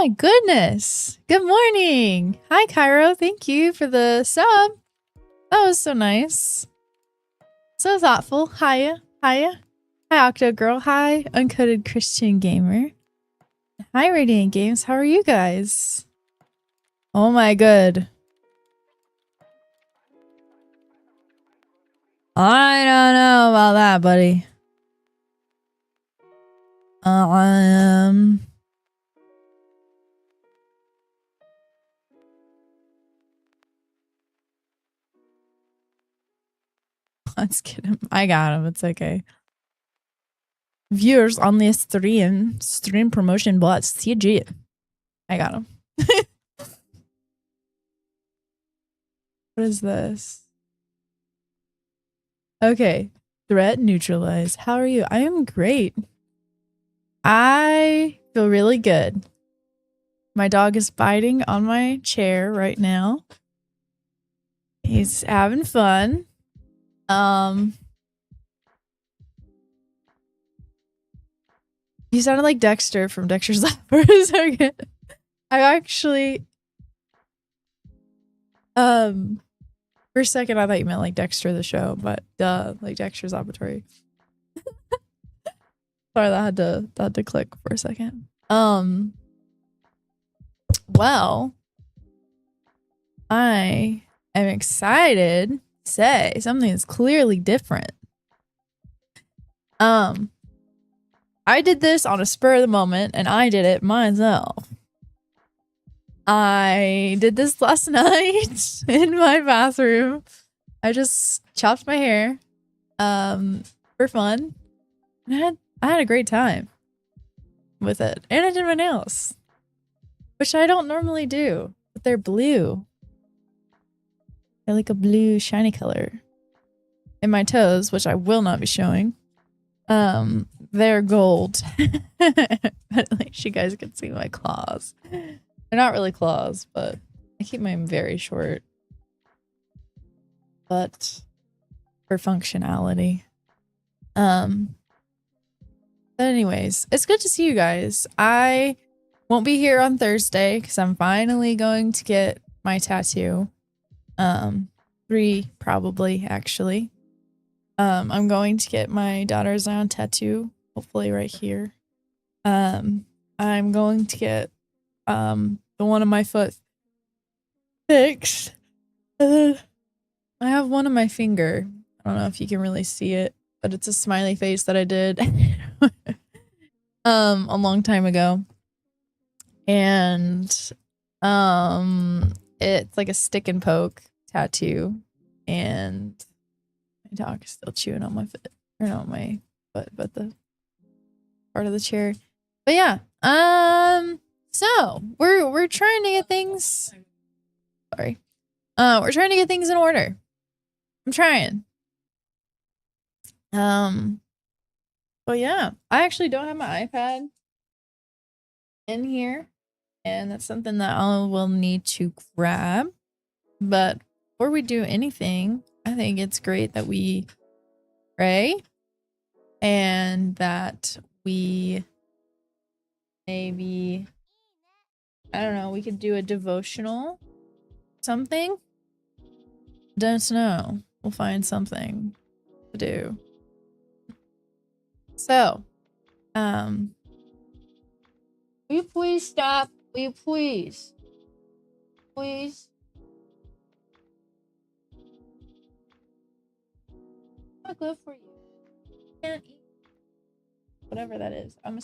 my goodness. Good morning. Hi, Cairo. Thank you for the sub. That was so nice. So thoughtful. Hiya. Hiya. Hi, Octo Girl. Hi, Uncoded Christian Gamer. Hi, Radiant Games. How are you guys? Oh my good. I don't know about that, buddy. Let's get him. I got him. It's okay. Viewers on the stream promotion bot CG. I got him. What is this? Okay. Threat neutralized. How are you? I am great. I feel really good. My dog is biting on my chair right now. He's having fun. You sounded like Dexter from Dexter's Lab for a second. I actually, for a second I thought you meant like Dexter the show, but like Dexter's Laboratory. Sorry, that had to click for a second. Well, I am excited to say something that's clearly different. I did this on a spur of the moment, and I did it myself. I did this last night in my bathroom. I just chopped my hair for fun. And I had a great time with it. And I did my nails, which I don't normally do, but they're blue. They're like a blue shiny color. And my toes, which I will not be showing, they're gold. But at least you guys can see my claws. They're not really claws, but I keep mine very short. But for functionality. But anyways, it's good to see you guys. I won't be here on Thursday because I'm finally going to get my tattoo. 3 probably, actually. I'm going to get my daughter's Zion tattoo, hopefully right here. I'm going to get the one on my foot fixed. And then I have one on my finger. I don't know if you can really see it, but it's a smiley face that I did a long time ago. And it's like a stick and poke tattoo, and my dog is still chewing on my foot, or not my foot, but the part of the chair. But yeah, so we're trying to get things. Sorry, we're trying to get things in order. I'm trying. But yeah, I actually don't have my iPad in here, and that's something that I will need to grab. But before we do anything, I think it's great that we pray and that we maybe, I don't know, we could do a devotional, something. Don't know. We'll find something to do. So, will you please stop? Will you please? Please? Not good for you. Can't eat whatever that is. I'm a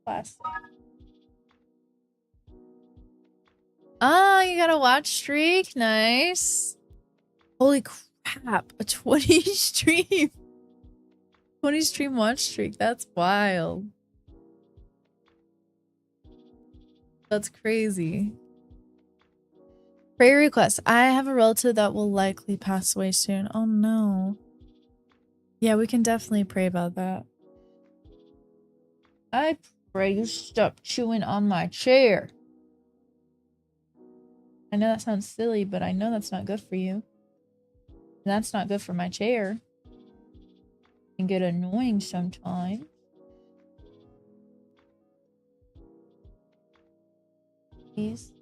plastic. Oh, you got a watch streak? Nice. Holy crap, a 20 stream. 20 stream watch streak. That's wild. That's crazy. Prayer request. I have a relative that will likely pass away soon. Oh no. Yeah, we can definitely pray about that. I pray you stop chewing on my chair. I know that sounds silly, but I know that's not good for you. And that's not good for my chair. It can get annoying sometimes. Please.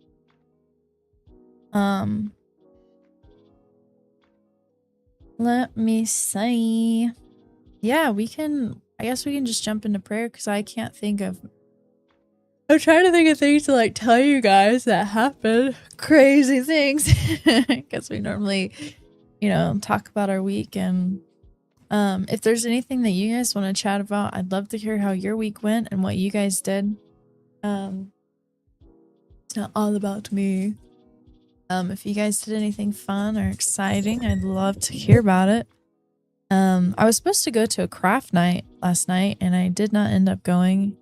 Let me see. Yeah, I guess we can just jump into prayer because I can't think of. I'm trying to think of things to like tell you guys that happen. Crazy things. Because we normally, talk about our week. And if there's anything that you guys want to chat about, I'd love to hear how your week went and what you guys did. It's not all about me. If you guys did anything fun or exciting, I'd love to hear about it. I was supposed to go to a craft night last night and I did not end up going.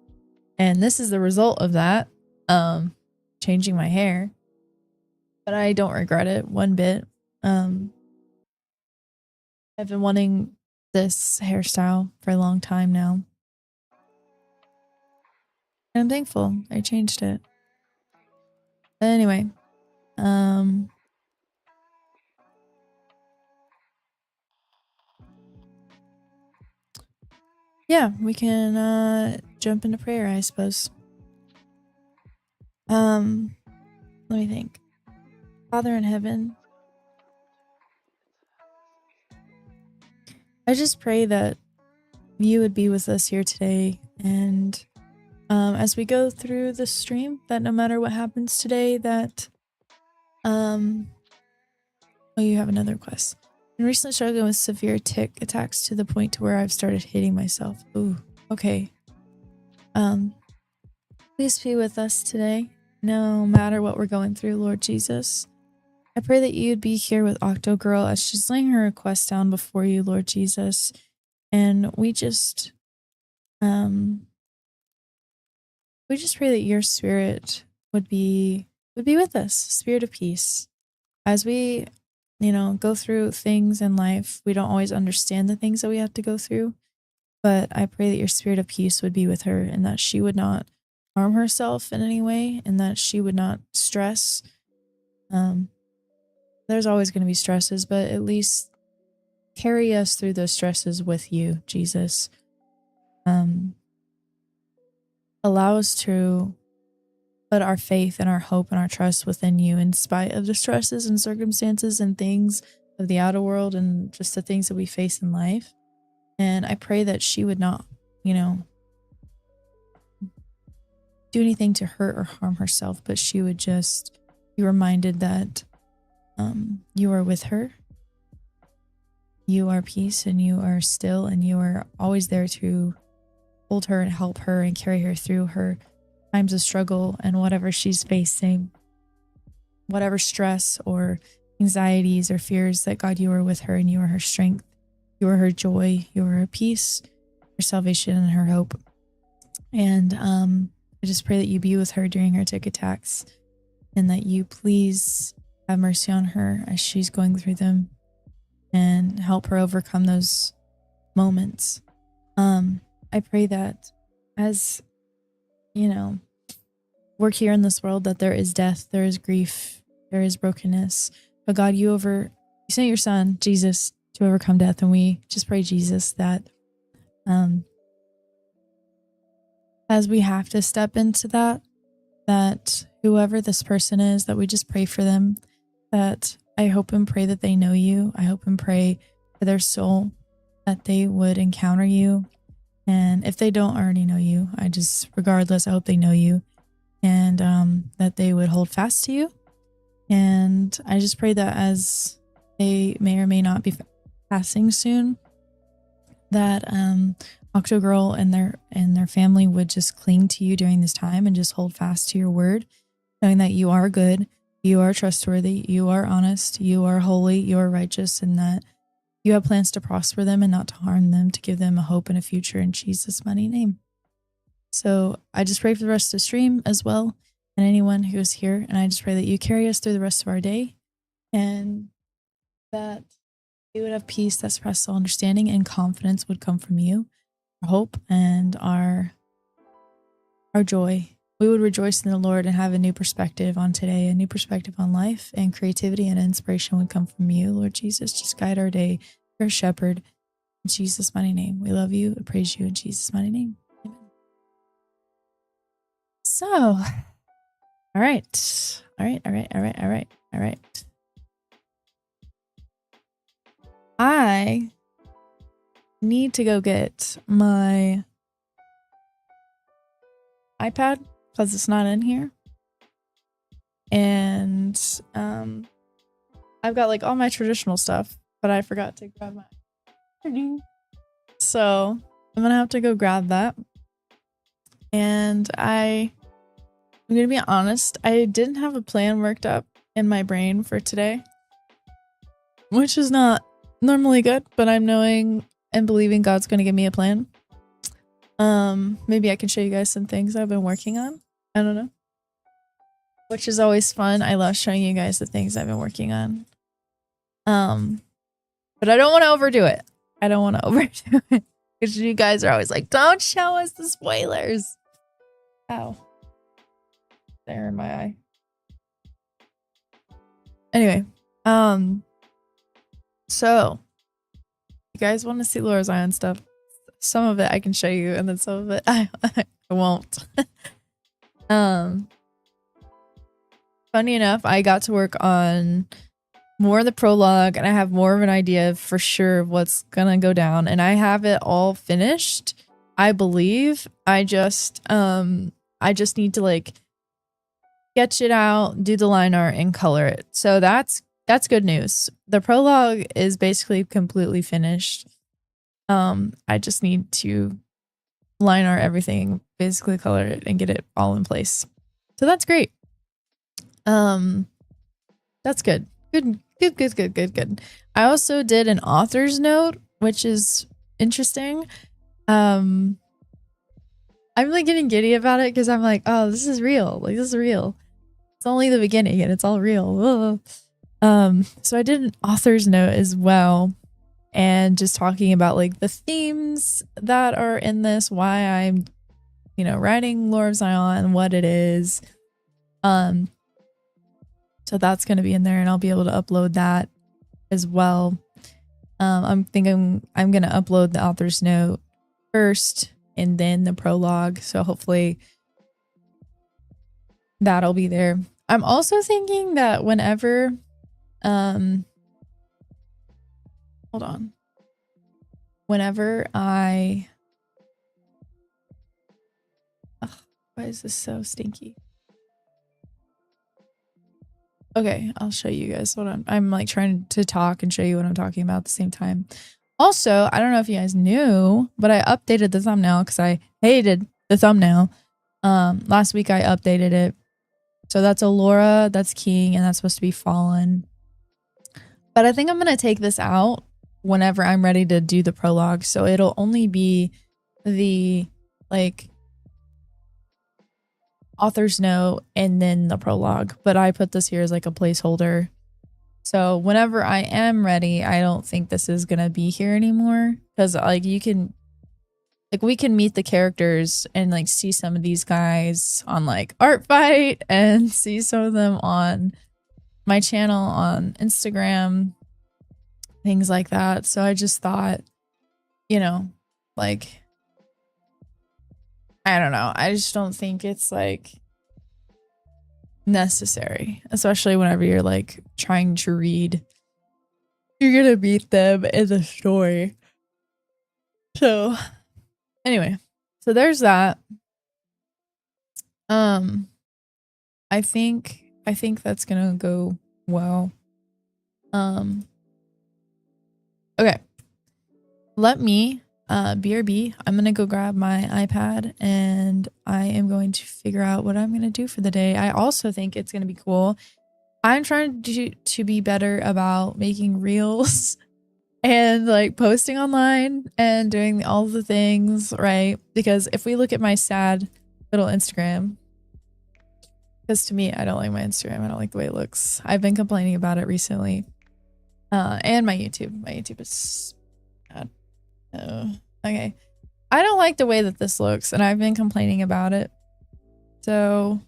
And this is the result of that. Changing my hair. But I don't regret it one bit. I've been wanting this hairstyle for a long time now. And I'm thankful I changed it. But anyway, yeah, we can jump into prayer, I suppose. Let me think. Father in heaven, I just pray that you would be with us here today, and as we go through the stream, that no matter what happens today, that oh, you have another request. I'm recently struggling with severe tic attacks to the point to where I've started hitting myself. Ooh, okay. Please be with us today, no matter what we're going through, Lord Jesus. I pray that you'd be here with Octo Girl as she's laying her request down before you, Lord Jesus. And we just pray that your spirit would be with us, spirit of peace. As we, go through things in life, we don't always understand the things that we have to go through. But I pray that your spirit of peace would be with her and that she would not harm herself in any way and that she would not stress. There's always going to be stresses, but at least carry us through those stresses with you, Jesus. Allow us to put our faith and our hope and our trust within you in spite of the stresses and circumstances and things of the outer world and just the things that we face in life. And I pray that she would not, do anything to hurt or harm herself, but she would just be reminded that you are with her. You are peace and you are still and you are always there to hold her and help her and carry her through her times of struggle and whatever she's facing, whatever stress or anxieties or fears, that God, you are with her and you are her strength. You are her joy. You are her peace, her salvation, and her hope. And I just pray that you be with her during her tic attacks and that you please have mercy on her as she's going through them and help her overcome those moments. I pray that as, we're here in this world, that there is death, there is grief, there is brokenness. But God, you sent your son, Jesus, to overcome death. And we just pray, Jesus, that as we have to step into that whoever this person is, that we just pray for them, that I hope and pray that they know you. I hope and pray for their soul, that they would encounter you. And if they don't already know you, regardless, I hope they know you and that they would hold fast to you. And I just pray that as they may or may not be passing soon, that Octo Girl and their family would just cling to you during this time and just hold fast to your word, knowing that you are good, you are trustworthy, you are honest, you are holy, you are righteous, and that you have plans to prosper them and not to harm them, to give them a hope and a future in Jesus' mighty name. So I just pray for the rest of the stream as well and anyone who is here. And I just pray that you carry us through the rest of our day and that we would have peace that surpasses all understanding and confidence would come from you, our hope and our joy. We would rejoice in the Lord and have a new perspective on today, a new perspective on life, and creativity and inspiration would come from you, Lord Jesus. Just guide our day. You're a shepherd. In Jesus' mighty name. We love you. I praise you in Jesus' mighty name. Amen. So, All right. All right. All right. All right. All right. All right. I need to go get my iPad because it's not in here. And I've got like all my traditional stuff, but I forgot to grab my so I'm gonna have to go grab that. And I'm gonna be honest, I didn't have a plan worked up in my brain for today, which is not normally good, but I'm knowing and believing God's gonna give me a plan. Maybe I can show you guys some things I've been working on. I don't know. Which is always fun. I love showing you guys the things I've been working on. But I don't want to overdo it. I don't want to overdo it. Because you guys are always like, don't show us the spoilers. Ow. There in my eye. Anyway. So you guys want to see Laura's Ion stuff? Some of it I can show you, and then some of it I won't. Funny enough, I got to work on more of the prologue, and I have more of an idea for sure of what's gonna go down, and I have it all finished, I believe. I just need to like sketch it out, do the line art, and color it. So that's good news. The prologue is basically completely finished. I just need to line art everything, basically color it, and get it all in place. So that's great. That's good. Good. I also did an author's note, which is interesting. I'm like getting giddy about it because I'm like, oh, this is real. Like, this is real. It's only the beginning and it's all real. So I did an author's note as well, and just talking about like the themes that are in this, why I'm, writing Lore of Zion, what it is. So that's going to be in there, and I'll be able to upload that as well. I'm thinking I'm going to upload the author's note first and then the prologue. So hopefully that'll be there. I'm also thinking that whenever, hold on. Whenever why is this so stinky? Okay, I'll show you guys what I'm like trying to talk and show you what I'm talking about at the same time. Also, I don't know if you guys knew, but I updated the thumbnail because I hated the thumbnail. Last week I updated it. So that's Allura, that's King, and that's supposed to be Fallen. But I think I'm going to take this out whenever I'm ready to do the prologue. So it'll only be the like author's note and then the prologue, but I put this here as like a placeholder. So whenever I am ready, I don't think this is gonna be here anymore, because like we can meet the characters and like see some of these guys on like Art Fight and see some of them on my channel on Instagram, things like that. So I just thought, like, I don't know. I just don't think it's like necessary, especially whenever you're like trying to read. You're gonna meet them in the story. So anyway, so there's that. I think that's gonna go well. Okay. Let me BRB, I'm gonna go grab my iPad and I am going to figure out what I'm gonna do for the day. I also think it's gonna be cool. I'm trying to be better about making reels and like posting online and doing all the things, right? Because if we look at my sad little Instagram, because to me, I don't like my Instagram. I don't like the way it looks. I've been complaining about it recently. And my YouTube. My YouTube is bad. Okay. I don't like the way that this looks, and I've been complaining about it. So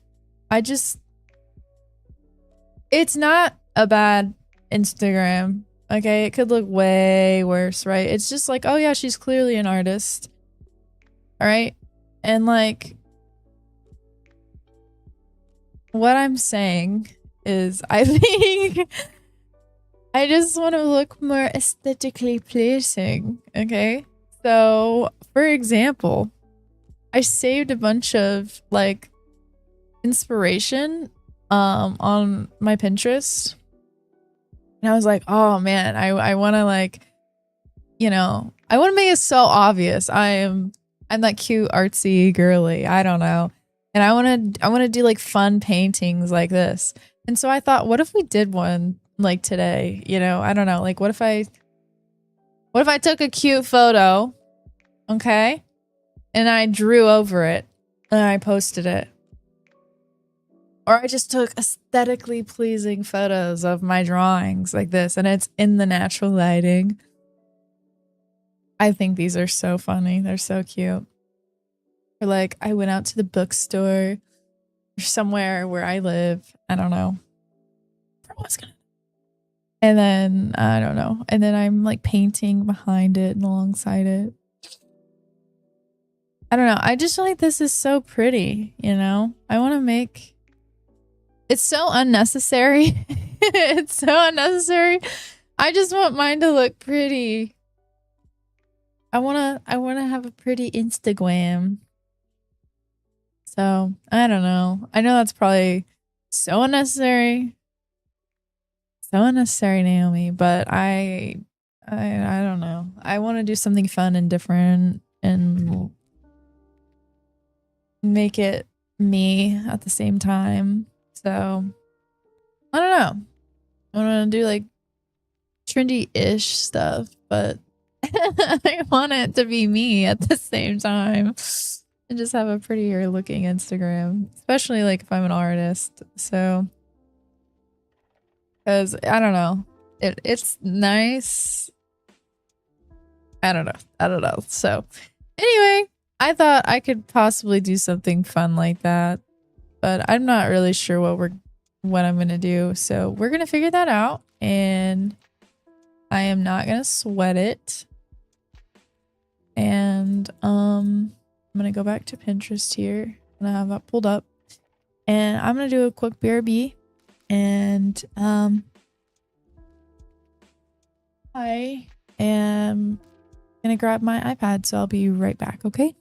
it's not a bad Instagram. Okay, it could look way worse, right? It's just like, oh yeah, she's clearly an artist. All right. And like, what I'm saying is I think I just want to look more aesthetically pleasing, okay? So, for example, I saved a bunch of like inspiration on my Pinterest. And I was like, "Oh man, I want to like, you know, I want to make it so obvious. I'm that cute artsy girly. I don't know. And I want to do like fun paintings like this." And so I thought, what if we did one like today? You know, I don't know. Like what if I took a cute photo, okay? And I drew over it and I posted it. Or I just took aesthetically pleasing photos of my drawings like this and it's in the natural lighting. I think these are so funny. They're so cute. Or like I went out to the bookstore or somewhere where I live. I don't know. And then I don't know. And then I'm like painting behind it and alongside it. I don't know. I just feel like this is so pretty, you know? I want to make... It's so unnecessary. It's so unnecessary. I just want mine to look pretty. I wanna have a pretty Instagram. So I don't know. I know that's probably so unnecessary. So unnecessary, Naomi, but I don't know. I want to do something fun and different and make it me at the same time. So I don't know. I want to do like trendy-ish stuff, but I want it to be me at the same time and just have a prettier looking Instagram, especially like if I'm an artist. So, because I don't know, it's nice. I don't know. So anyway, I thought I could possibly do something fun like that, but I'm not really sure what I'm gonna do. So we're gonna figure that out, and I am not gonna sweat it. And I'm gonna go back to Pinterest here, and I have that pulled up, and I'm gonna do a quick BRB, and I am gonna grab my iPad, so I'll be right back, okay?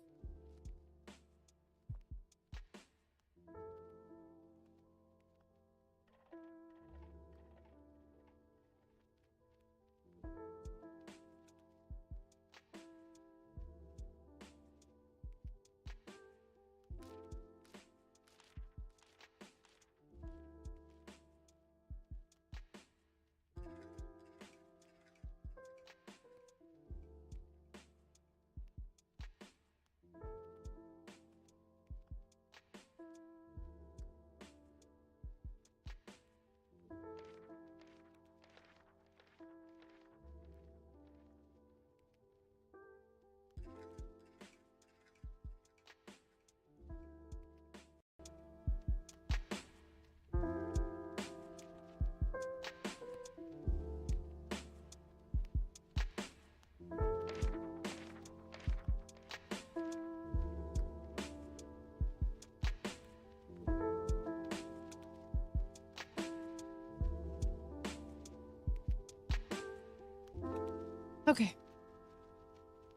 Okay.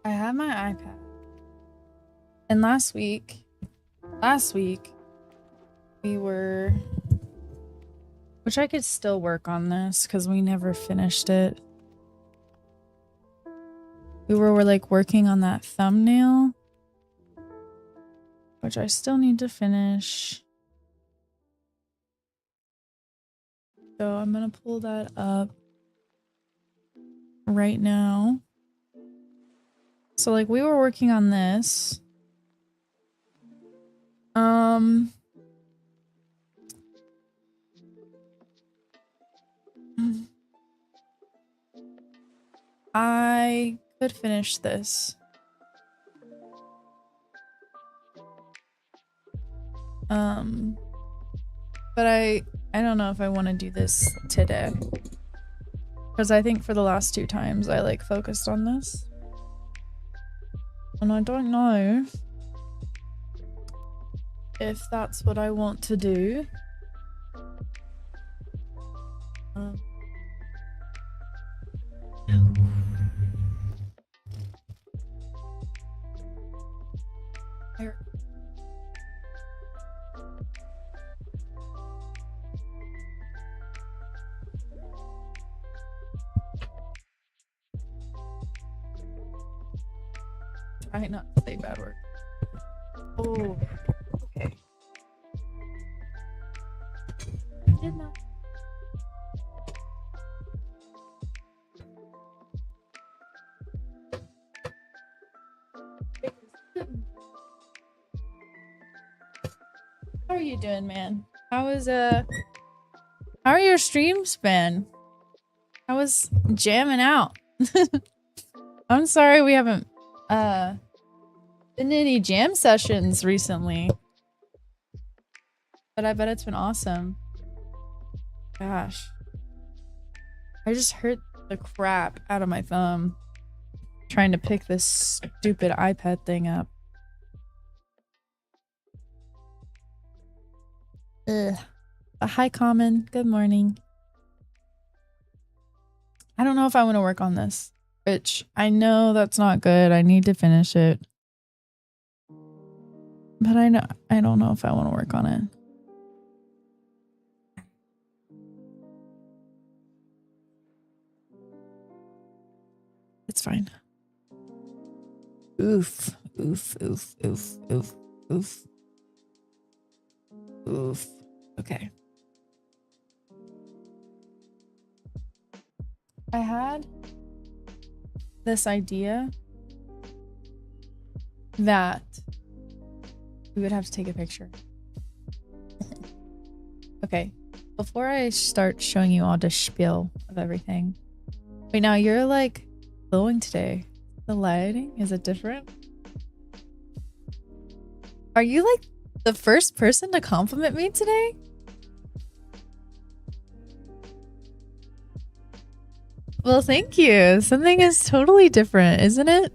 I have my iPad. And last week we were, which I could still work on this because we never finished it. We were like working on that thumbnail, which I still need to finish. So I'm gonna pull that up right now. So like we were working on this. I could finish this. But I don't know if I want to do this today. Because I think for the last 2 times I like focused on this. And I don't know if that's what I want to do. Try not to say bad word. Oh, okay. Did not. How are you doing, man? How are your streams been? I was jamming out. I'm sorry we haven't been in any jam sessions recently. But I bet it's been awesome. Gosh. I just hurt the crap out of my thumb trying to pick this stupid iPad thing up. Ugh. Hi, Common. Good morning. I don't know if I want to work on this, which I know that's not good. I need to finish it. But I don't know if I want to work on it. It's fine. Oof. Oof. Oof. Oof. Oof. Oof. Oof. Okay. I had this idea that we would have to take a picture. Okay. Before I start showing you all the spiel of everything. Wait, now you're like glowing today. The lighting, is it different? Are you like the first person to compliment me today? Well, thank you. Something is totally different, isn't it?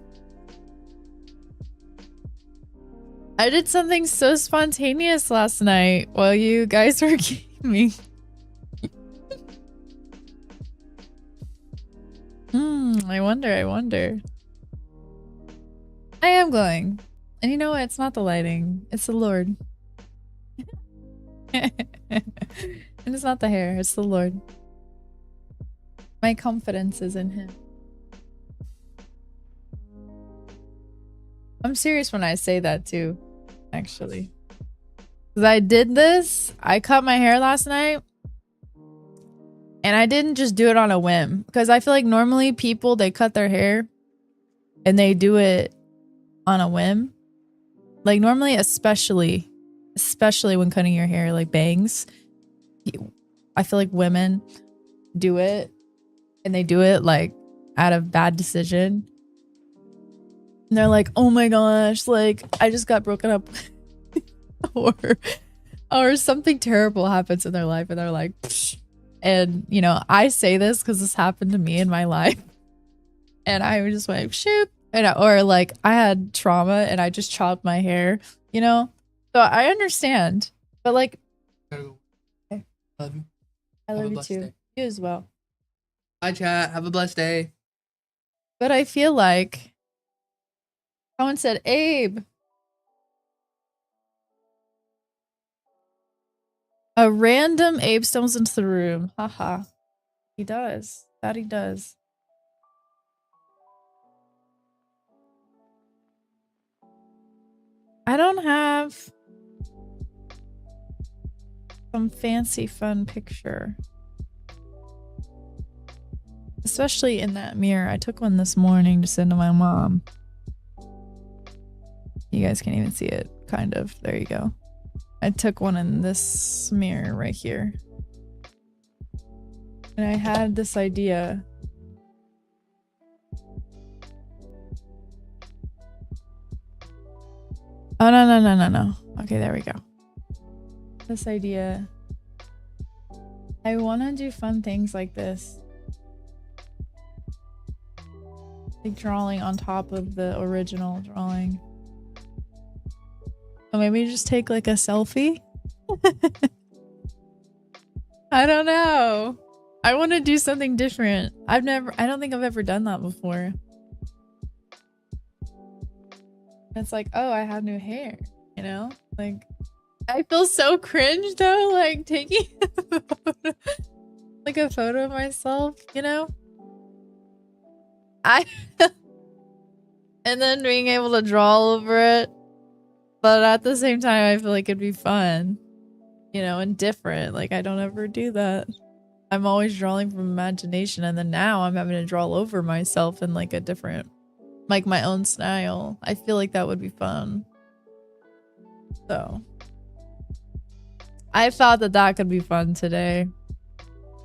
I did something so spontaneous last night while you guys were gaming. I wonder. I am glowing. And you know what? It's not the lighting. It's the Lord. And it's not the hair. It's the Lord. My confidence is in him. I'm serious when I say that too, actually. Because I did this. I cut my hair last night. And I didn't just do it on a whim. Because I feel like normally people, they cut their hair. And they do it on a whim. Like normally, especially when cutting your hair, like bangs. I feel like women do it. And they do it like out of bad decision. And they're like, oh my gosh, like I just got broken up. or something terrible happens in their life and they're like, psh. And you know, I say this because this happened to me in my life. And I just went, shoot. Or like I had trauma and I just chopped my hair, you know? So I understand. But like, okay. Love you. I love you too. Day. You as well. Hi chat, have a blessed day. But I feel like someone said, Abe. A random Abe stumbles into the room. Haha. He does. That he does. I don't have some fancy fun picture. Especially in that mirror. I took one this morning to send to my mom. You guys can't even see it. Kind of. There you go. I took one in this mirror right here. And I had this idea. Oh, no. Okay, there we go. This idea. I want to do fun things like this. Like drawing on top of the original drawing. Or maybe just take like a selfie? I don't know. I want to do something different. I don't think I've ever done that before. It's like, oh, I have new hair, you know? Like, I feel so cringe though, like taking a photo, like a photo of myself, you know? And then being able to draw over it. But at the same time, I feel like it'd be fun, you know, and different. Like, I don't ever do that. I'm always drawing from imagination, and then now I'm having to draw over myself in like a different, like my own style. I feel like that would be fun. So I thought that that could be fun today.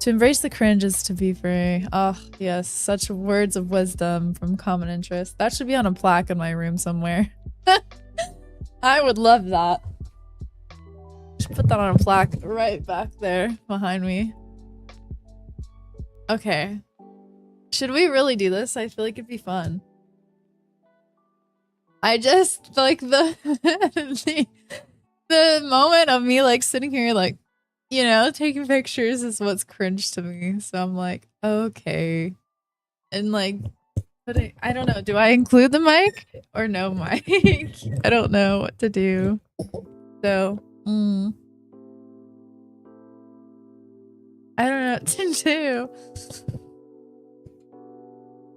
To embrace the cringe is to be free. Oh, yes. Such words of wisdom from common interest. That should be on a plaque in my room somewhere. I would love that. Should put that on a plaque right back there behind me. Okay. Should we really do this? I feel like it'd be fun. I just like the the moment of me like sitting here like, you know, taking pictures is what's cringe to me. So I'm like, okay. And like I don't know, do I include the mic or no mic? I don't know what to do. So I don't know what to do.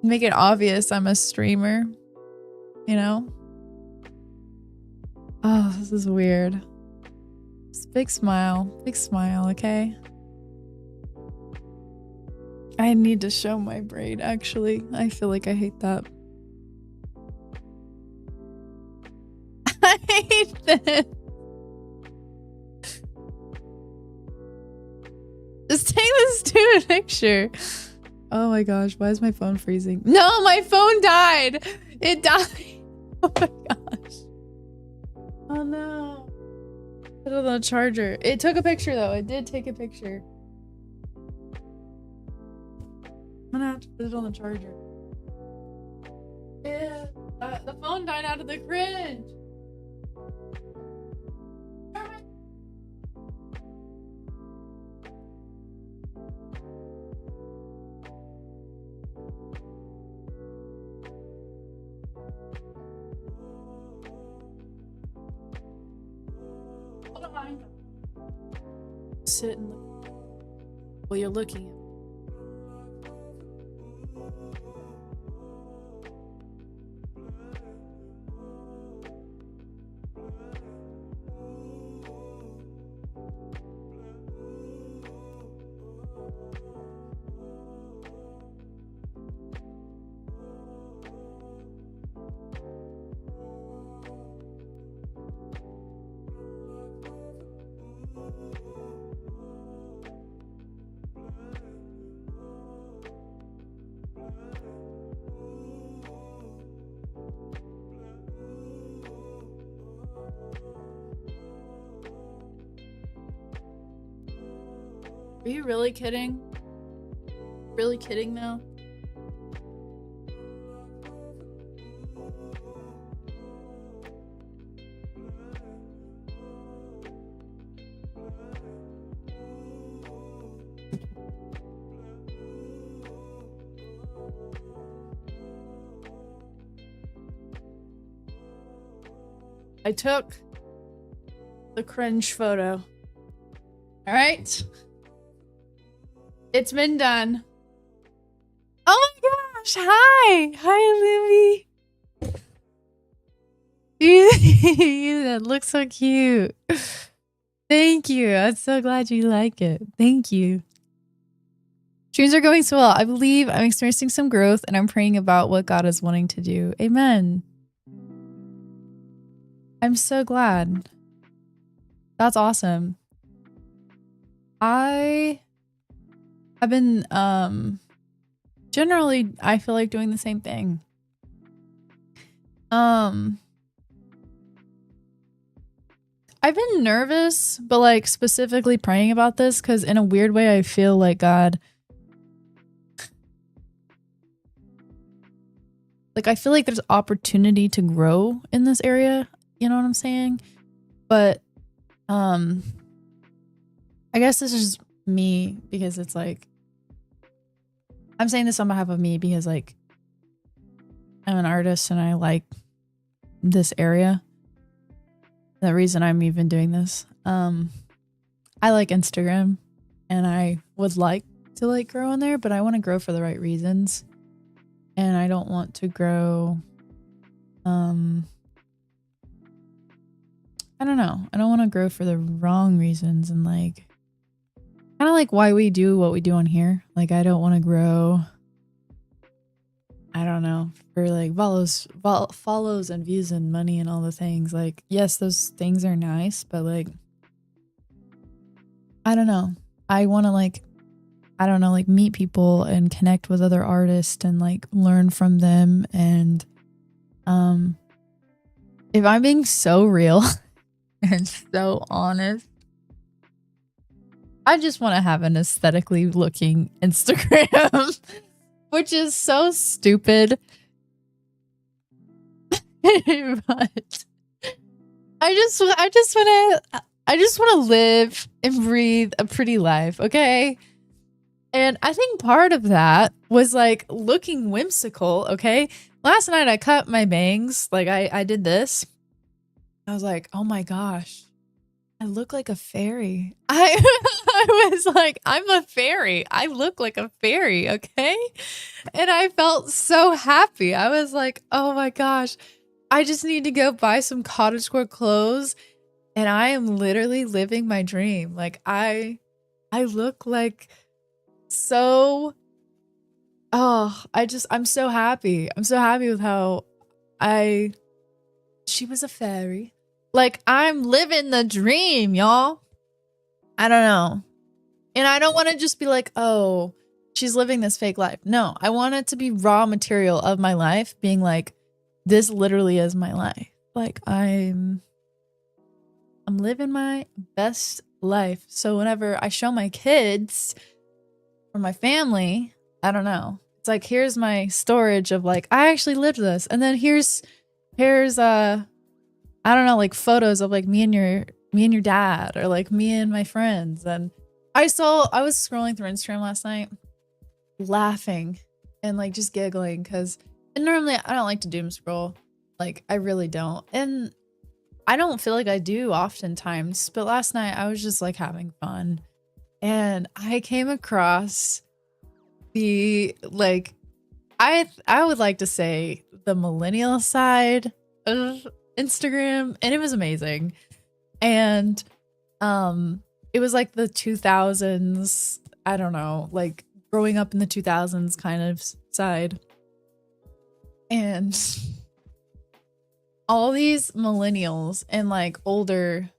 Make it obvious I'm a streamer, you know? Oh, this is weird. Just big smile, okay? I need to show my braid, actually. I feel like I hate that. I hate this. Just take this stupid picture. Oh my gosh, why is my phone freezing? No, my phone died! It died! Oh my gosh. Oh no. Put it on the charger. It took a picture though. It did take a picture. I'm gonna have to put it on the charger. Yeah, the phone died out of the cringe. Sit and look while you're looking at. Are you really kidding? Really kidding now? I took the cringe photo. All right. It's been done. Oh my gosh. Hi. Hi, Libby. That looks so cute. Thank you. I'm so glad you like it. Thank you. Streams are going so well. I believe I'm experiencing some growth and I'm praying about what God is wanting to do. Amen. I'm so glad. That's awesome. I have been generally I feel like doing the same thing. I've been nervous, but like specifically praying about this because in a weird way I feel like God, like I feel like there's opportunity to grow in this area. You know what I'm saying? But I guess this is me because it's like I'm saying this on behalf of me because like I'm an artist and I like this area. The reason I'm even doing this. I like Instagram and I would like to like grow on there, but I want to grow for the right reasons. And I don't want to grow I don't know. I don't want to grow for the wrong reasons and like kind of like why we do what we do on here. Like I don't want to grow, I don't know, for like follows and views and money and all the things. Like yes, those things are nice, but like I don't know. I want to like I don't know, like meet people and connect with other artists and like learn from them. And if I'm being so real and so honest, I just want to have an aesthetically looking Instagram, which is so stupid. But I just want to live and breathe a pretty life, okay? And I think part of that was like looking whimsical, okay? Last night I cut my bangs, like I did this. I was like, oh my gosh, I look like a fairy. I was like, I'm a fairy. I look like a fairy, okay? And I felt so happy. I was like, oh my gosh, I just need to go buy some cottagecore clothes. And I am literally living my dream. Like I look like so, I'm so happy. I'm so happy with how she was a fairy. Like I'm living the dream, y'all. I don't know. And I don't want to just be like, oh, she's living this fake life. No, I want it to be raw material of my life being like, this literally is my life. Like I'm living my best life. So whenever I show my kids or my family, I don't know. It's like, here's my storage of like, I actually lived this. And then here's I don't know, like photos of like me and your dad or like me and my friends. And I was scrolling through Instagram last night laughing and like just giggling because normally I don't like to doom scroll. Like I really don't. And I don't feel like I do oftentimes, but last night I was just like having fun and I came across the like I would like to say the millennial side of Instagram, and it was amazing. And it was like the 2000s, I don't know, like growing up in the 2000s kind of side. And all these millennials and like older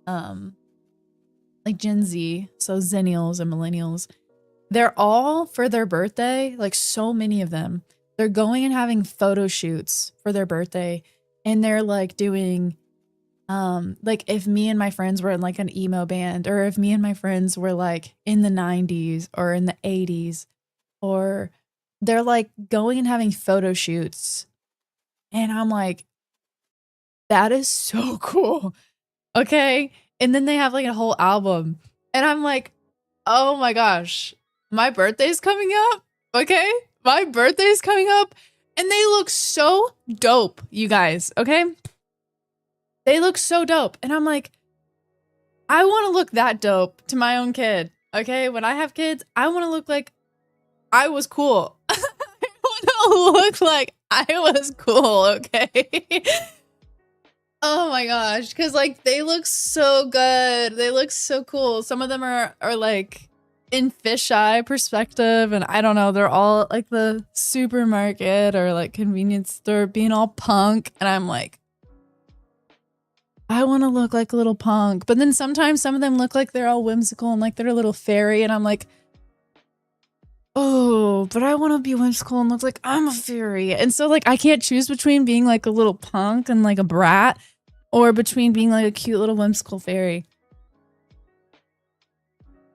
like Gen Z, so Zennials and millennials, they're all for their birthday, like so many of them, they're going and having photo shoots for their birthday. And they're like doing like if me and my friends were in like an emo band, or if me and my friends were like in the 90s or in the 80s, or they're like going and having photo shoots. And I'm like, that is so cool. Okay. And then they have like a whole album. And I'm like, oh my gosh, my birthday's coming up. Okay. My birthday's coming up. And they look so dope, you guys. Okay. They look so dope. And I'm like, I want to look that dope to my own kid. Okay. When I have kids, I want to look like I was cool. I want to look like I was cool. Okay. Oh my gosh. Cause like they look so good. They look so cool. Some of them are like in fisheye perspective, and I don't know, they're all like the supermarket or like convenience store being all punk, and I'm like, I want to look like a little punk. But then sometimes some of them look like they're all whimsical and like they're a little fairy, and I'm like, oh, but I want to be whimsical and look like I'm a fairy. And so like I can't choose between being like a little punk and like a brat, or between being like a cute little whimsical fairy.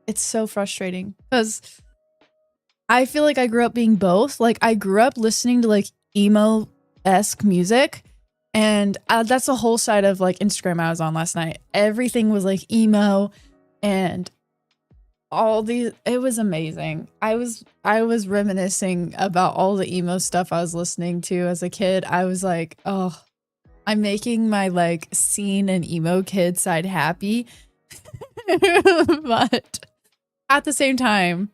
It's so frustrating because I feel like I grew up being both. Like I grew up listening to like emo-esque music, and that's the whole side of like Instagram I was on last night. Everything was like emo, and it was amazing. I was reminiscing about all the emo stuff I was listening to as a kid. I was like, oh, I'm making my like scene and emo kid side happy. But at the same time,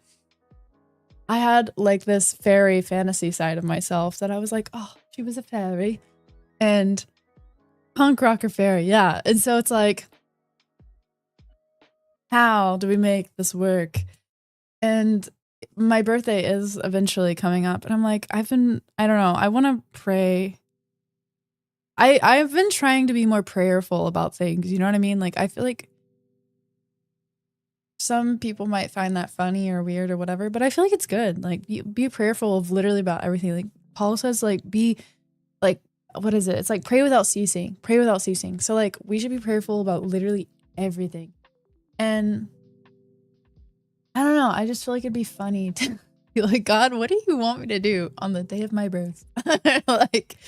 I had like this fairy fantasy side of myself that I was like, oh, she was a fairy and punk rocker fairy. Yeah. And so it's like, how do we make this work? And my birthday is eventually coming up and I'm like, I don't know. I want to pray. I've been trying to be more prayerful about things. You know what I mean? Like, I feel like some people might find that funny or weird or whatever, but I feel like it's good. Like, be prayerful of literally about everything. Like Paul says, like, be like, what is it? It's like pray without ceasing. Pray without ceasing. So like, we should be prayerful about literally everything. And I don't know. I just feel like it'd be funny to be like, God, what do you want me to do on the day of my birth? Like,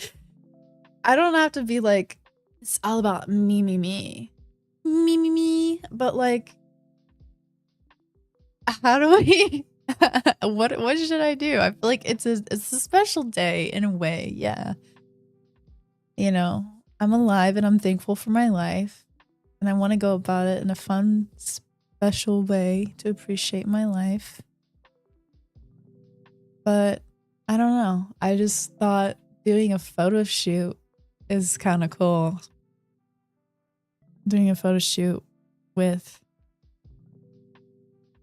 I don't have to be like, it's all about me. But like, how do we, what should I do? I feel like it's a special day in a way. Yeah. You know, I'm alive and I'm thankful for my life and I want to go about it in a fun, special way to appreciate my life. But I don't know. I just thought doing a photo shoot is kind of cool. Doing a photo shoot with,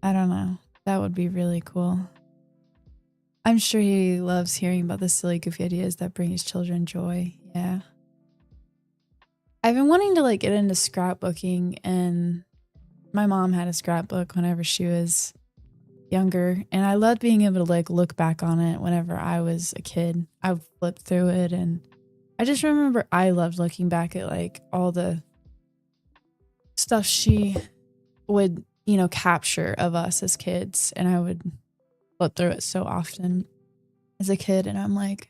I don't know. That would be really cool. I'm sure he loves hearing about the silly, goofy ideas that bring his children joy. Yeah. I've been wanting to like get into scrapbooking, and my mom had a scrapbook whenever she was younger, and I loved being able to like look back on it whenever I was a kid. I would flip through it, and I just remember I loved looking back at like all the stuff she would, you know, capture of us as kids, and I would flip through it so often as a kid, and I'm like,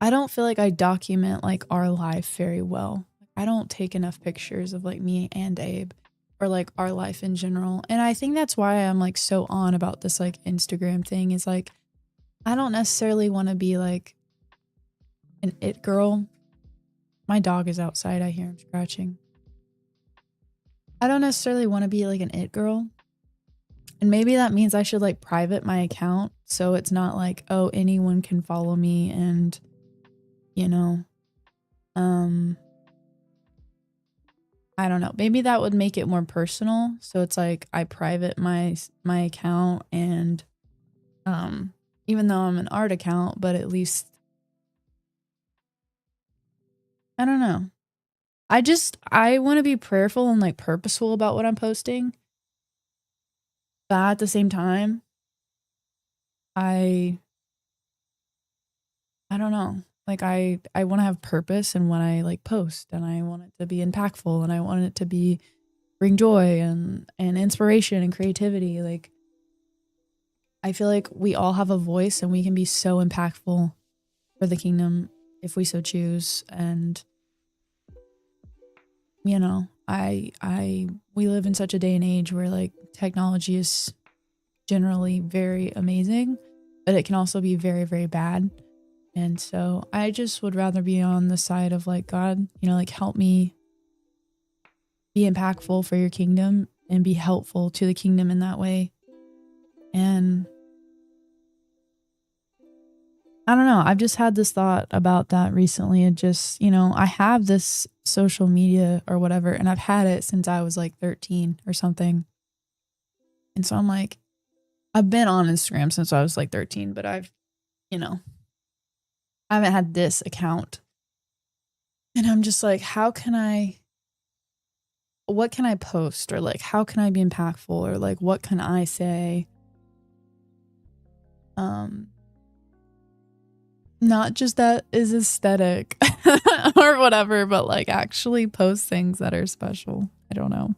I don't feel like I document like our life very well. I don't take enough pictures of like me and Abe or like our life in general. And I think that's why I'm like so on about this like Instagram thing is like, I don't necessarily want to be like an it girl. My dog is outside. I hear him scratching. I don't necessarily want to be like an it girl. And maybe that means I should like private my account so it's not like, oh, anyone can follow me and, you know, I don't know. Maybe that would make it more personal. So it's like I private my account and even though I'm an art account, but at least I don't know. I want to be prayerful and like purposeful about what I'm posting. But at the same time, I don't know. Like I want to have purpose in when I like post, and I want it to be impactful, and I want it to bring joy and inspiration and creativity. Like I feel like we all have a voice and we can be so impactful for the kingdom if we so choose. And you know, we live in such a day and age where like technology is generally very amazing, but it can also be very, very bad. And so I just would rather be on the side of like, God, you know, like help me be impactful for your kingdom and be helpful to the kingdom in that way. And I don't know. I've just had this thought about that recently. And just, you know, I have this social media or whatever, and I've had it since I was like 13 or something. And so I'm like, I've been on Instagram since I was like 13, but I've, you know, I haven't had this account. And I'm just like, what can I post? Or like, how can I be impactful? Or like, what can I say? Not just that is aesthetic or whatever, but like actually post things that are special. I don't know.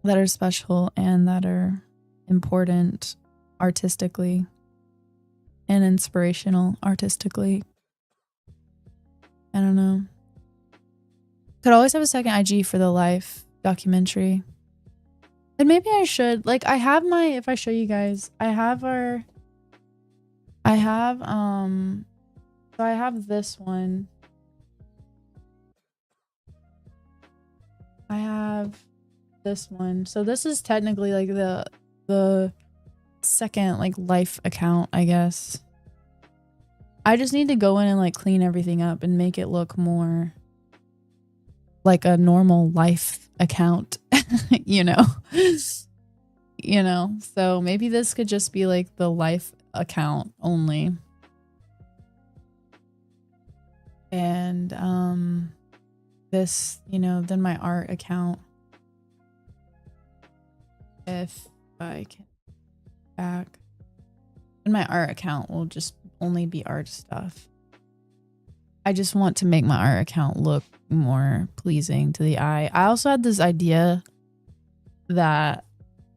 That are special and that are important artistically and inspirational artistically. I don't know. Could always have a second IG for the Life documentary. And maybe I should, like, I have my, if I show you guys, I have so I have this one. I have this one. So this is technically like the second like life account, I guess. I just need to go in and like clean everything up and make it look more like a normal life account, you know. You know, so maybe this could just be like the life account only. And this, you know, then my art account. If I can back. And my art account will just only be art stuff. I just want to make my art account look more pleasing to the eye. I also had this idea that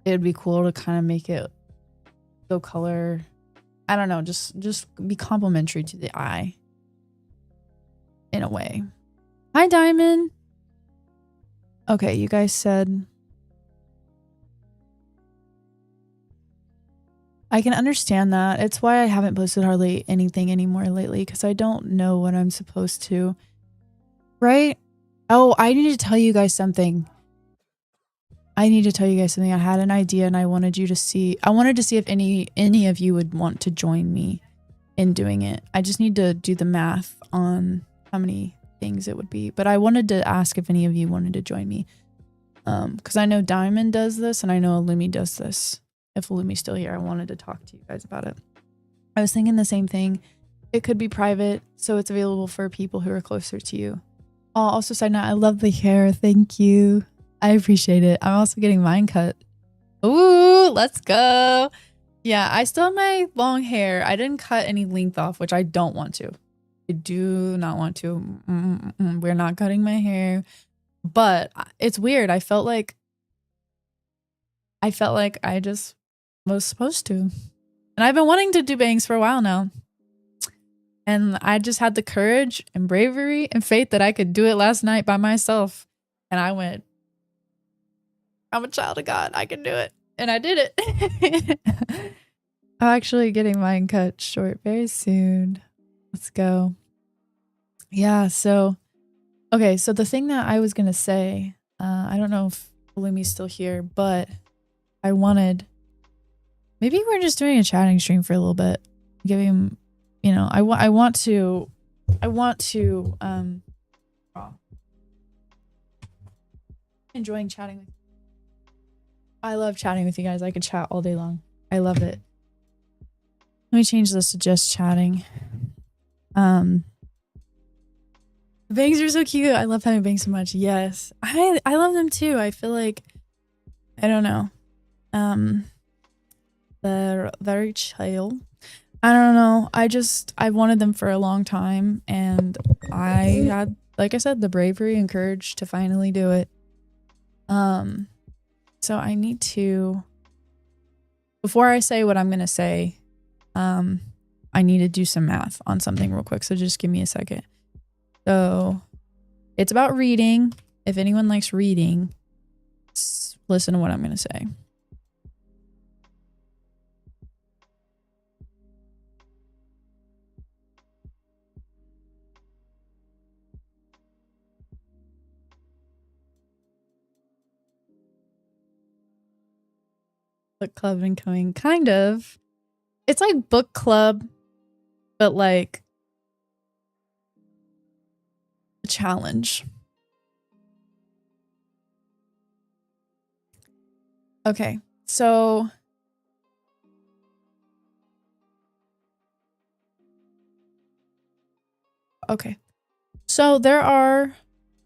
it would be cool to kind of make it go color. I don't know, just be complimentary to the eye in a way. Hi, Diamond. Okay, you guys said I can understand that. It's why I haven't posted hardly anything anymore lately, because I don't know what I'm supposed to. Right? Oh, I need to tell you guys something. I had an idea and I wanted to see if any of you would want to join me in doing it. I just need to do the math on how many things it would be. But I wanted to ask if any of you wanted to join me. Because I know Diamond does this and I know Illumi does this. If Illumi's still here, I wanted to talk to you guys about it. I was thinking the same thing. It could be private, so it's available for people who are closer to you. Oh, also side note, I love the hair. Thank you. I appreciate it. I'm also getting mine cut. Ooh, let's go. Yeah, I still have my long hair. I didn't cut any length off, which I don't want to. I do not want to. We're not cutting my hair. But it's weird. I felt like I just was supposed to. And I've been wanting to do bangs for a while now. And I just had the courage and bravery and faith that I could do it last night by myself. And I went, I'm a child of God. I can do it. And I did it. I'm actually getting mine cut short very soon. Let's go. Yeah, so okay, so the thing that I was gonna say, I don't know if Illumi's still here, but I wanted, maybe we're just doing a chatting stream for a little bit. Give him, you know, I want to enjoying chatting with you. I love chatting with you guys. I could chat all day long. I love it. Let me change this to just chatting. The bangs are so cute. I love having bangs so much. Yes. I love them too. I feel like, I don't know. They're very chill. I don't know. I wanted them for a long time and I had, like I said, the bravery and courage to finally do it. So I need to, before I say what I'm going to say, I need to do some math on something real quick. So just give me a second. So it's about reading. If anyone likes reading, listen to what I'm going to say. Book club incoming, kind of. It's like book club, but like a challenge. Okay, so okay. So there are,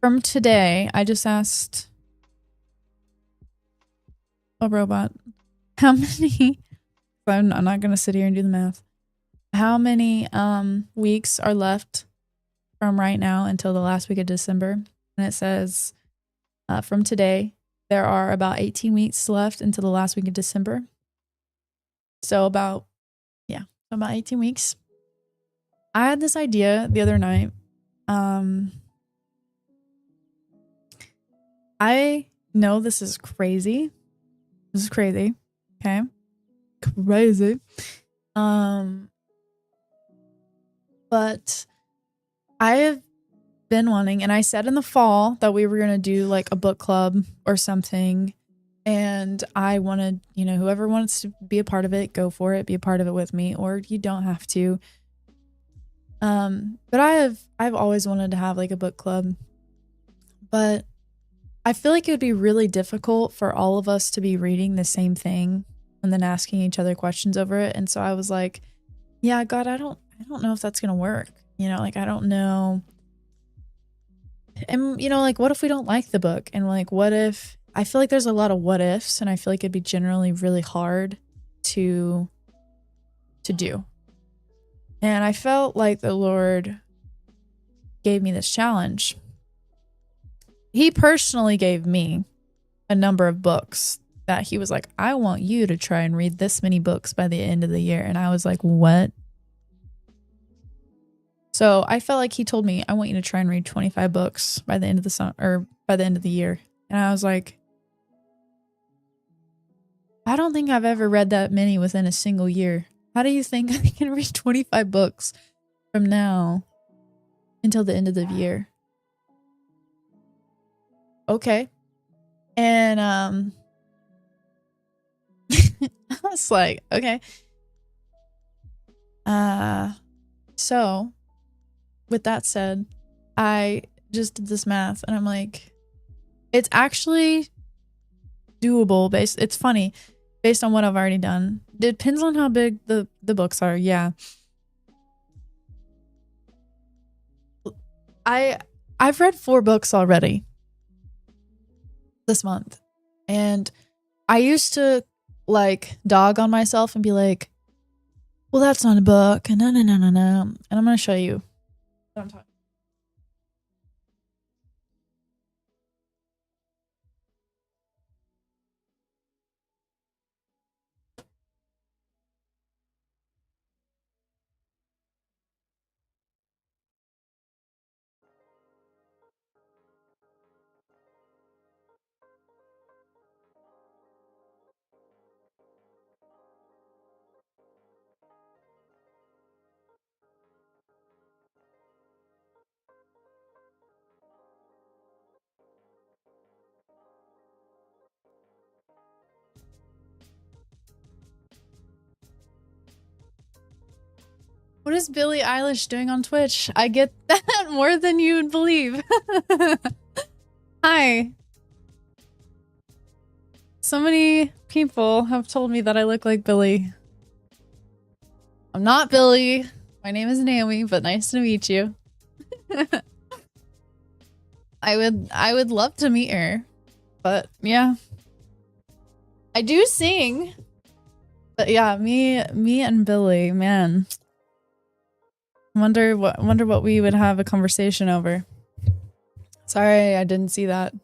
from today, I just asked a robot, how many, I'm not going to sit here and do the math. How many weeks are left from right now until the last week of December? And it says from today, there are about 18 weeks left until the last week of December. So about 18 weeks. I had this idea the other night. I know this is crazy, This is crazy. Okay. Crazy. But I have been wanting, and I said in the fall that we were going to do like a book club or something. And I wanted, you know, whoever wants to be a part of it, go for it, be a part of it with me, or you don't have to. But I've always wanted to have like a book club, but I feel like it would be really difficult for all of us to be reading the same thing and then asking each other questions over it. And so I was like, yeah, God, I don't know if that's going to work. You know, like, I don't know. And, you know, like, what if we don't like the book? And like, what if, I feel like there's a lot of what ifs, and I feel like it'd be generally really hard to do. And I felt like the Lord gave me this challenge. He personally gave me a number of books that he was like, I want you to try and read this many books by the end of the year. And I was like, what? So I felt like he told me, I want you to try and read 25 books by the end of the summer, or by the end of the year. And I was like, I don't think I've ever read that many within a single year. How do you think I can read 25 books from now until the end of the year? Okay. And I was like, okay. So with that said, I just did this math and I'm like, it's actually doable it's funny based on what I've already done. It depends on how big the books are. Yeah. I've read 4 books already this month. And I used to like dog on myself and be like, well, that's not a book. No. And I'm going to show you what I'm talking about. What is Billie Eilish doing on Twitch? I get that more than you would believe. Hi. So many people have told me that I look like Billie. I'm not Billie. My name is Naomi, but nice to meet you. I would love to meet her. But yeah. I do sing. But yeah, me and Billie, man. Wonder what we would have a conversation over. Sorry, I didn't see that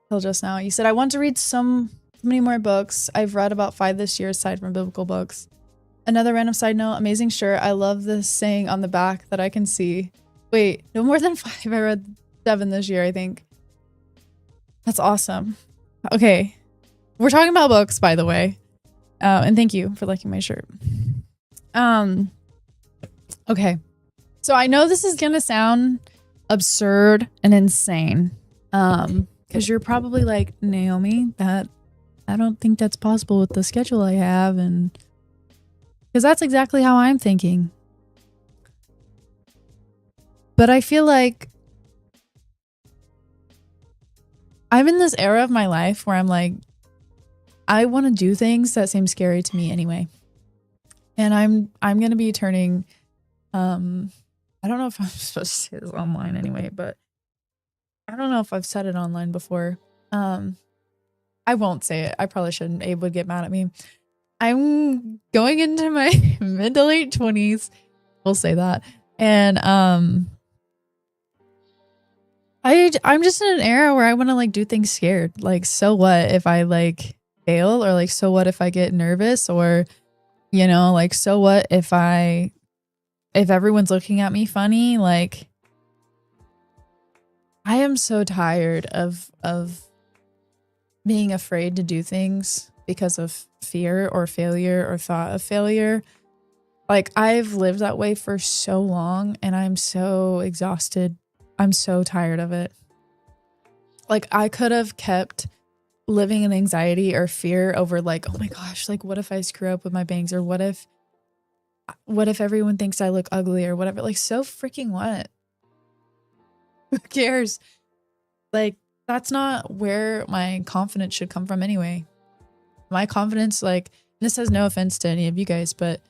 till just now. You said I want to read so many more books. I've read about 5 this year aside from biblical books. Another random side note, amazing shirt. I love this saying on the back that I can see. Wait, no more than 5. I read 7 this year, I think. That's awesome. Okay. We're talking about books, by the way. And thank you for liking my shirt. Okay. So I know this is going to sound absurd and insane. Because you're probably like, Naomi, I don't think that's possible with the schedule I have. And because that's exactly how I'm thinking. But I feel like I'm in this era of my life where I'm like, I want to do things that seem scary to me anyway. And I'm going to be turning, I don't know if I'm supposed to say this online anyway, but I don't know if I've said it online before. I won't say it. I probably shouldn't. Abe would get mad at me. I'm going into my mid to late 20s. We'll say that. And I'm just in an era where I want to like do things scared. Like, so what if I like fail, or like, so what if I get nervous, or you know, like, so what if everyone's looking at me funny? Like, I am so tired of being afraid to do things because of fear or failure or thought of failure. Like, I've lived that way for so long and I'm so exhausted. I'm so tired of it. Like, I could have kept living in anxiety or fear over like, oh my gosh, like what if I screw up with my bangs, or what if everyone thinks I look ugly or whatever. Like, so freaking what? Who cares? Like, that's not where my confidence should come from anyway. My confidence, like, this has no offense to any of you guys, but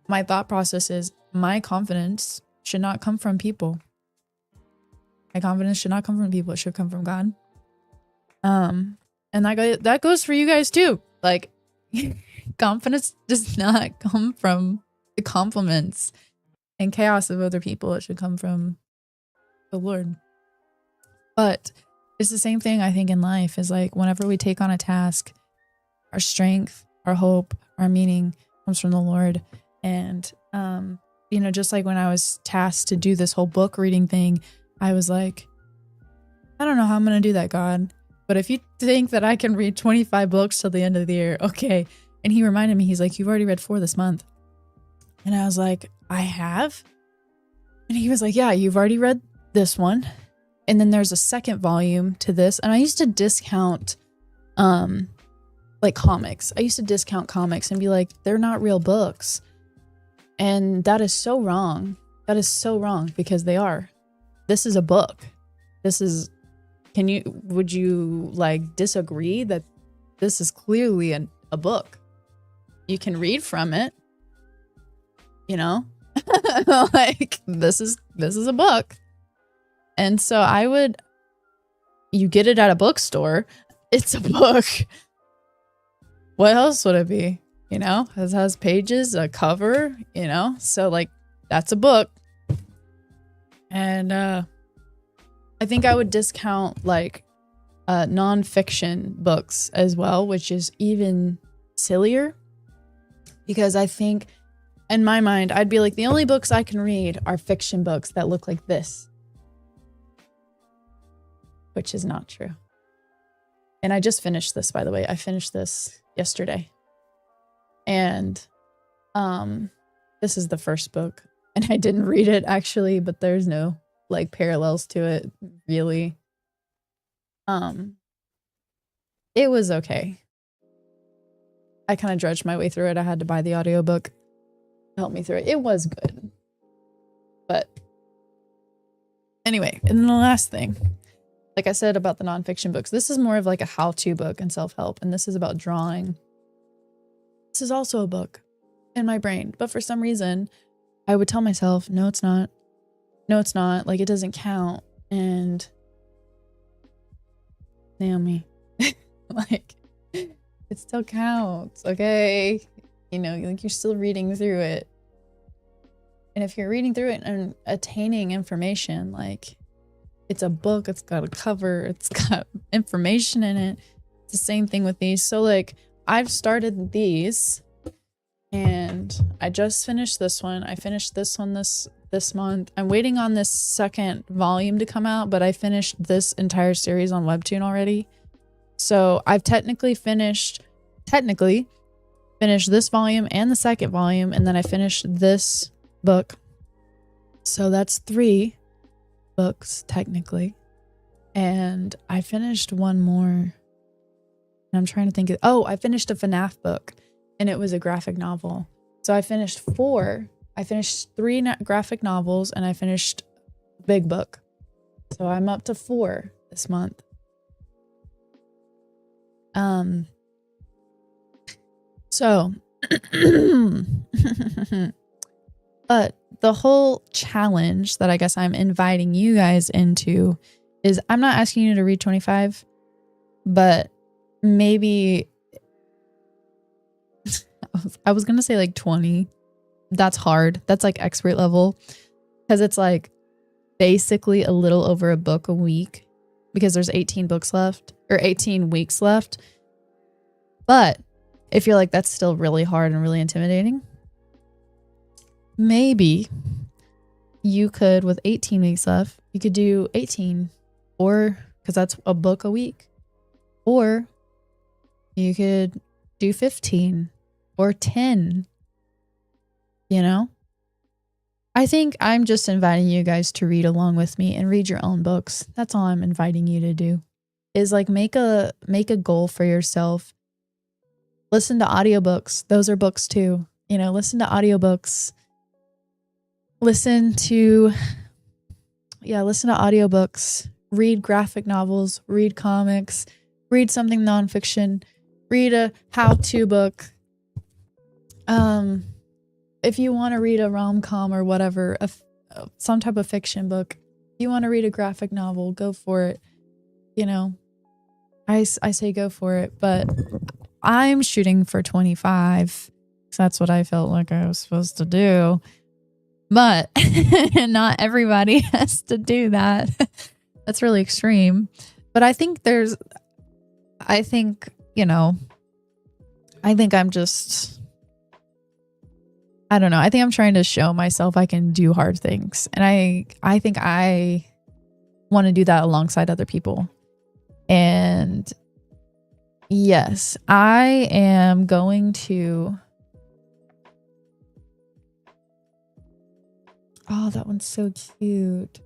my thought process is my confidence should not come from people. My confidence should not come from people. It should come from God. And that goes for you guys too. Like, confidence does not come from the compliments and chaos of other people. It should come from the Lord. But it's the same thing, I think, in life. Is like, whenever we take on a task, our strength, our hope, our meaning comes from the Lord. And, you know, just like when I was tasked to do this whole book reading thing, I was like, I don't know how I'm going to do that, God. But if you think that I can read 25 books till the end of the year, okay. And he reminded me, he's like, you've already read 4 this month. And I was like, I have? And he was like, yeah, you've already read this one. And then there's a second volume to this. And I used to discount, like comics. I used to discount comics and be like, they're not real books. And that is so wrong. That is so wrong, because they are. This is a book. Would you like disagree that this is clearly a book? You can read from it, you know, like this is a book. And so you get it at a bookstore. It's a book. What else would it be? You know, it has pages, a cover, you know, so like that's a book. And, I think I would discount like nonfiction books as well, which is even sillier, because I think in my mind, I'd be like, the only books I can read are fiction books that look like this, which is not true. And I just finished this, by the way. I finished this yesterday. And this is the first book. And I didn't read it actually, but there's no like parallels to it really. It was okay. I kind of drudged my way through it. I had to buy the audiobook to help me through it. It was good. But anyway, and then the last thing, like I said about the nonfiction books, this is more of like a how-to book and self-help, and this is about drawing. This is also a book in my brain, but for some reason I would tell myself, no, it's not. No, it's not. Like, it doesn't count. And Naomi, like, it still counts, okay? You know, like, you're still reading through it. And if you're reading through it and attaining information, like, it's a book, it's got a cover, it's got information in it. It's the same thing with these. So, like, I've started these, and I just finished this one. I finished this one this month. I'm waiting on this second volume to come out, but I finished this entire series on Webtoon already. So I've technically finished this volume and the second volume, and then I finished this book. So that's 3 books technically. And I finished one more. And I'm trying to think of, I finished a FNAF book, and it was a graphic novel. So I finished 4. I finished 3 graphic novels, and I finished a big book. So I'm up to 4 this month. So, but the whole challenge that I guess I'm inviting you guys into is, I'm not asking you to read 25, but maybe I was going to say like 20. That's hard. That's like expert level, because it's like basically a little over a book a week, because there's 18 books left, or 18 weeks left. But if you're like, that's still really hard and really intimidating, maybe you could, with 18 weeks left, you could do 18, or because that's a book a week. Or you could do 15 or 10, you know? I think I'm just inviting you guys to read along with me and read your own books. That's all I'm inviting you to do. Is like make a goal for yourself. Listen to audiobooks. Those are books too. You know, listen to audiobooks. Listen to audiobooks. Read graphic novels, read comics, read something nonfiction, read a how-to book. If you want to read a rom-com or whatever, some type of fiction book, if you want to read a graphic novel, go for it. You know, I say go for it, but I'm shooting for 25. So that's what I felt like I was supposed to do. But not everybody has to do that. That's really extreme. But I think I'm just, I don't know. I think I'm trying to show myself I can do hard things. And I think I want to do that alongside other people. And yes, I am going to, oh, that one's so cute.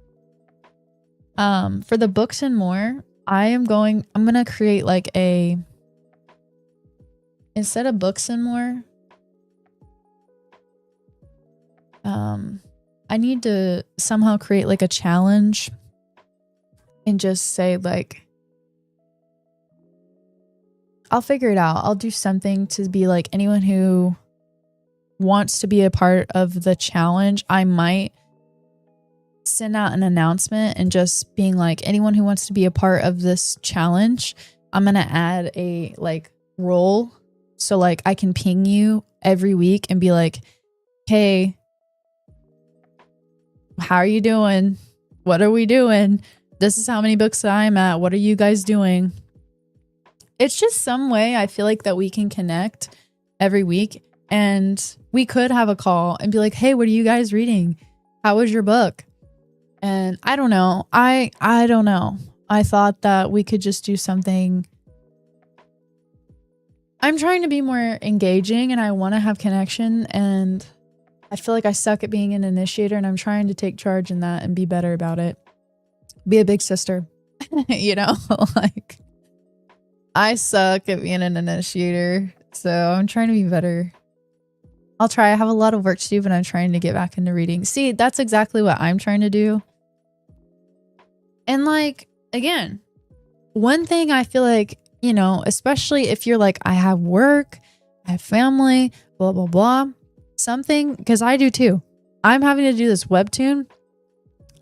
For the books and more, I'm going to create like instead of books and more, I need to somehow create like a challenge and just say like, I'll figure it out. I'll do something to be like anyone who wants to be a part of the challenge. I might send out an announcement and just being like, anyone who wants to be a part of this challenge, I'm going to add a like role. So like I can ping you every week and be like, hey, how are you doing? What are we doing? This is how many books I'm at. What are you guys doing? It's just some way I feel like that we can connect every week, and we could have a call and be like, hey, what are you guys reading? How was your book? And I don't know. I don't know. I thought that we could just do something. I'm trying to be more engaging and I want to have connection, and I feel like I suck at being an initiator, and I'm trying to take charge in that and be better about it. Be a big sister, you know, like I suck at being an initiator, so I'm trying to be better. I'll try. I have a lot of work to do, but I'm trying to get back into reading. See, that's exactly what I'm trying to do. And like, again, one thing I feel like, you know, especially if you're like, I have work, I have family, blah, blah, blah. Something, because I do too. I'm having to do this Webtoon.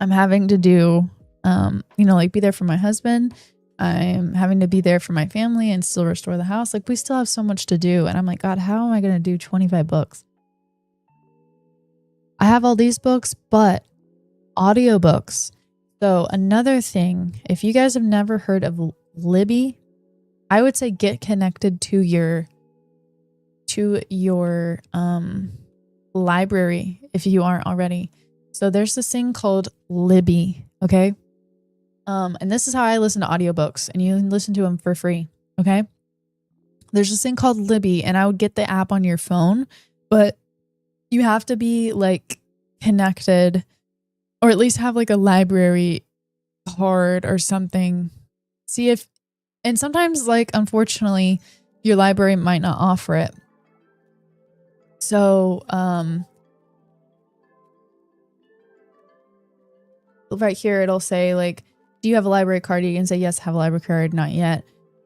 I'm having to do, you know, like be there for my husband. I'm having to be there for my family and still restore the house. Like we still have so much to do. And I'm like, God, how am I going to do 25 books? I have all these books, but audiobooks. So another thing, if you guys have never heard of Libby, I would say get connected to your library if you aren't already. So there's this thing called Libby, okay? And this is how I listen to audiobooks, and you can listen to them for free, okay? There's this thing called Libby, and I would get the app on your phone, but you have to be like connected, or at least have like a library card or something. See if, and sometimes like, unfortunately, your library might not offer it. So, right here, it'll say like, do you have a library card? You can say, yes, I have a library card, not yet.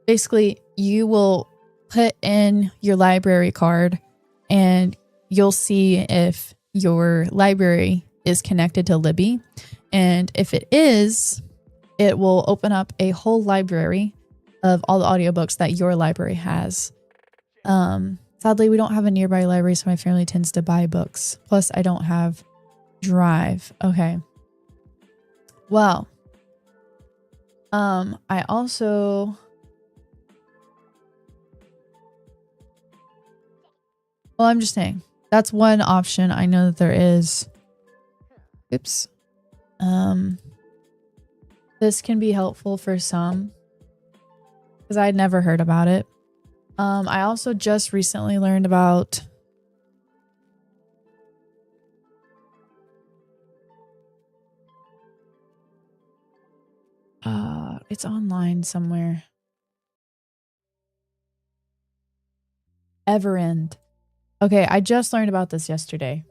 Basically, you will put in your library card and you'll see if your library is connected to Libby. And if it is, it will open up a whole library of all the audiobooks that your library has. Sadly, we don't have a nearby library, so my family tends to buy books. Plus, I don't have Drive. Okay. Well, I also, well, I'm just saying that's one option. I know that there is. Oops. This can be helpful for some, because I'd never heard about it. I also just recently learned about it's online somewhere. Everend. Okay, I just learned about this yesterday.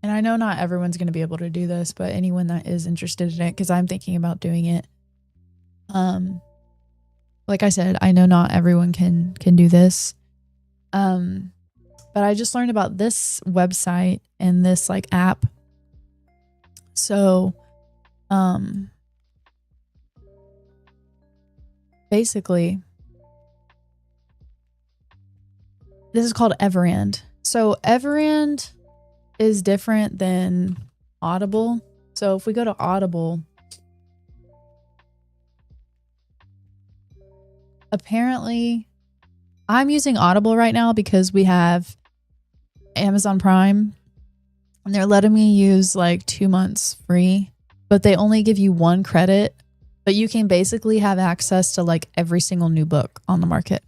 And I know not everyone's going to be able to do this, but anyone that is interested in it, because I'm thinking about doing it. Like I said, I know not everyone can do this. But I just learned about this website and this like app. So, basically, this is called Everend. So Everend is different than Audible. So if we go to Audible, apparently I'm using Audible right now because we have Amazon Prime and they're letting me use like 2 months free, but they only give you 1 credit, but you can basically have access to like every single new book on the market,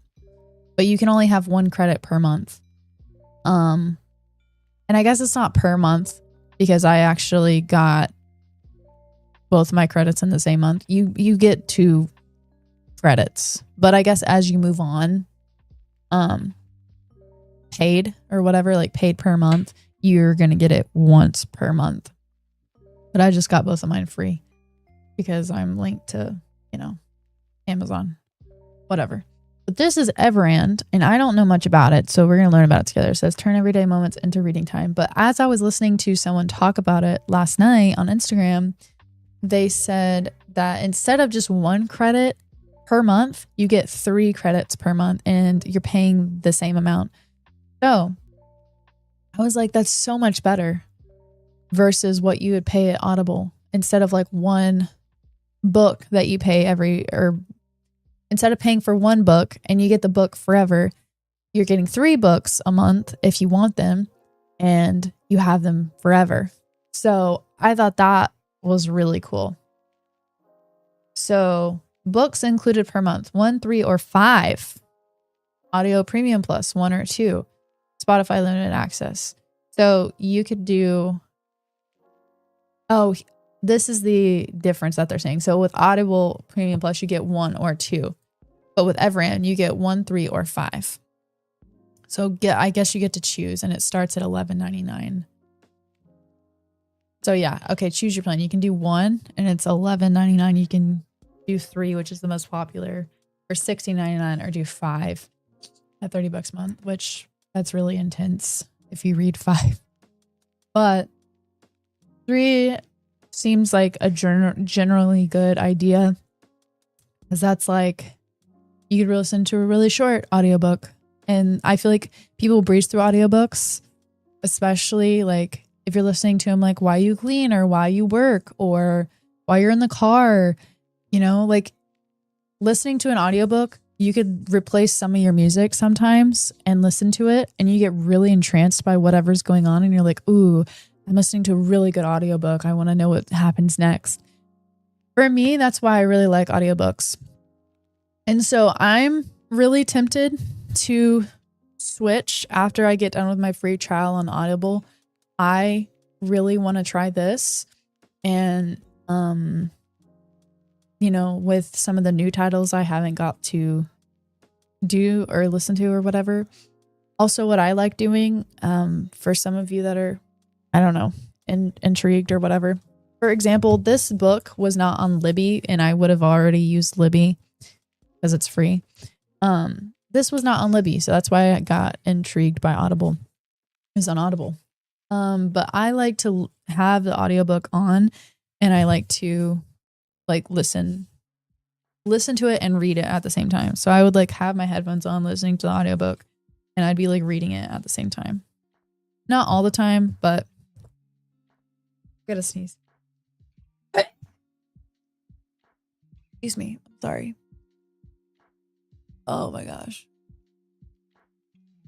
but you can only have 1 credit per month. And I guess it's not per month because I actually got both my credits in the same month. You get 2 credits, but I guess as you move on, paid or whatever, like paid per month, you're going to get it once per month. But I just got both of mine free because I'm linked to, Amazon, whatever. But this is Everend, and I don't know much about it, so we're going to learn about it together. It says turn everyday moments into reading time. But as I was listening to someone talk about it last night on Instagram, they said that instead of just 1 credit per month, you get 3 credits per month, and you're paying the same amount. So I was like, that's so much better versus what you would pay at Audible. Instead of like 1 book that you pay instead of paying for 1 book and you get the book forever, you're getting 3 books a month if you want them, and you have them forever. So I thought that was really cool. So books included per month, 1, 3, or 5. Audio Premium Plus, 1 or 2. Spotify Limited Access. So you could do... Oh, this is the difference that they're saying. So with Audible Premium Plus, you get 1 or 2. But with Everend, you get 1, 3, or 5. So I guess you get to choose, and it starts at $11.99. So yeah, okay, choose your plan. You can do 1, and it's $11.99. You can do 3, which is the most popular, for $16.99, or do 5 at $30 a month, which that's really intense if you read 5. But 3 seems like a generally good idea, because that's like you could listen to a really short audiobook. And I feel like people breeze through audiobooks, especially like if you're listening to them like while you clean or while you work or while you're in the car, like listening to an audiobook, you could replace some of your music sometimes and listen to it, and you get really entranced by whatever's going on, and you're like, ooh, I'm listening to a really good audiobook. I want to know what happens next. For me, that's why I really like audiobooks. And so I'm really tempted to switch after I get done with my free trial on Audible. I really want to try this. And, with some of the new titles I haven't got to do or listen to or whatever. Also, what I like doing, for some of you that are, I don't know, intrigued or whatever. For example, this book was not on Libby, and I would have already used Libby because it's free. This was not on Libby, so that's why I got intrigued by Audible. It's on Audible. But I like to have the audiobook on, and I like to like listen to it and read it at the same time. So I would like have my headphones on listening to the audiobook, and I'd be like reading it at the same time. Not all the time, but I gotta sneeze. Excuse me. I'm sorry. Oh my gosh.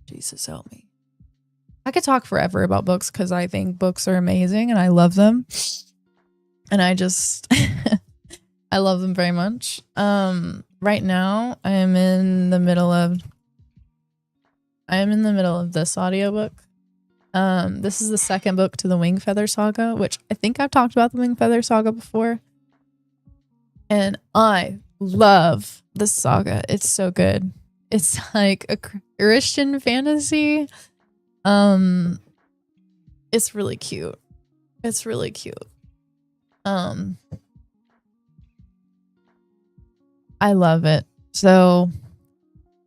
Jesus help me. I could talk forever about books because I think books are amazing and I love them. And I just I love them very much. Right now I am in the middle of this audiobook. This is the second book to the Wingfeather Saga, which I think I've talked about the Wingfeather Saga before. And I love this saga. It's so good. It's like a Christian fantasy. It's really cute. It's really cute. I love it. So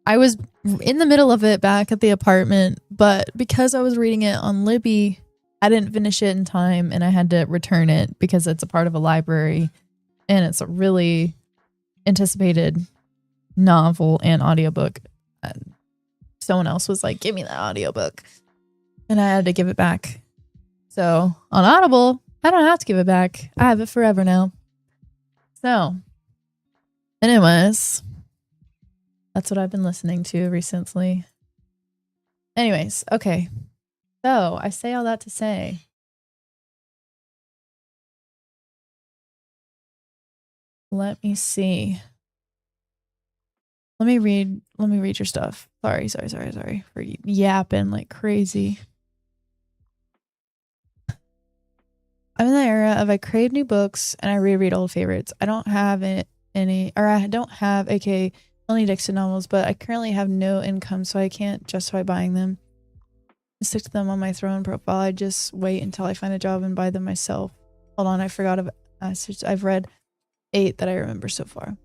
I was in the middle of it back at the apartment, but because I was reading it on Libby, I didn't finish it in time and I had to return it because it's a part of a library and it's a really anticipated novel and audiobook. Someone else was like, give me that audiobook. And I had to give it back. So on Audible, I don't have to give it back. I have it forever now. So anyways, that's what I've been listening to recently. Anyways, okay. So I say all that to say, let me see. Let me read your stuff. Sorry for yapping like crazy. I'm in the era of I crave new books and I reread old favorites. I don't have aka only Dixon novels, but I currently have no income, so I can't justify buying them. I stick to them on my throne profile. I just wait until I find a job and buy them myself. Hold on, I forgot of I've read 8 that I remember so far.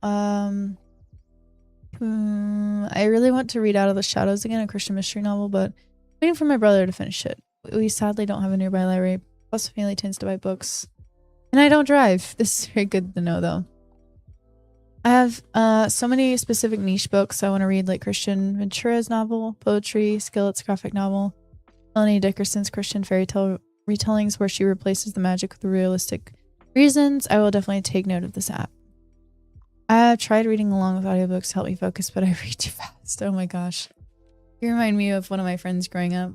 I really want to read Out of the Shadows again, a Christian mystery novel, but waiting for my brother to finish it. We sadly don't have a nearby library. Plus, family tends to buy books. And I don't drive. This is very good to know, though. I have so many specific niche books I want to read, like Christian Ventura's novel, poetry, Skillet's graphic novel, Melanie Dickerson's Christian fairy tale retellings where she replaces the magic with realistic reasons. I will definitely take note of this app. I have tried reading along with audiobooks to help me focus, but I read too fast. Oh my gosh. You remind me of one of my friends growing up.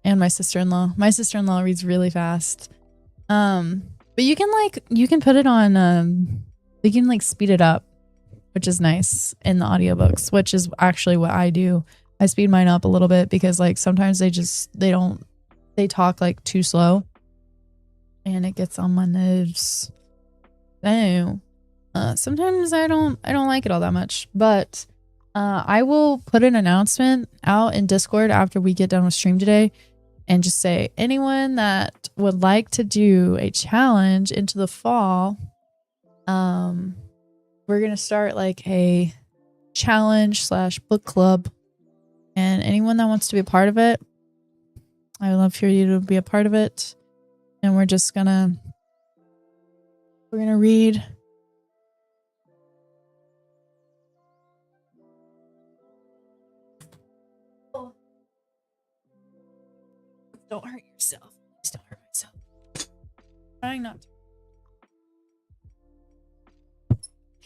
And my sister-in-law. My sister-in-law reads really fast. But you can put it on you can like speed it up, which is nice in the audiobooks, which is actually what I do. I speed mine up a little bit because like sometimes they talk like too slow and it gets on my nerves. So sometimes I don't like it all that much, but I will put an announcement out in Discord after we get done with stream today and just say anyone that would like to do a challenge into the fall, we're going to start like a challenge / book club, and anyone that wants to be a part of it, I would love for you to be a part of it. And we're going to read Don't hurt yourself. Please don't hurt myself. Trying not to.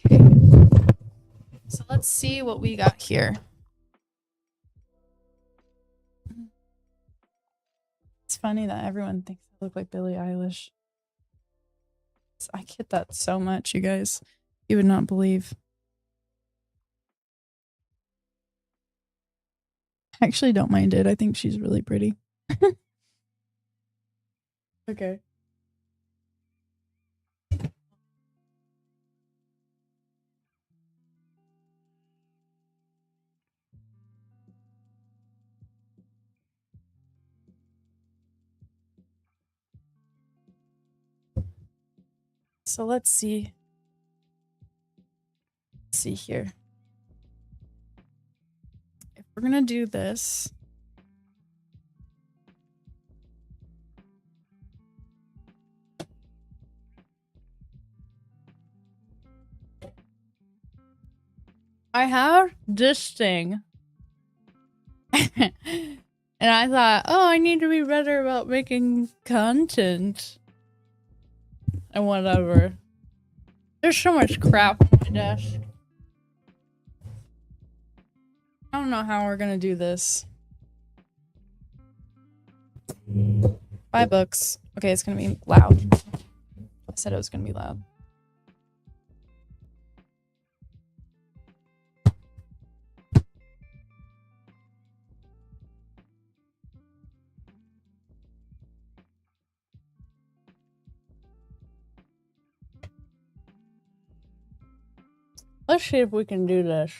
Okay. So let's see what we got here. It's funny that everyone thinks I look like Billie Eilish. I get that so much, you guys. You would not believe. I actually don't mind it. I think she's really pretty. Okay. So let's see. Let's see here. If we're gonna do this, I have this thing. And I thought, oh, I need to be better about making content. And whatever. There's so much crap on my desk. I don't know how we're gonna do this. 5 books. Okay, it's gonna be loud. I said it was gonna be loud. Let's see if we can do this.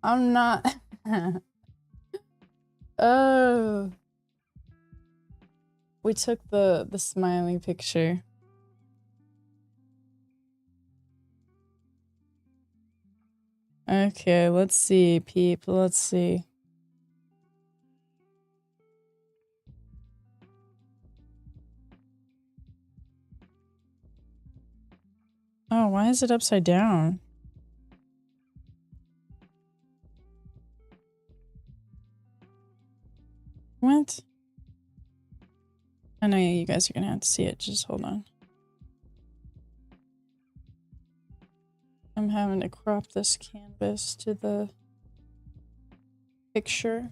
I'm not. Oh. We took the smiley picture. Okay, let's see, peep. Let's see. Oh, why is it upside down? What? I know you guys are gonna have to see it. Just hold on. I'm having to crop this canvas to the picture.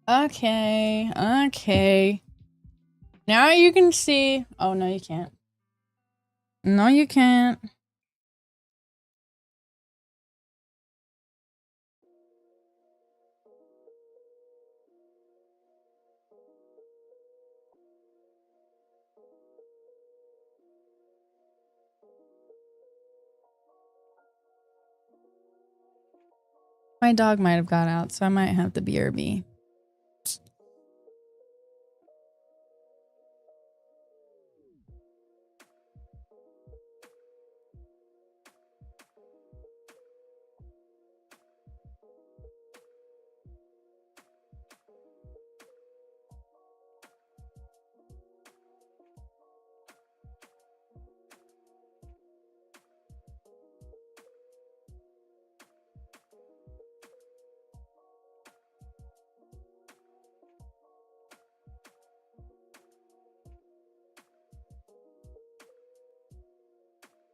Okay, okay. Now you can see. Oh, no, you can't. No, you can't. My dog might have got out, so I might have to BRB.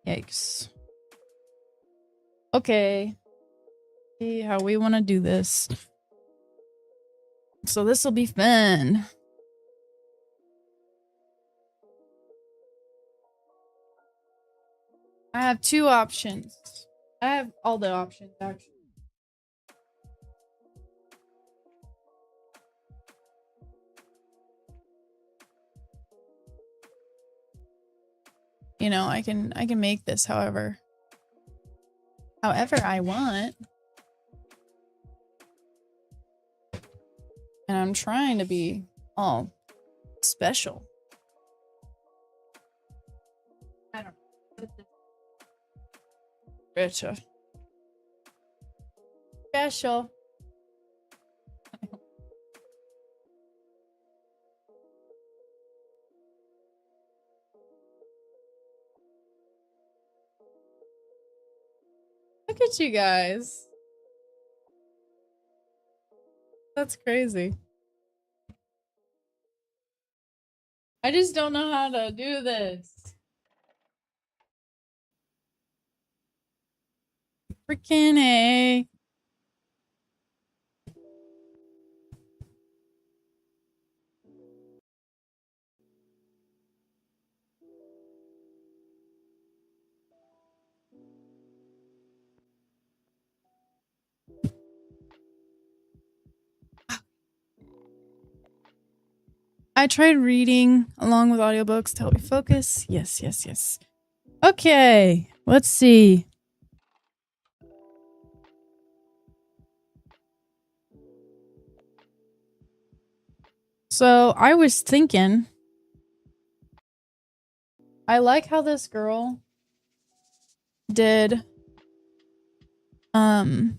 Yikes. Okay. See how we want to do this. So this will be fun. I have two options. I have all the options, actually. You know, I can make this however I want. And I'm trying to be all special. I don't know. Richer. Special. Look at you guys. That's crazy. I just don't know how to do this. Freaking A. I tried reading along with audiobooks to help me focus. Yes, yes, yes. Okay, let's see. So I was thinking, I like how this girl did, hi,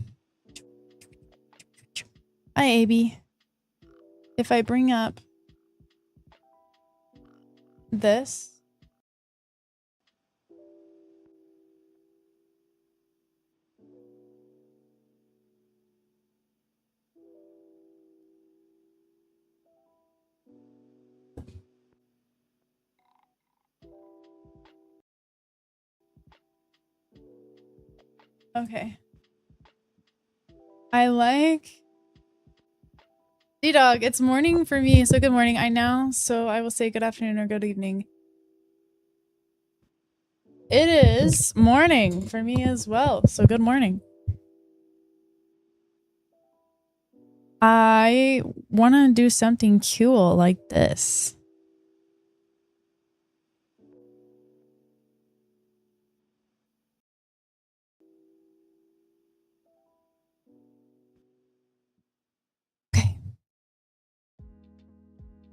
Abby. If I bring up this. Okay. I like... D-Dog, it's morning for me, so good morning. So I will say good afternoon or good evening. It is morning for me as well, so good morning. I want to do something cool like this.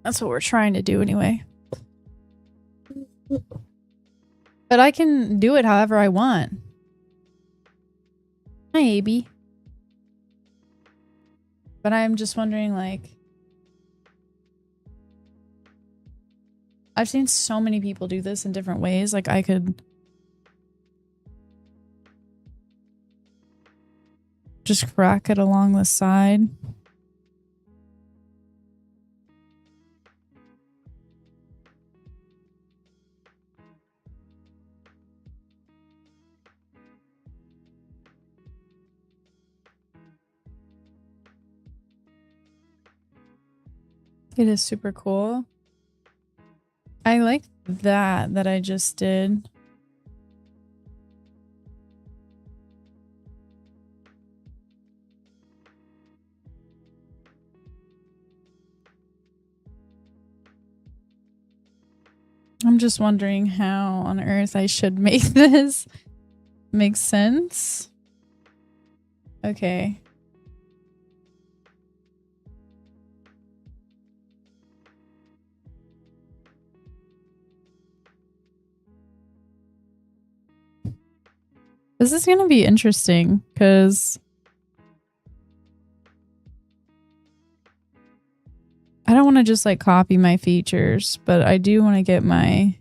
That's what we're trying to do anyway. But I can do it however I want. Hi, Abby. But I'm just wondering, like, I've seen so many people do this in different ways. Like, I could just crack it along the side. It is super cool. I like that I just did. I'm just wondering how on earth I should make this make sense. Okay. This is going to be interesting because I don't want to just like copy my features, but I do want to get my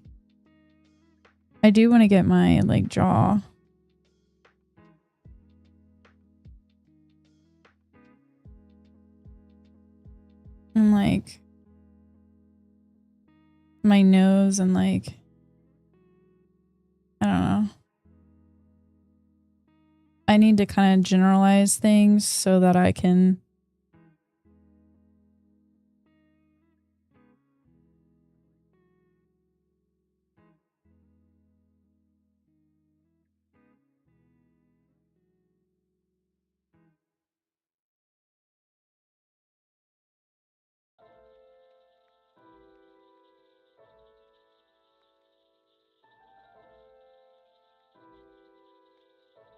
like jaw. And like my nose and like, I don't know. I need to kind of generalize things so that I can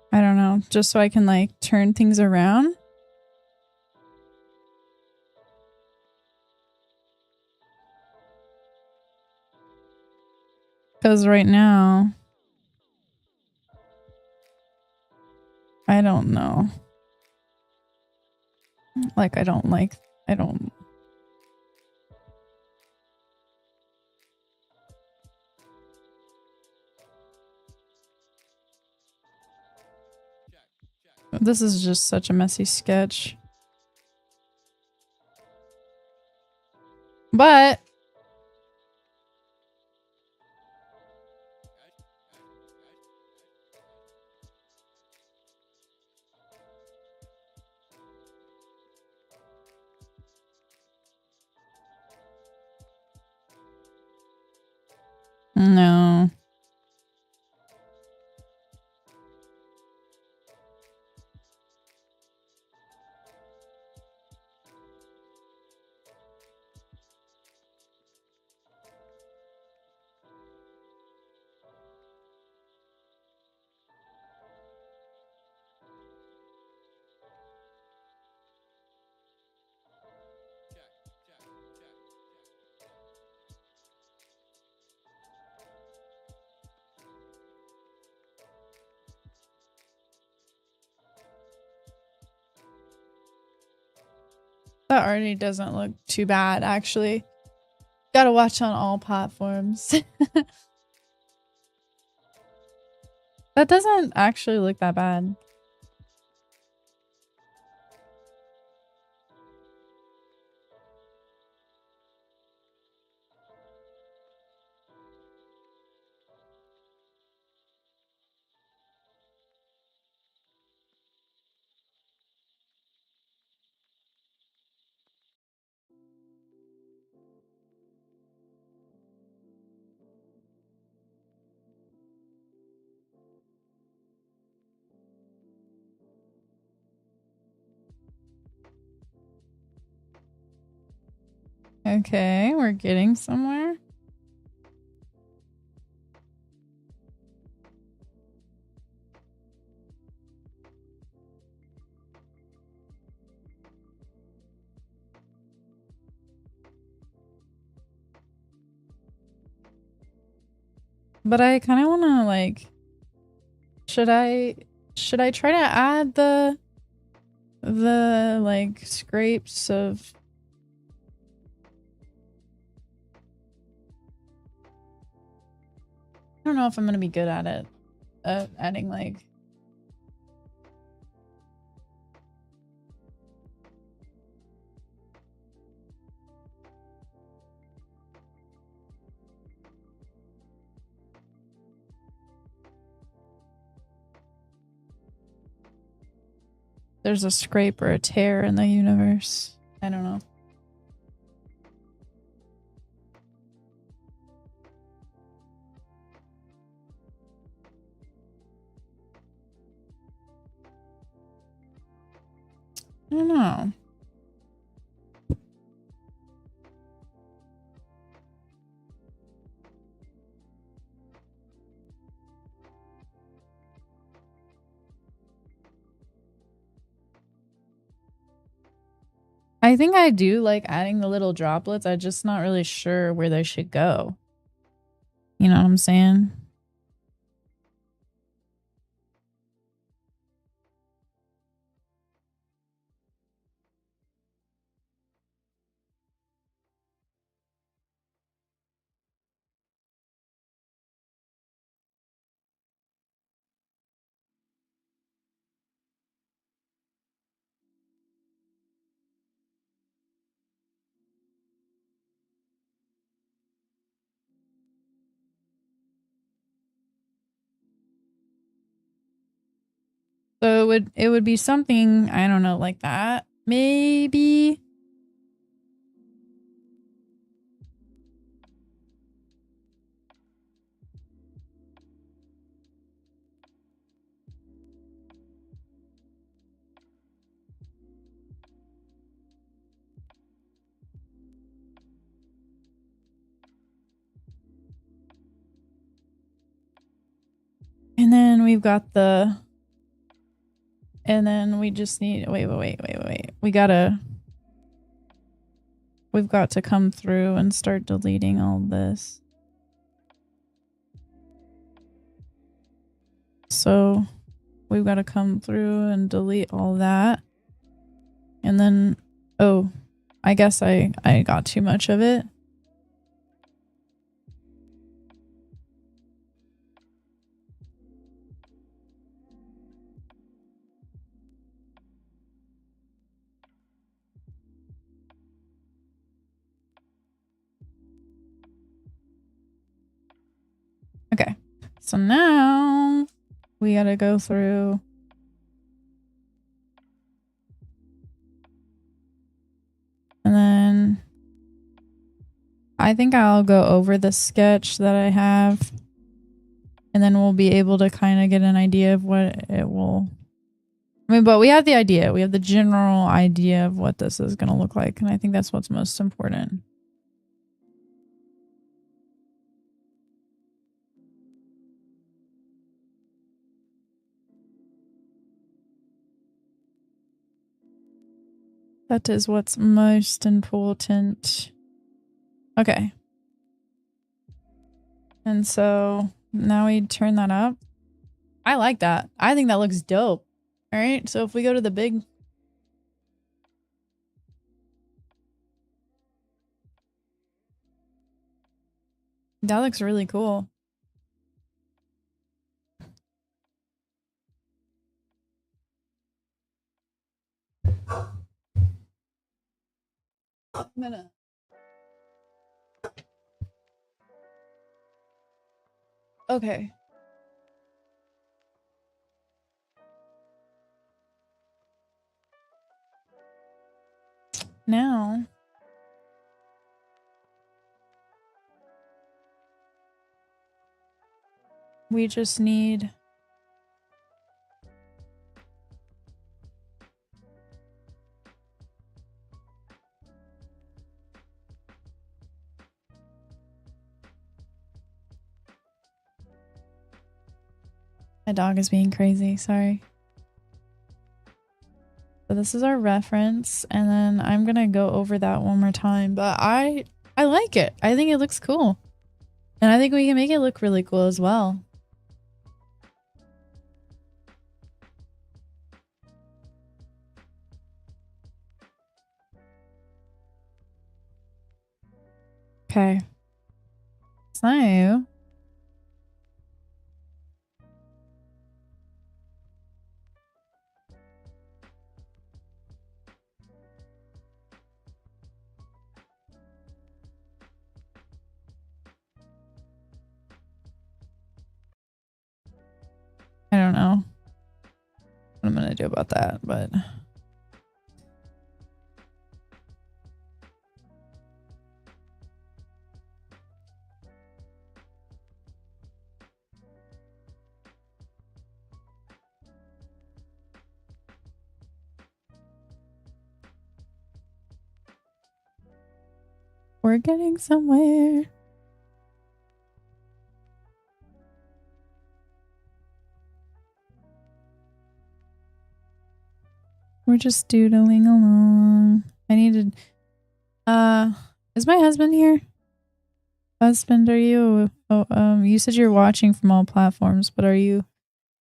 I don't know, just so I can like turn things around. Because right now, I don't know. Like, I don't. This is just such a messy sketch. But no. That already doesn't look too bad, actually. Gotta watch on all platforms. That doesn't actually look that bad. Okay, we're getting somewhere. But I kind of want to like, should I try to add the like scrapes of I don't know if I'm gonna be good at it. Adding like there's a scrape or a tear in the universe. I don't know. I don't know. I think I do like adding the little droplets. I'm just not really sure where they should go. You know what I'm saying? So it would be something, I don't know, like that. Maybe. And then we've got the and then we just need wait. We've got to come through and start deleting all this. So we've got to come through and delete all that. And then, oh, I guess I got too much of it. Okay, so now we gotta go through. And then I think I'll go over the sketch that I have. And then we'll be able to kind of get an idea of what it will... I mean, but we have the idea. We have the general idea of what this is going to look like. And I think that's what's most important. That is what's most important. Okay. And so now we turn that up. I like that. I think that looks dope. All right. So if we go to the big... That looks really cool. I'm gonna... Okay. Now... we just need... My dog is being crazy, sorry. So this is our reference, and then I'm gonna go over that one more time, but I like it. I think it looks cool. And I think we can make it look really cool as well. Okay. So I don't know what I'm gonna do about that, but we're getting somewhere. We're just doodling along. I needed is my husband here? Husband, are you you said you're watching from all platforms, but are you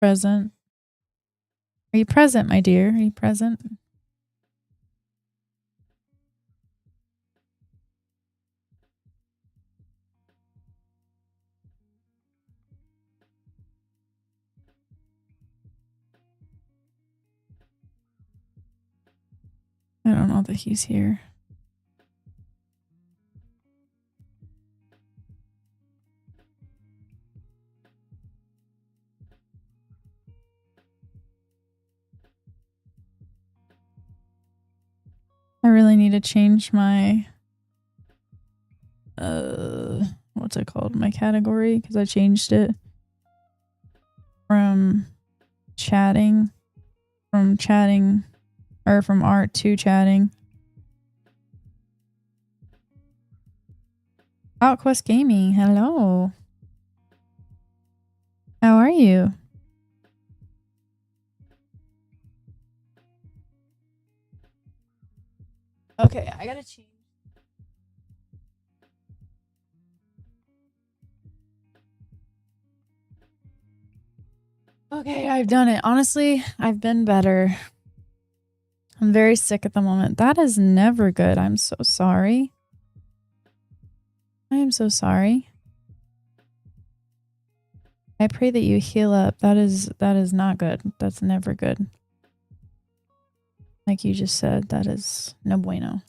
present? Are you present, my dear? Are you present? I don't know that he's here. I really need to change my what's it called? My category, because I changed it from chatting or from art to chatting. Outquest Gaming, hello. How are you? Okay, I gotta change. Okay, I've done it. Honestly, I've been better. I'm very sick at the moment. That is never good. I'm so sorry. I am so sorry. I pray that you heal up. That is not good. That's never good. Like you just said, that is no bueno.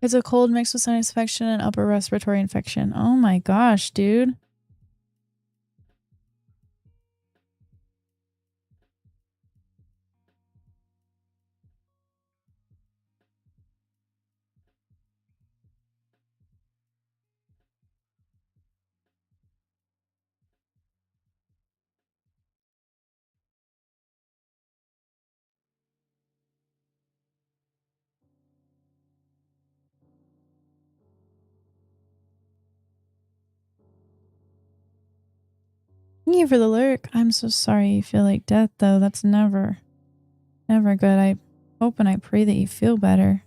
It's a cold mixed with sinus infection and upper respiratory infection. Oh my gosh, dude. Thank you for the lurk. I'm so sorry you feel like death, though. That's never good. I hope and I pray that you feel better.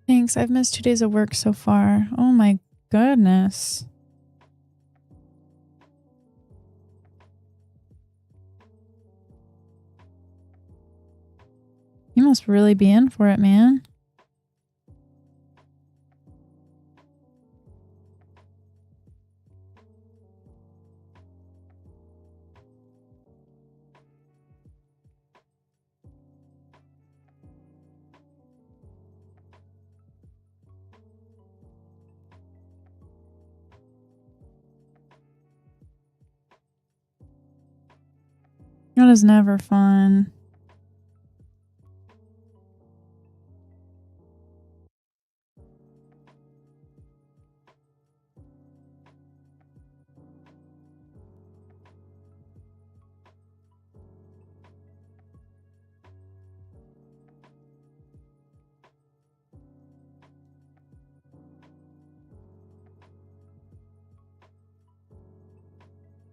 Thanks. I've missed 2 days of work so far. Oh my goodness. You must really be in for it, man. That is never fun.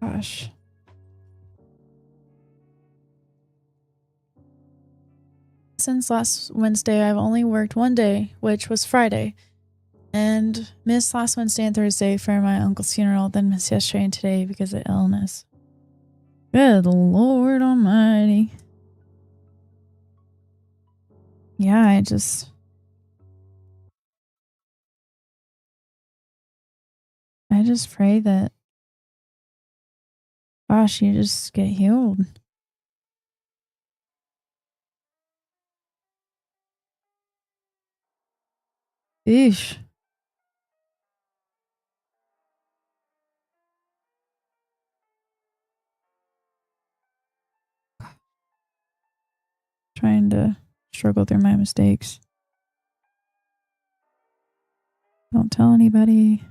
Gosh. Since last Wednesday, I've only worked one day, which was Friday, and missed last Wednesday and Thursday for my uncle's funeral, then missed yesterday and today because of illness. Good Lord Almighty. Yeah, I just pray that, gosh, you just get healed. Eesh. Trying to struggle through my mistakes. Don't tell anybody.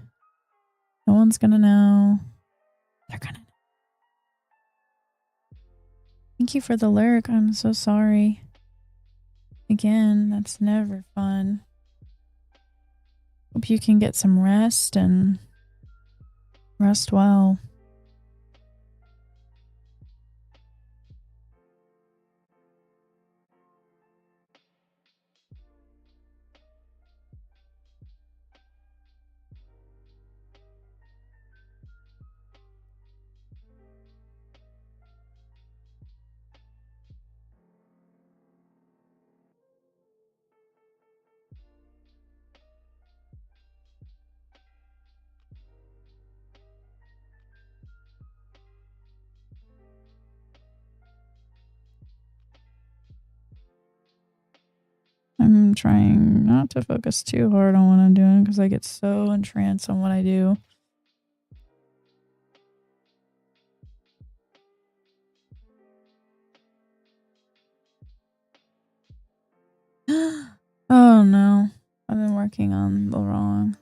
No one's gonna know. They're gonna know. Thank you for the lurk. I'm so sorry. Again, that's never fun. Hope you can get some rest and rest well. I'm trying not to focus too hard on what I'm doing because I get so entranced on what I do. Oh no, I've been working on the wrong.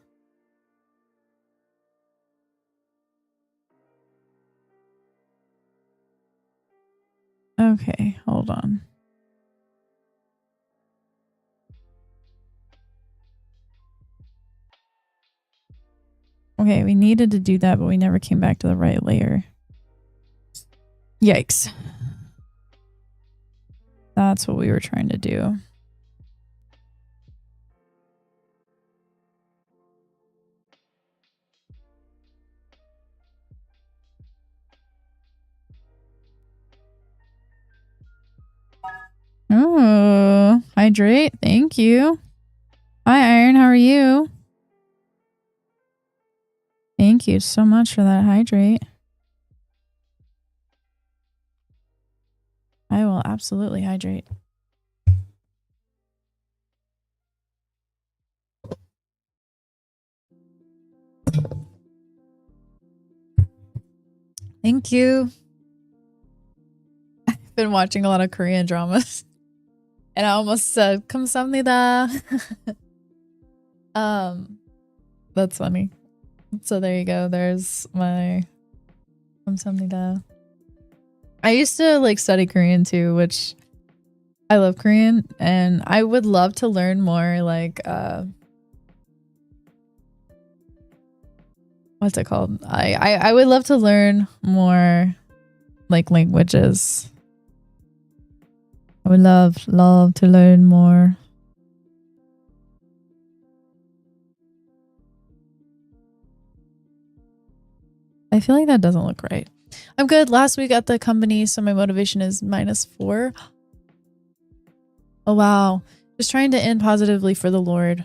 Okay, hold on. Okay, we needed to do that, but we never came back to the right layer. Yikes. That's what we were trying to do. Oh, hydrate. Thank you. Hi, Iron. How are you? Thank you so much for that hydrate. I will absolutely hydrate. Thank you. I've been watching a lot of Korean dramas. And I almost said 감사합니다. That's funny. So there you go. There's my 감사합니다. I used to like study Korean too, which I love Korean, and I would love to learn more like what's it called? I would love to learn more like languages. I would love to learn more. I feel like that doesn't look right. I'm good. Last week at the company, so my motivation is -4. Oh, wow. Just trying to end positively for the Lord.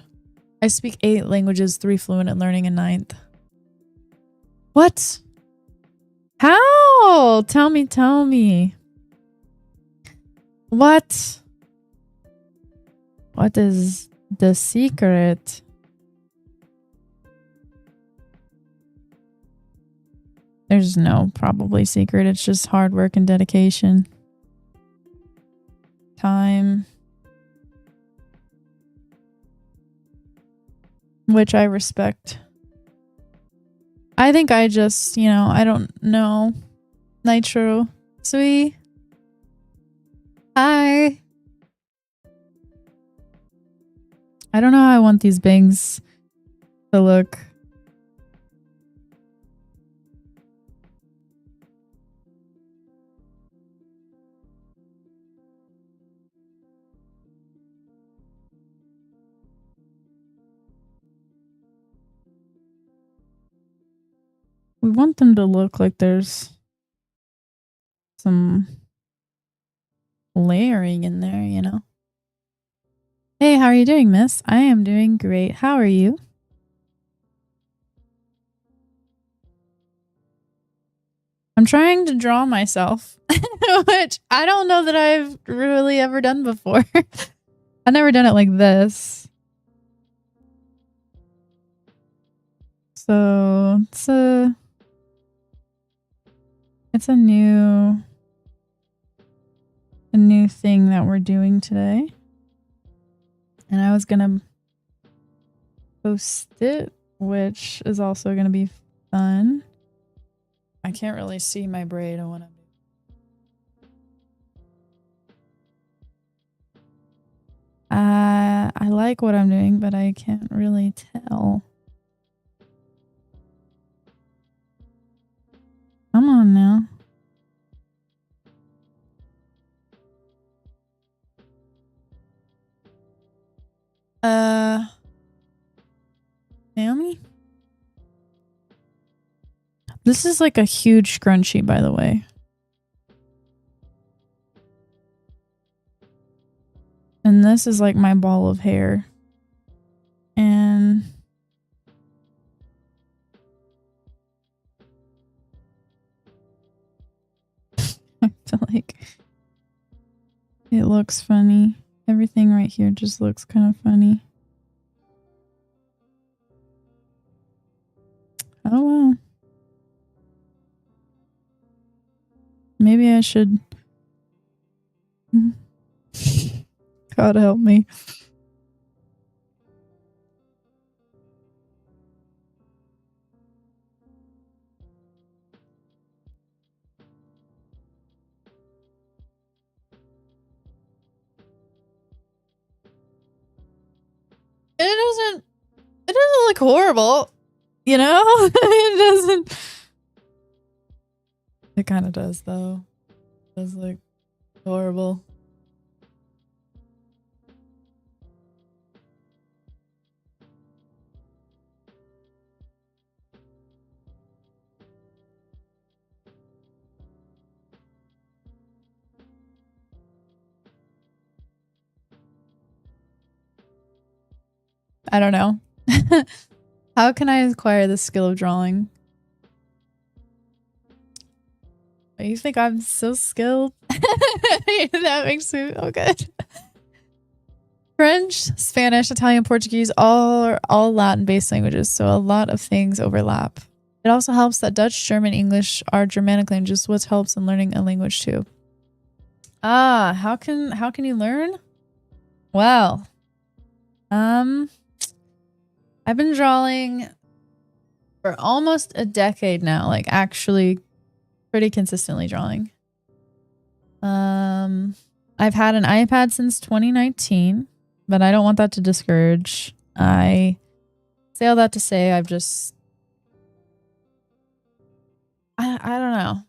I speak 8 languages, 3 fluent and learning a 9th. What? How? Tell me. What? What is the secret? There's no probably secret. It's just hard work and dedication. Time. Which I respect. I think I just, you know, I don't know. Nitro. Sweet. Hi. I don't know how I want these bangs to look. We want them to look like there's some layering in there, you know? Hey, how are you doing, miss? I am doing great. How are you? I'm trying to draw myself, which I don't know that I've really ever done before. I've never done it like this. So it's a new thing that we're doing today. And I was gonna post it, which is also gonna be fun. I can't really see my braid on what I'm doing. I like what I'm doing, but I can't really tell. Come on now. Naomi? This is like a huge scrunchie, by the way. And this is like my ball of hair. And I feel like it looks funny. Everything right here just looks kind of funny. Oh well. Maybe I should. God help me. It doesn't look horrible, you know? It doesn't. It kind of does, though. It does look horrible. I don't know. How can I acquire the skill of drawing? You think I'm so skilled? That makes me feel good. French, Spanish, Italian, Portuguese, all are all Latin-based languages, so a lot of things overlap. It also helps that Dutch, German, English are Germanic languages, which helps in learning a language too. Ah, how can you learn? Well, I've been drawing for almost a decade now, like actually pretty consistently drawing. I've had an iPad since 2019, but I don't want that to discourage. I say all that to say I don't know.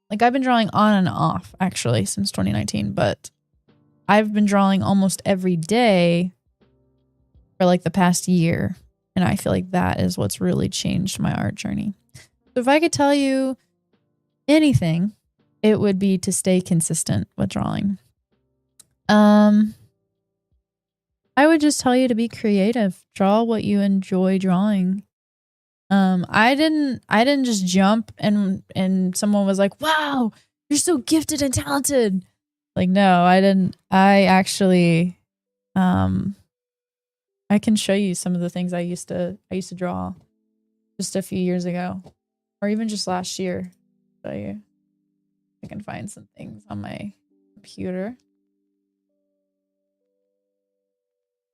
Like I've been drawing on and off actually since 2019, but I've been drawing almost every day for like the past year. And I feel like that is what's really changed my art journey. So if I could tell you anything, it would be to stay consistent with drawing. I would just tell you to be creative. Draw what you enjoy drawing. I didn't just jump and someone was like, "Wow, you're so gifted and talented." Like, no, I didn't. I actually I can show you some of the things I used to draw just a few years ago. or even just last year. So I can find some things on my computer.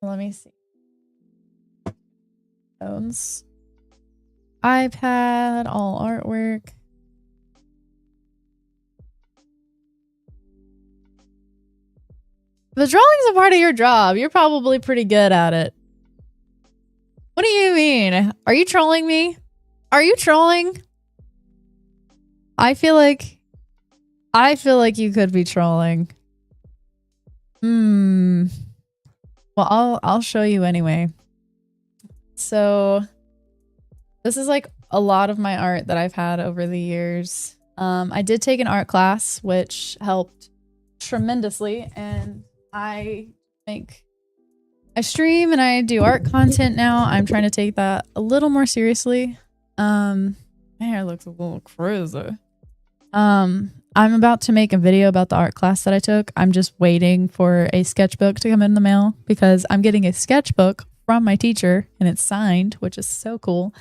Let me see. Phones. iPad, all artwork. The drawing's a part of your job. You're probably pretty good at it. What do you mean? Are you trolling me? Are you trolling? I feel like you could be trolling. Well, I'll show you anyway. So this is like a lot of my art that I've had over the years. I did take an art class, which helped tremendously, and I stream and I do art content now. I'm trying to take that a little more seriously. My hair looks a little crazy. I'm about to make a video about the art class that I took. I'm just waiting for a sketchbook to come in the mail because I'm getting a sketchbook from my teacher and it's signed, which is so cool.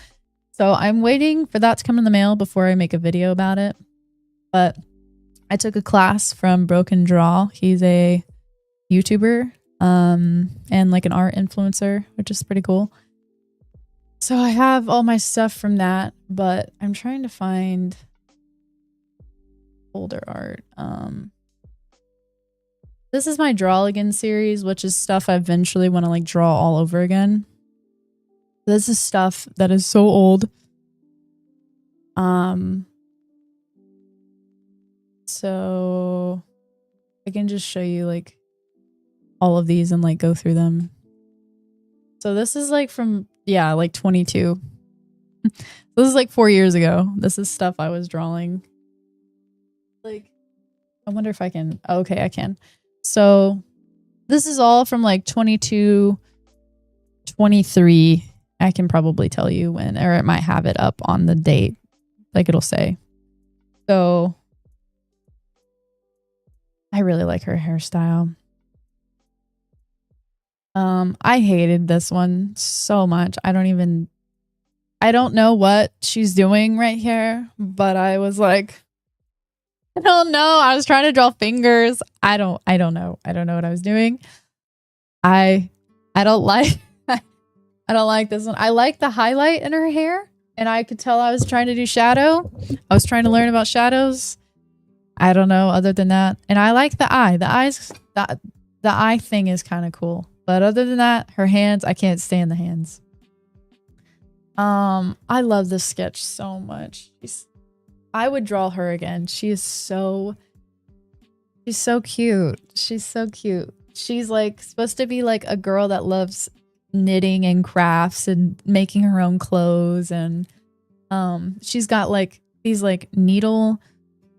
So I'm waiting for that to come in the mail before I make a video about it. But I took a class from Broken Draw. He's a YouTuber and like an art influencer, which is pretty cool. So I have all my stuff from that, but I'm trying to find older art. This is my draw again series, which is stuff I eventually want to like draw all over again. This is stuff that is so old. So I can just show you like all of these and like go through them. So this is like from, yeah, like 22. This is like 4 years ago. This is stuff I was drawing. Like, I wonder if I can, oh, okay, I can. So this is all from like 22, 23. I can probably tell you when, or it might have it up on the date. Like it'll say. So I really like her hairstyle. I hated this one so much. I don't know what she's doing right here, but I was like, I don't know. I was trying to draw fingers. I don't know. I don't know what I was doing. I don't like I don't like this one. I like the highlight in her hair, and I could tell I was trying to do shadow. I was trying to learn about shadows. I don't know other than that. And I like the eye. The eye thing is kind of cool. But other than that, her hands, I can't stand the hands. I love this sketch so much. I would draw her again. She's so cute. She's so cute. She's like supposed to be like a girl that loves knitting and crafts and making her own clothes, and she's got like these like needles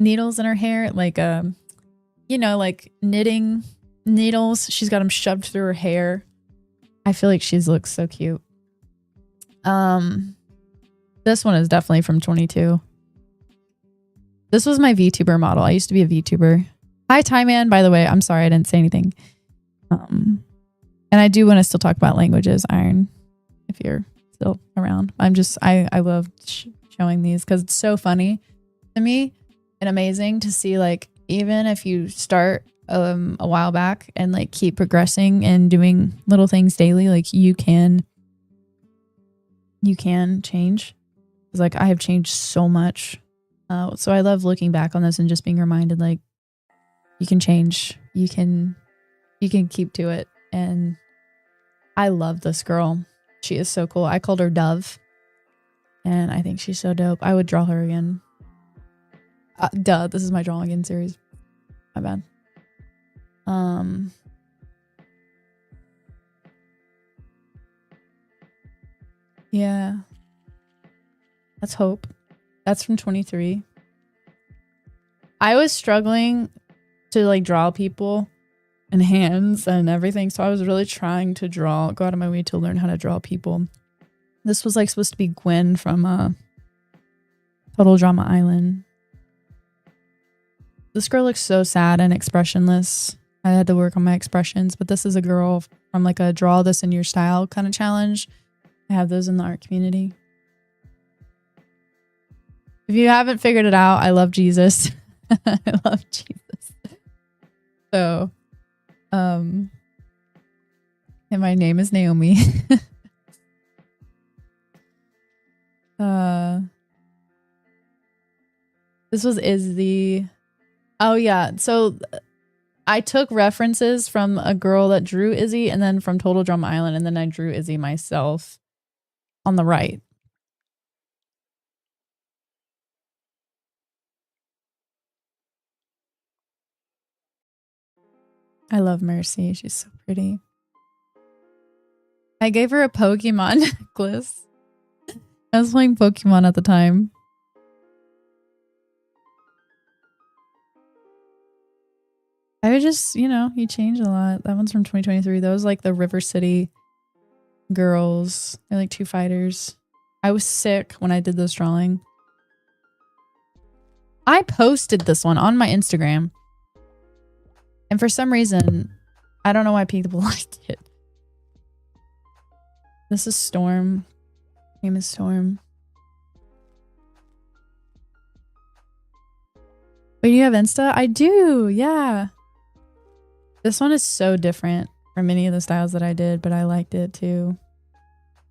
in her hair, like you know, like knitting needles. She's got them shoved through her hair. I feel like she looks so cute. This one is definitely from 22. This was my VTuber model. I used to be a VTuber. Hi, Ty Man, by the way. I'm sorry I didn't say anything. And I do want to still talk about languages, Iron, if you're still around. I love showing these because it's so funny to me and amazing to see, like, even if you start a while back and like keep progressing and doing little things daily, like you can change. It's like I have changed so much. So I love looking back on this and just being reminded, like, you can change, you can keep to it. And I love this girl. She is so cool. I called her Dove, and I think she's so dope. I would draw her again. This is my drawing again series. My bad. Yeah. That's Hope. That's from 23. I was struggling to like draw people and hands and everything, so I was really trying to go out of my way to learn how to draw people. This was like supposed to be Gwen from Total Drama Island. This girl looks so sad and expressionless. I had to work on my expressions, but this is a girl from like a draw this in your style kind of challenge. I have those in the art community. If you haven't figured it out, I love Jesus. I love Jesus. So, and my name is Naomi. This was Izzy. Oh yeah, so I took references from a girl that drew Izzy and then from Total Drum Island, and then I drew Izzy myself on the right. I love Mercy. She's so pretty. I gave her a Pokemon necklace. I was playing Pokemon at the time. I would just, you know, you change a lot. That one's from 2023. That was like the River City girls. They're like 2 fighters. I was sick when I did this drawing. I posted this one on my Instagram. And for some reason, I don't know why people liked it. This is Storm. Name is Storm. Wait, do you have Insta? I do, yeah. This one is so different from any of the styles that I did, but I liked it too.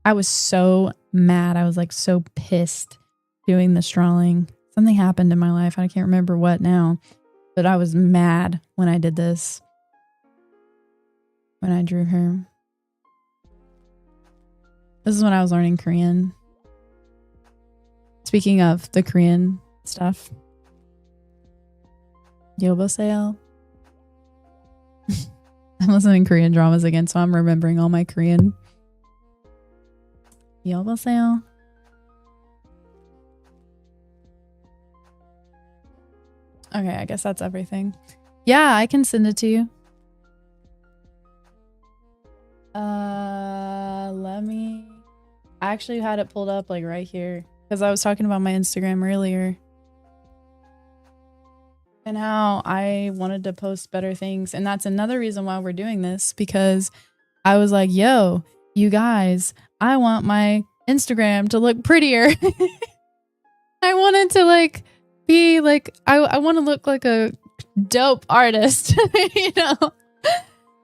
I was so mad. I was like so pissed doing this drawing. Something happened in my life. I can't remember what now, but I was mad when I did this. When I drew her. This is when I was learning Korean. Speaking of the Korean stuff. Yoboseo. I'm listening to Korean dramas again, so I'm remembering all my Korean. Yoboseo. Okay, I guess that's everything. Yeah, I can send it to you. Let me... I actually had it pulled up like right here because I was talking about my Instagram earlier and how I wanted to post better things. And that's another reason why we're doing this, because I was like, yo, you guys, I want my Instagram to look prettier. I wanted to like be like, I want to look like a dope artist, you know?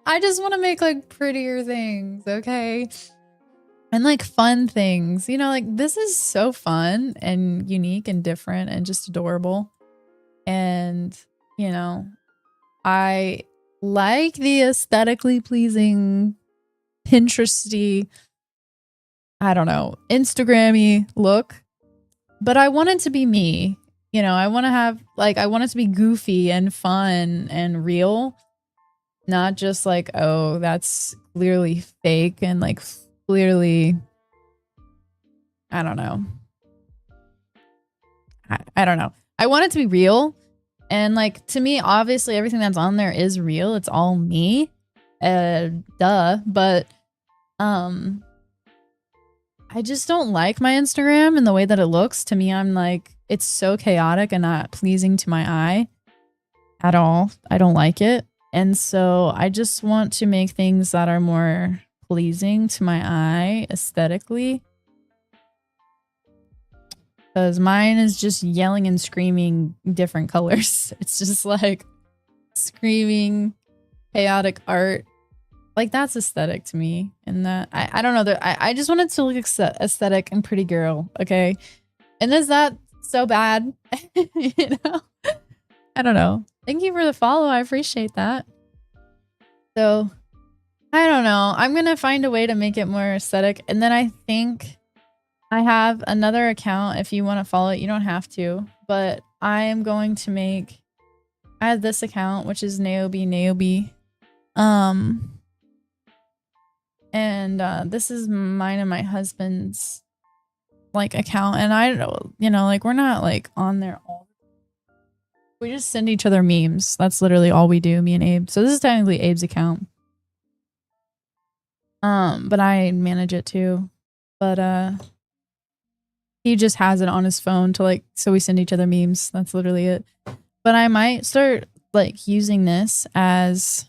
I just want to make like prettier things, okay? And like fun things, you know, like this is so fun and unique and different and just adorable. And, you know, I like the aesthetically pleasing, Pinteresty, I don't know, Instagram-y look, but I want it to be me. You know, I want to have like, I want it to be goofy and fun and real, not just like, oh, that's clearly fake and like clearly, I don't know. I don't know. I want it to be real. And like, to me, obviously everything that's on there is real. It's all me. Duh. But, I just don't like my Instagram and the way that it looks. To me, I'm like, it's so chaotic and not pleasing to my eye at all. I don't like it. And so I just want to make things that are more pleasing to my eye aesthetically. Because mine is just yelling and screaming different colors. It's just like screaming chaotic art. Like that's aesthetic to me. And that I don't know. I just wanted to look aesthetic and pretty girl. Okay. And is that so bad? You know? I don't know. Thank you for the follow. I appreciate that. So I don't know. I'm going to find a way to make it more aesthetic. And then I think I have another account. If you want to follow it, you don't have to. But I am going to make... I have this account, which is Naobe. And this is mine and my husband's like account. And I don't, you know, like we're not like on there all. We just send each other memes. That's literally all we do, me and Abe. So this is technically Abe's account. But I manage it too. But he just has it on his phone to like, so we send each other memes. That's literally it. But I might start like using this as,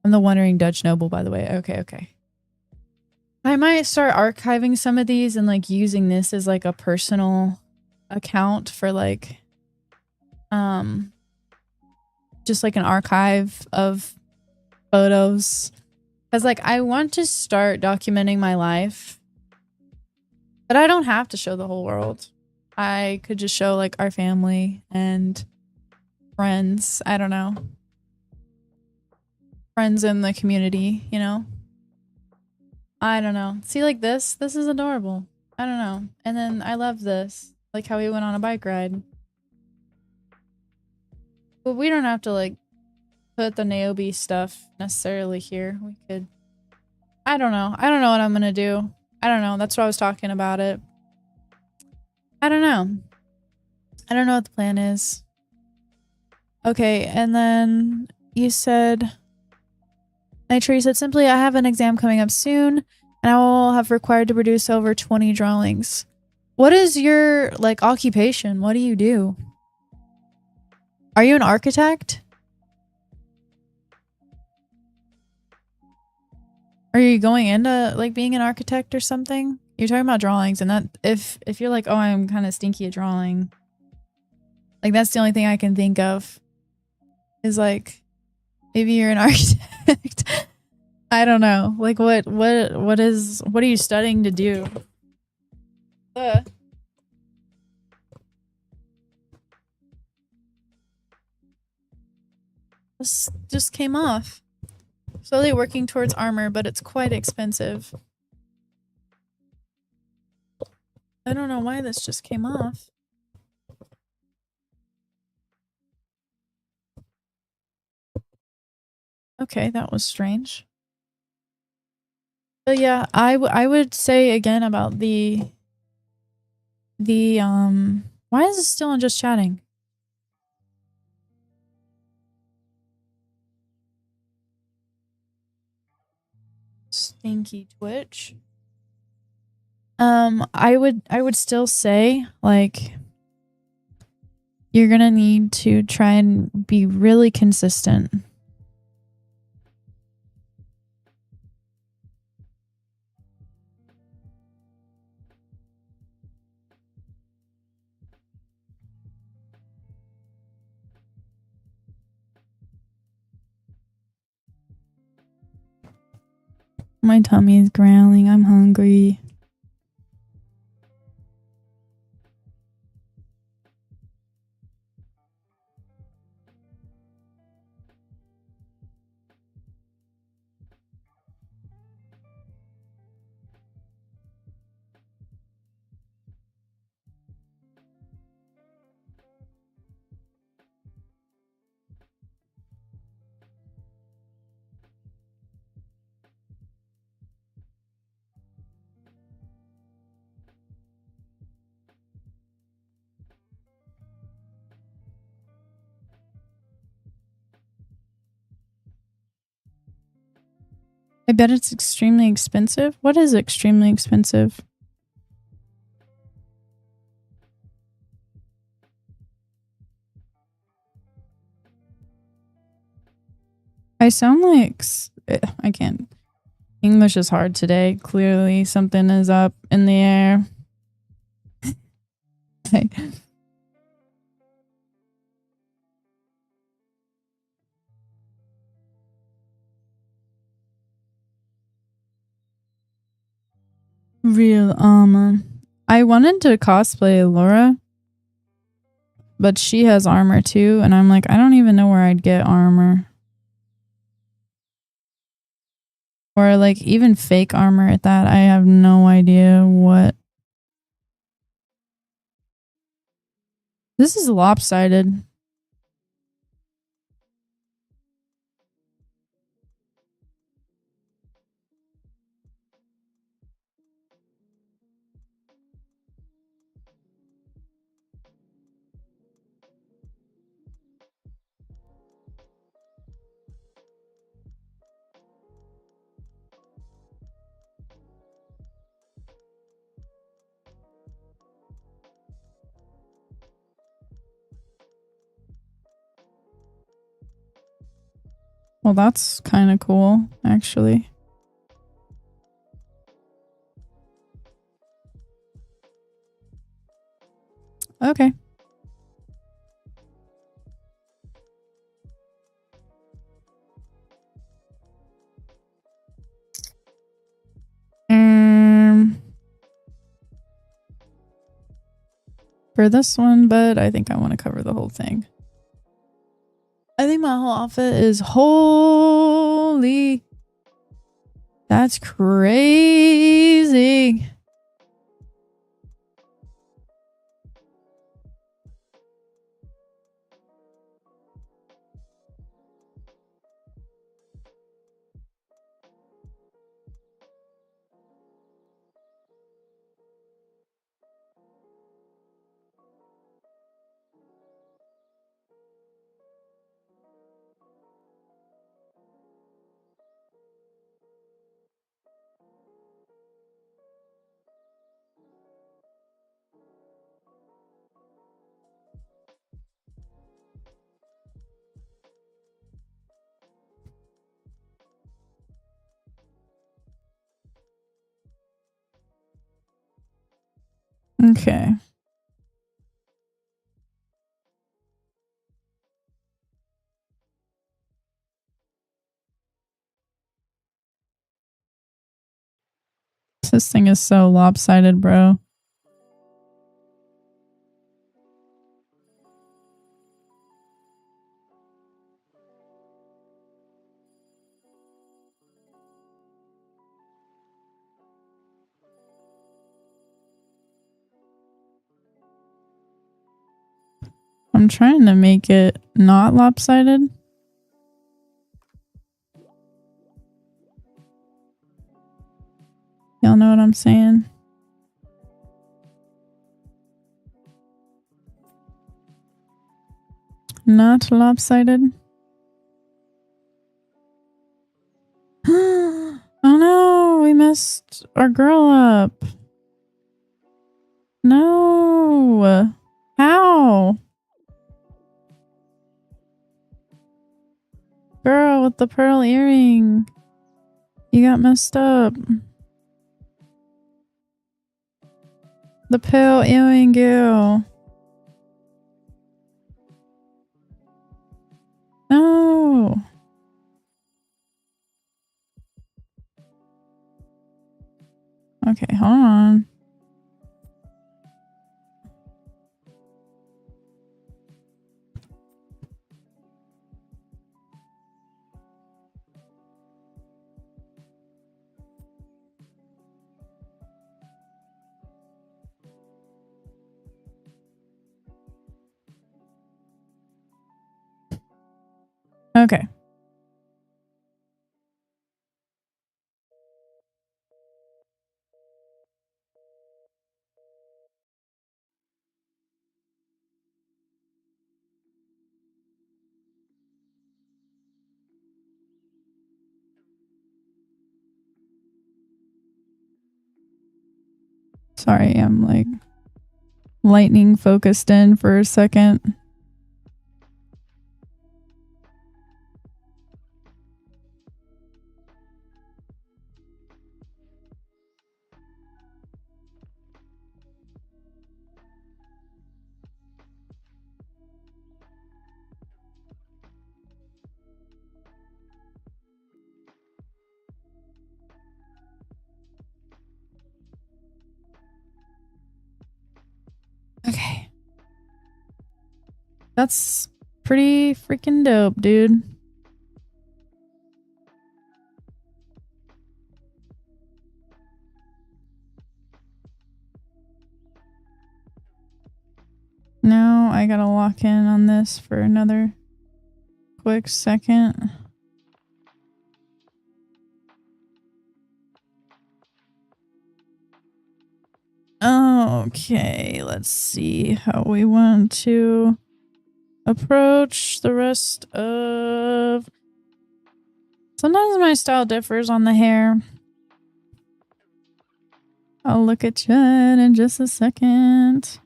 I'm the Wandering Dutch Noble, by the way. Okay. I might start archiving some of these and like using this as like a personal account for like just like an archive of photos, because like I want to start documenting my life, but I don't have to show the whole world. I could just show like our family and friends. I don't know, friends in the community, you know. I don't know. See, like this is adorable. I don't know. And then I love this, like how we went on a bike ride. But we don't have to like put the Naobe stuff necessarily here. We could, I don't know. I don't know what I'm gonna do. I don't know. That's what I was talking about it. I don't know. I don't know what the plan is. Okay, and then you said, Nitro, you said simply, I have an exam coming up soon, and I will have required to produce over 20 drawings. What is your like occupation? What do you do? Are you an architect? Are you going into like being an architect or something? You're talking about drawings, and that if you're like, oh, I'm kind of stinky at drawing, like that's the only thing I can think of is like maybe you're an architect. I don't know. Like what are you studying to do? This just came off. Slowly working towards armor, but it's quite expensive. I don't know why this just came off. Okay, that was strange. But yeah, I would say again about the why is it still on just chatting? Stinky Twitch. I would still say like you're gonna need to try and be really consistent. My tummy is growling. I'm hungry. I bet it's extremely expensive. What is extremely expensive? I sound like I can't. English is hard today. Clearly something is up in the air. Real armor. I wanted to cosplay Laura, but she has armor too, and I'm like, I don't even know where I'd get armor. Or like even fake armor at that. I have no idea what. This is lopsided. Well, that's kind of cool, actually. Okay. For this one, but I think I want to cover the whole thing. I think my whole outfit is holy. That's crazy. Okay. This thing is so lopsided, bro. I'm trying to make it not lopsided. Y'all know what I'm saying? Not lopsided. Oh no, we messed our girl up. No. How? Girl with the pearl earring. You got messed up. The pearl earring girl. No. Okay, hold on. Okay. Sorry, I'm like lightning focused in for a second. Okay. That's pretty freaking dope, dude. Now I gotta lock in on this for another quick second. Okay, let's see how we want to approach the rest of... Sometimes my style differs on the hair. I'll look at Jen in just a second.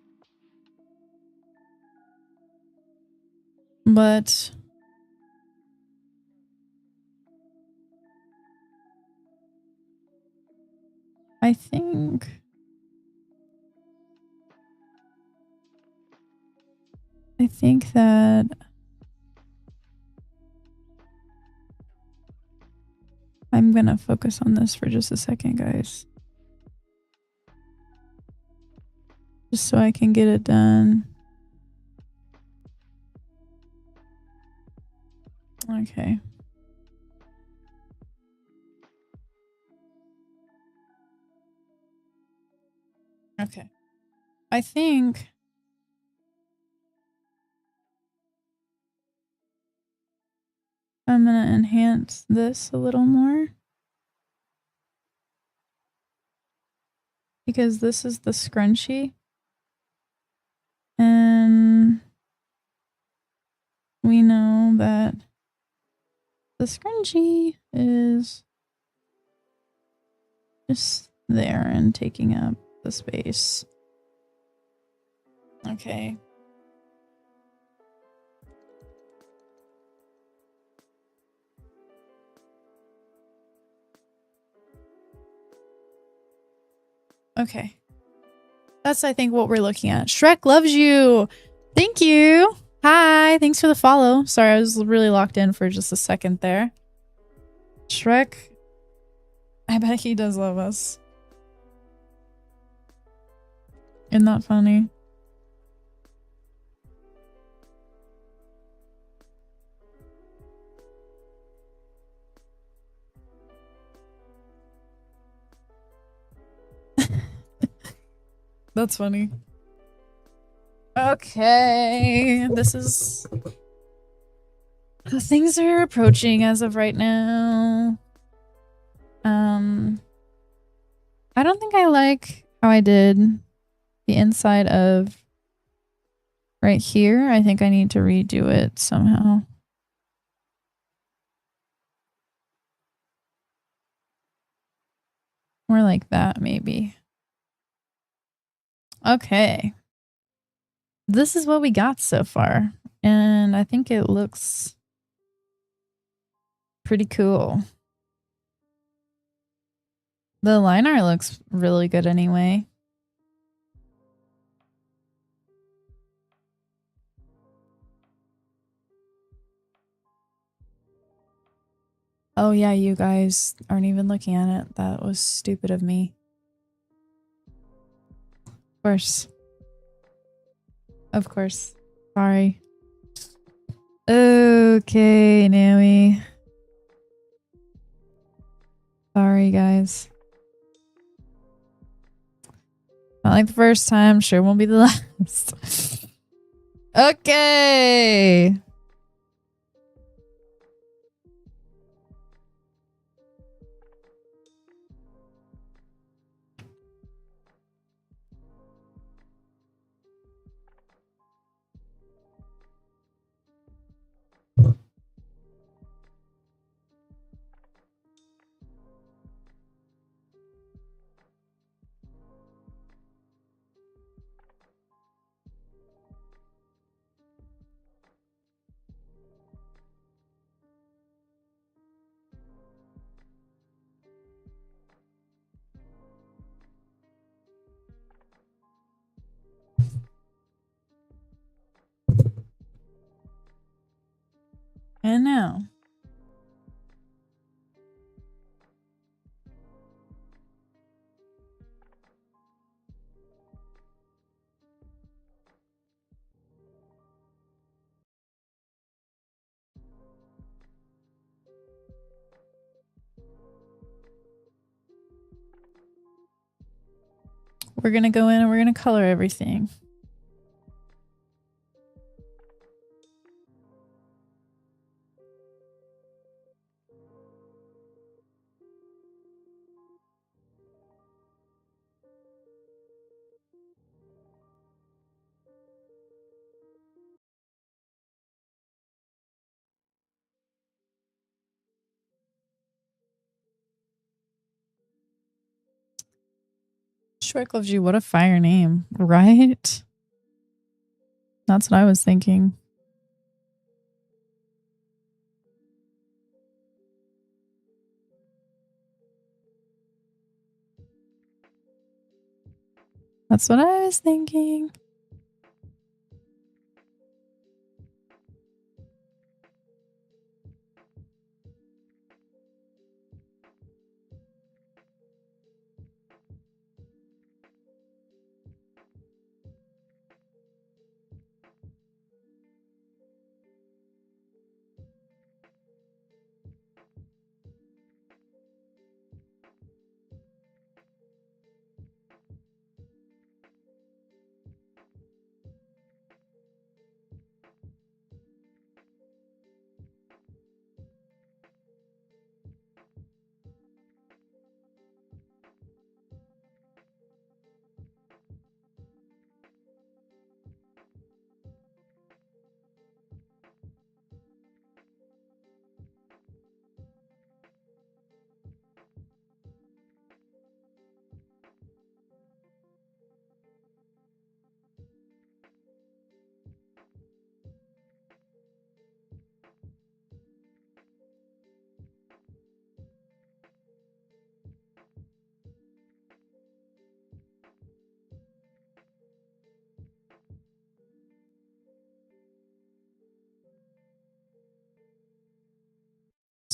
But... I think... think that I'm gonna focus on this for just a second, guys. Just so I can get it done. Okay. Okay. I think I'm gonna enhance this a little more. Because this is the scrunchie. And we know that the scrunchie is just there and taking up the space. Okay. Okay. That's, I think, what we're looking at. Shrek loves you. Thank you. Hi. Thanks for the follow. Sorry, I was really locked in for just a second there. Shrek, I bet he does love us. Isn't that funny? That's funny. Okay, this is... Things are approaching as of right now. I don't think I like how I did the inside of right here. I think I need to redo it somehow. More like that, maybe. Okay. This is what we got so far. And I think it looks pretty cool. The line art looks really good anyway. Oh yeah, you guys aren't even looking at it. That was stupid of me. Of course. Of course. Sorry. Okay, Naomi. Sorry, guys. Not like the first time. Sure won't be the last. Okay. And now. We're going to go in and we're going to color everything. Shrek loves you. What a fire name, right? That's what I was thinking. That's what I was thinking.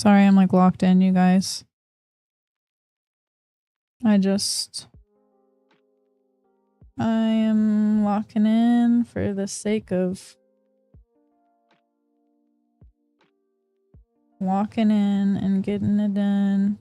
Sorry, I'm like locked in, you guys. I am locking in for the sake of walking in and getting it done.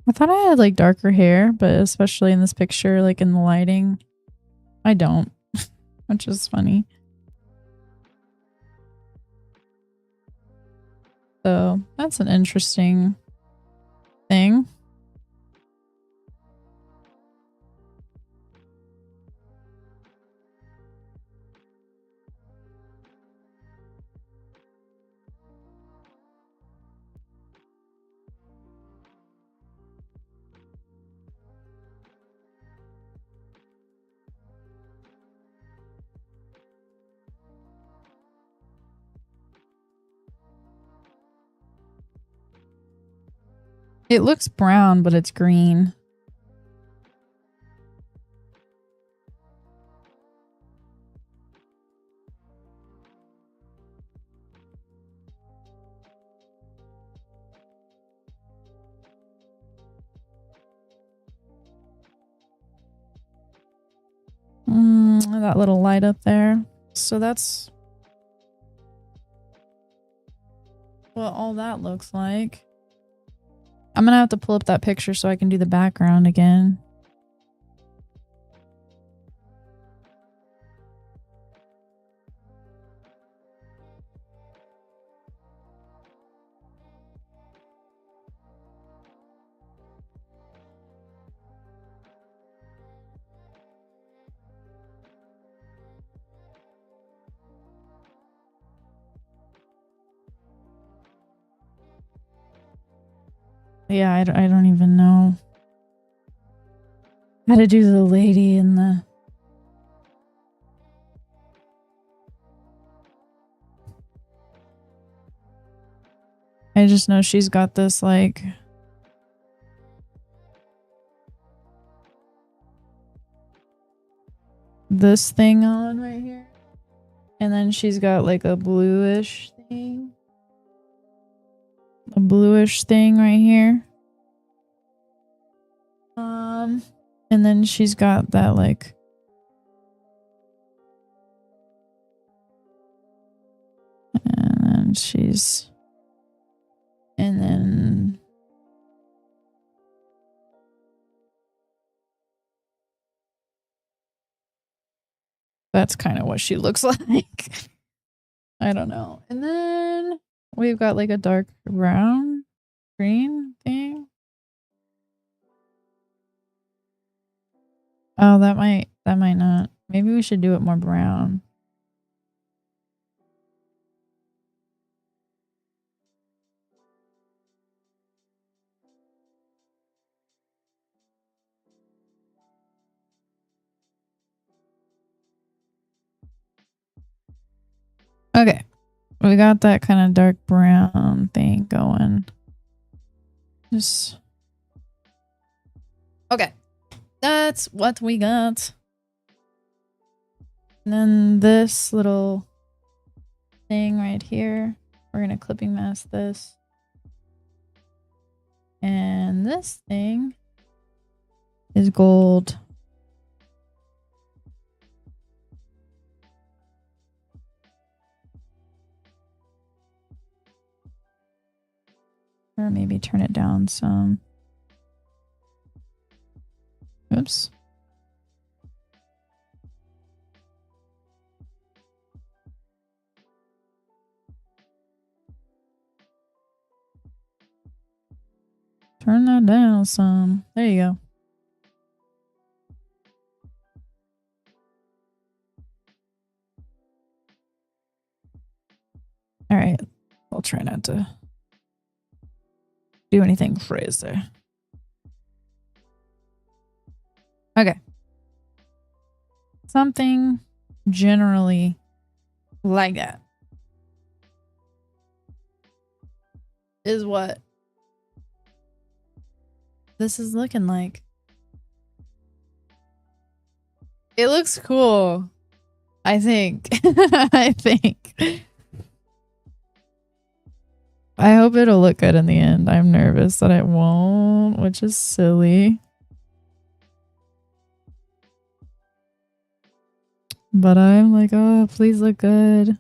I thought I had like darker hair, but especially in this picture, like in the lighting, I don't, which is funny. So that's an interesting thing. It looks brown, but it's green. That little light up there. So that's what all that looks like. I'm gonna have to pull up that picture so I can do the background again. Yeah, I don't even know how to do the lady in the... I just know she's got this like... this thing on right here. And then she's got like a bluish thing. A bluish thing right here. And then she's got that like... and then she's... and then... that's kind of what she looks like. I don't know. And then we've got like a dark brown, green thing. Oh, that might not. Maybe we should do it more brown. Okay. We got that kind of dark brown thing going. Just... okay. That's what we got. And then this little thing right here, we're going to clipping mask this. And this thing is gold. Or maybe turn it down some. Oops. Turn that down some. There you go. All right. I'll try not to... do anything crazy. Okay. Something generally like that is what this is looking like. It looks cool. I think. I think. I hope it'll look good in the end. I'm nervous that it won't, which is silly. But I'm like, oh, please look good.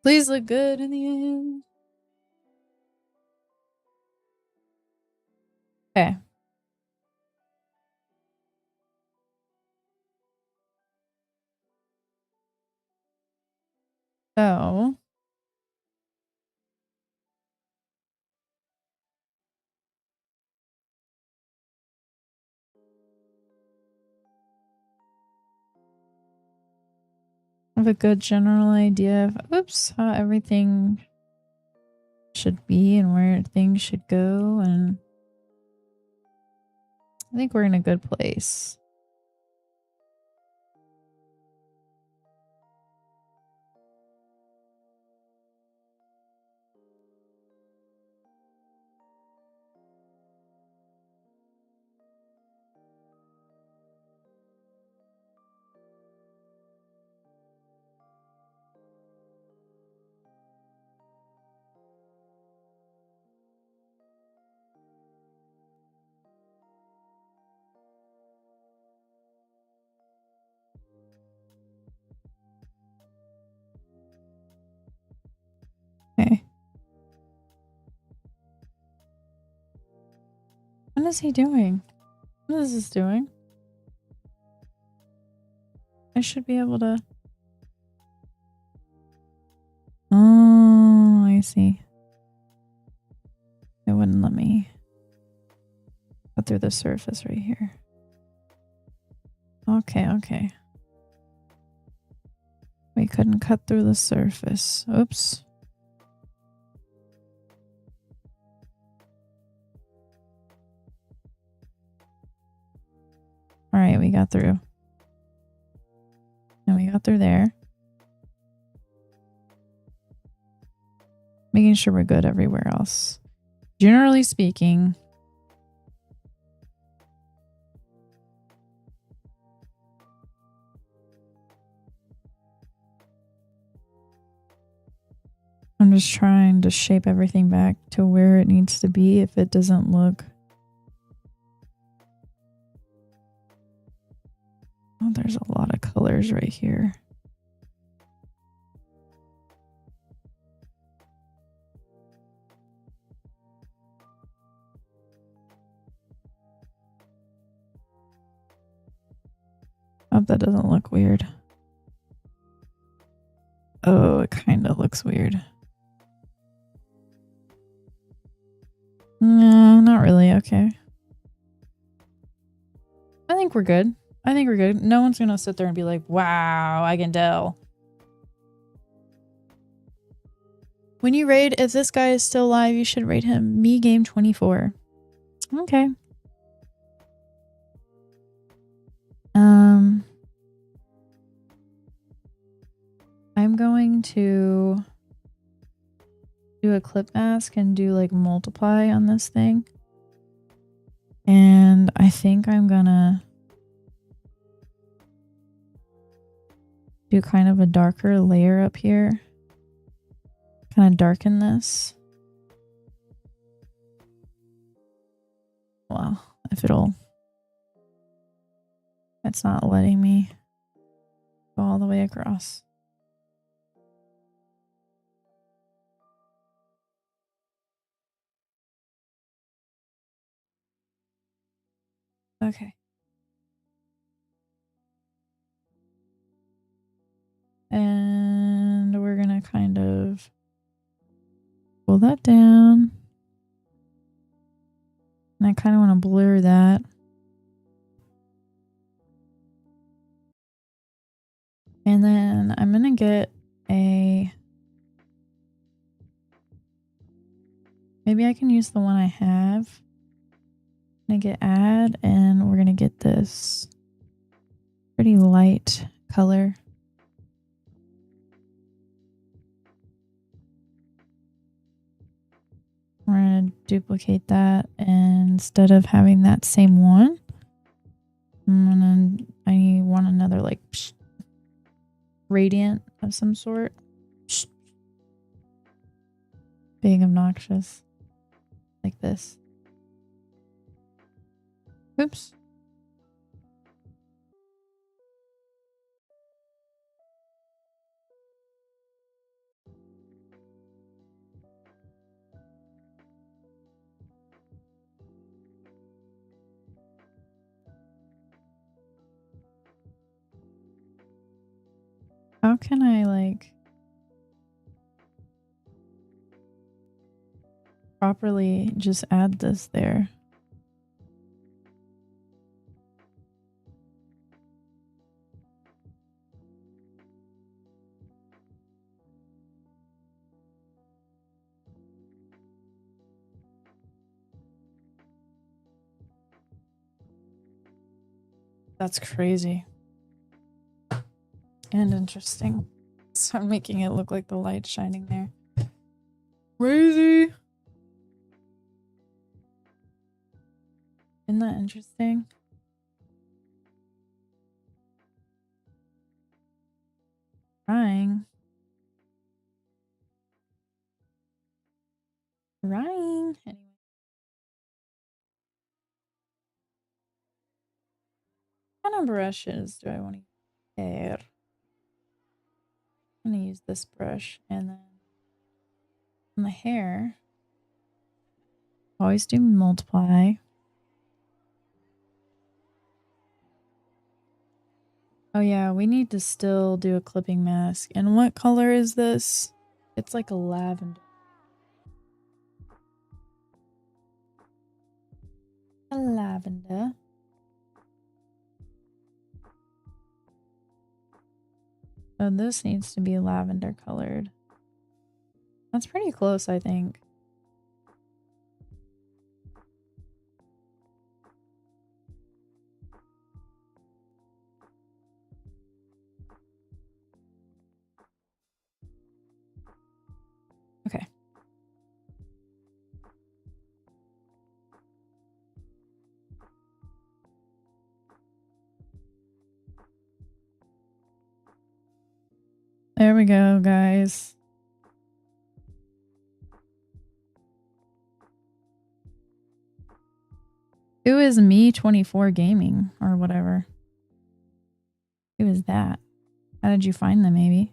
Please look good in the end. Okay. So I have a good general idea of how everything should be and where things should go, and I think we're in a good place. Okay. What is he doing? What is this doing? I should be able to... Oh, I see. It wouldn't let me cut through the surface right here. Okay, okay. We couldn't cut through the surface. Oops. All right, we got through. And we got through there. Making sure we're good everywhere else. Generally speaking, I'm just trying to shape everything back to where it needs to be if it doesn't look... Oh, there's a lot of colors right here. Hope that doesn't look weird. Oh, it kind of looks weird. No, not really. Okay. I think we're good. I think we're good. No one's gonna sit there and be like, wow, I can tell. When you raid, if this guy is still alive, you should rate him me game 24. Okay. I'm going to do a clip mask and do like multiply on this thing. And I think I'm gonna do kind of a darker layer up here. Kind of darken this. Well, if it's not letting me go all the way across. Okay. And we're gonna kind of pull that down. And I kind of want to blur that. And then get a... Maybe I can use the one I have. I'm gonna get add, and we're gonna get this pretty light color. We're gonna duplicate that, and instead of having that same one, I want another like radiant of some sort. Being obnoxious. Like this. Oops. How can I like properly just add this there? That's crazy. And interesting. So I'm making it look like the light shining there. Crazy. Isn't that interesting? Trying. Anyway. What kind of brushes do I want to use? There. I'm gonna use this brush, and then on the hair, always do multiply. Oh yeah, we need to still do a clipping mask. And what color is this? It's like a lavender. A lavender. Oh, this needs to be lavender colored. That's pretty close, I think. Okay. There we go, guys. Who is me24 gaming or whatever? Who is that? How did you find them, maybe?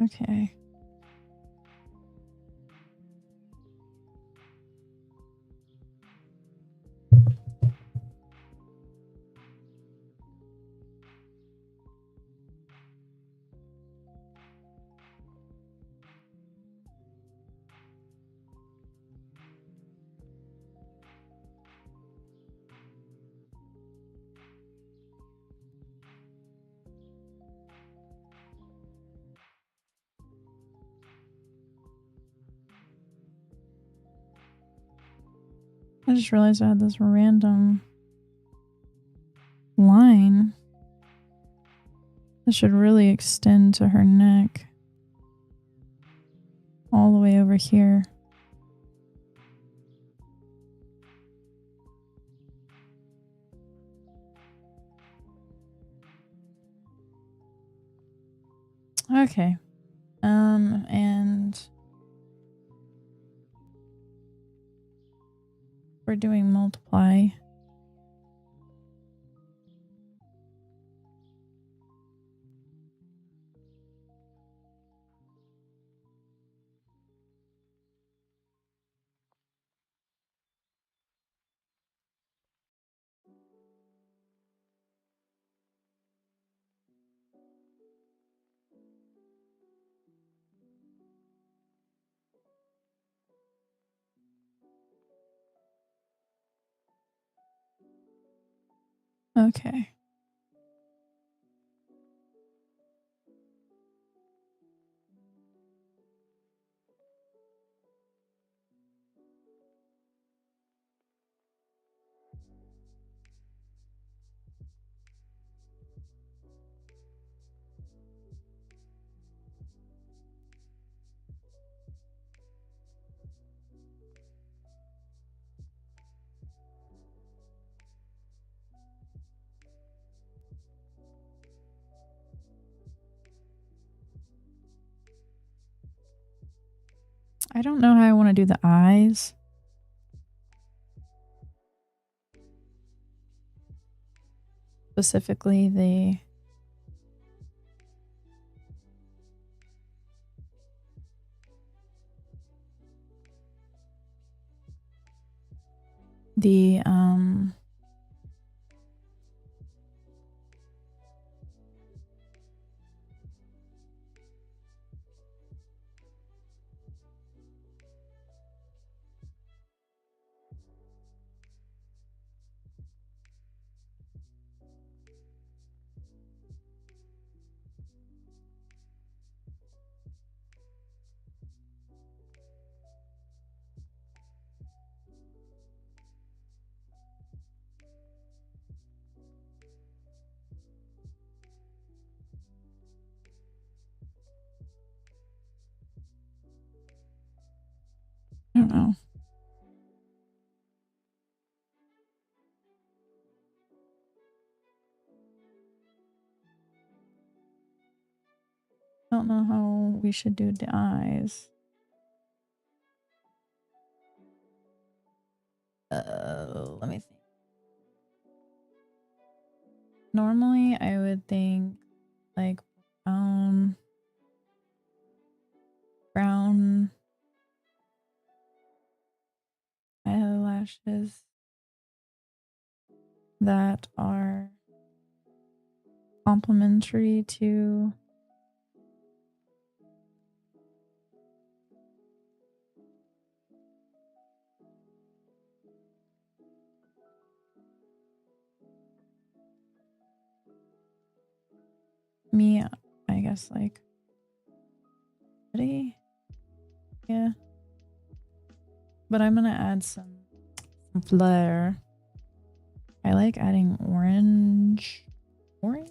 Okay. I just realized I had this random line that should really extend to her neck all the way over here. Okay. And we're doing multiply. Okay. I don't know how I want to do the eyes. Specifically the I don't know. I don't know how we should do the eyes. Let me think. Normally, I would think like brown eyelashes that are complementary to me, I guess, like ready? Yeah. But I'm gonna add some flair. I like adding orange. Orange?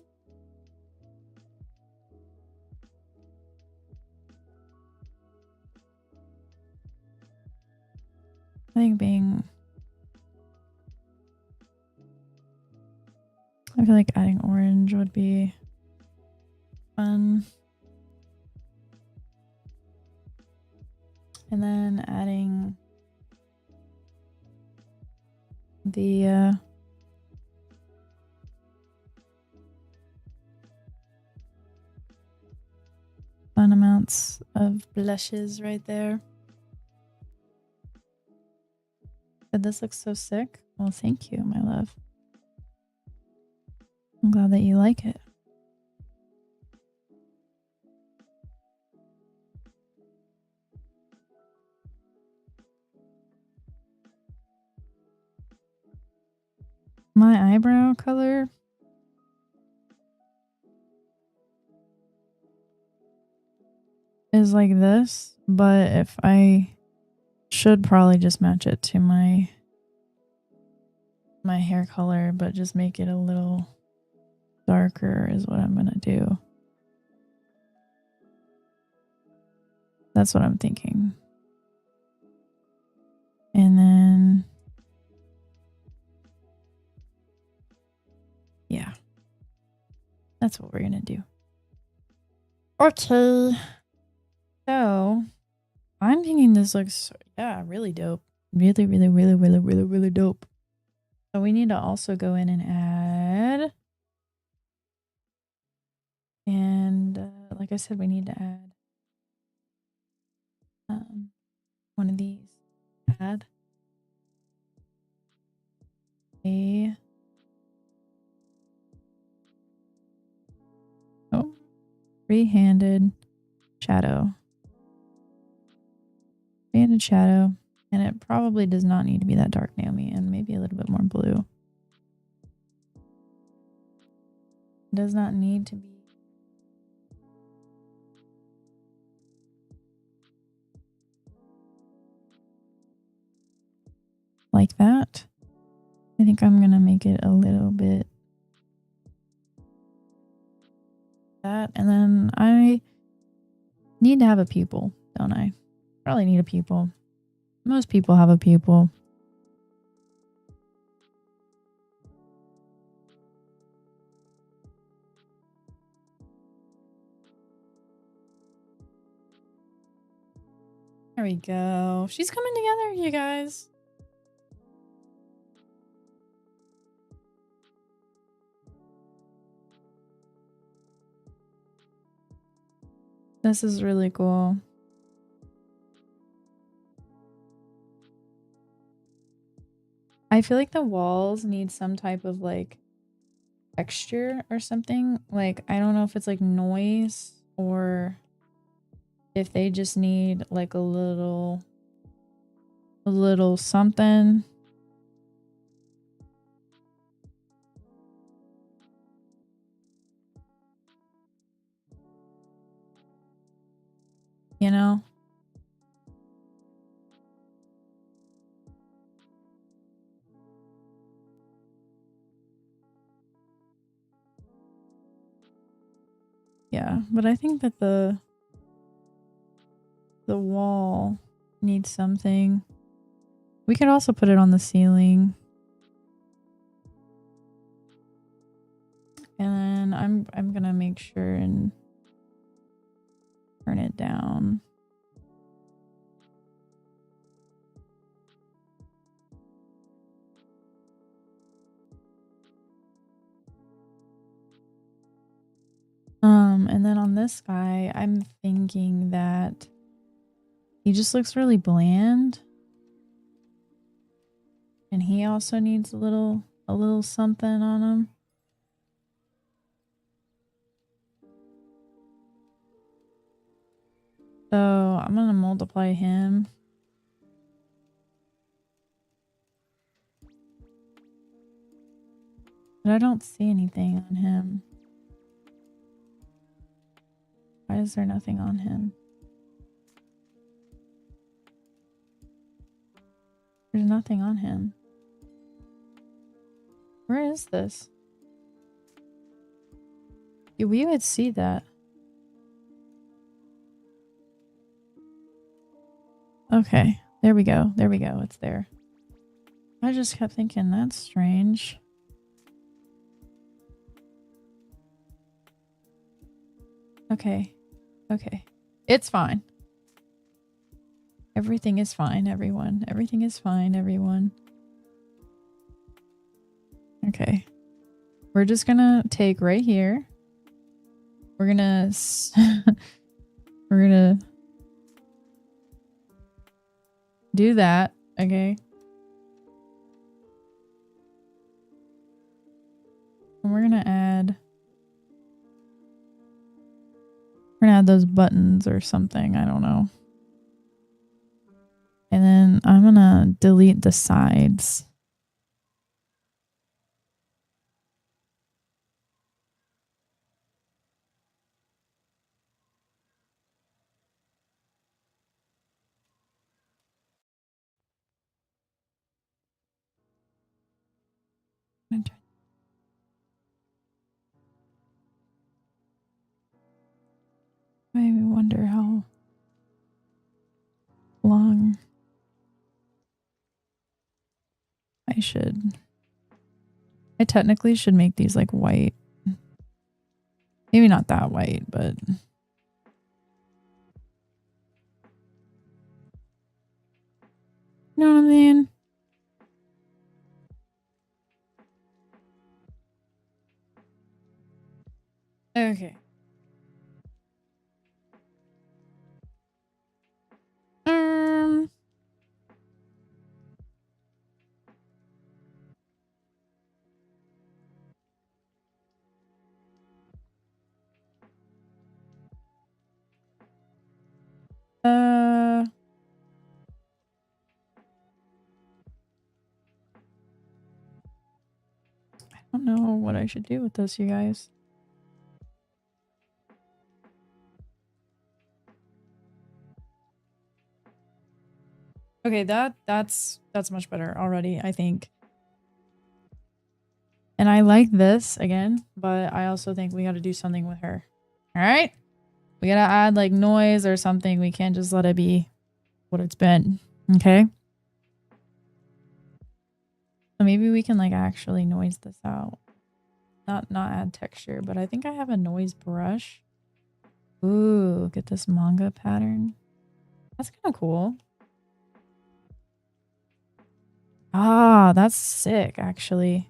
I think I feel like adding orange would be fun. And then adding the fun amount lots of blushes right there. But this looks so sick. Well, thank you, my love. I'm glad that you like it. My eyebrow color is like this, but if I should probably just match it to my hair color, but just make it a little darker is what I'm gonna do. That's what I'm thinking. And then yeah, that's what we're gonna do. Okay, so I'm thinking this looks, yeah, really dope. Really, really, really, really, really, really dope. So we need to also go in and add, and like I said, we need to add one of these. Add a three-handed shadow. Three-handed shadow, and it probably does not need to be that dark, Naomi, and maybe a little bit more blue. It does not need to be. Like that. I think I'm gonna make it a little bit that, and then I need to have a pupil, don't I? Probably need a pupil. Most people have a pupil. There we go. She's coming together, you guys. This is really cool. I feel like the walls need some type of like texture or something. Like, I don't know if it's like noise or if they just need like a little something. You know? Yeah, but I think that the wall needs something. We could also put it on the ceiling. And then I'm gonna make sure and turn it down. And then on this guy, I'm thinking that he just looks really bland. And he also needs a little something on him. So I'm gonna multiply him. But I don't see anything on him. Why is there nothing on him? There's nothing on him. Where is this? Yeah, we would see that. Okay, there we go. There we go. It's there. I just kept thinking that's strange. Okay. Okay. It's fine. Everything is fine, everyone. Everything is fine, everyone. Okay. We're just gonna take right here. We're gonna We're gonna do that. Okay. And we're gonna add those buttons or something. I don't know. And then I'm gonna delete the sides. I wonder how long I should. I technically should make these like white. Maybe not that white, but you know what I mean? Okay. Um. I don't know what I should do with this, you guys. Okay, that's much better already, I think. And I like this again, but I also think we got to do something with her. All right? We got to add like noise or something. We can't just let it be what it's been. Okay? So maybe we can like actually noise this out. Not add texture, but I think I have a noise brush. Ooh, get this manga pattern. That's kind of cool. Ah, that's sick, actually.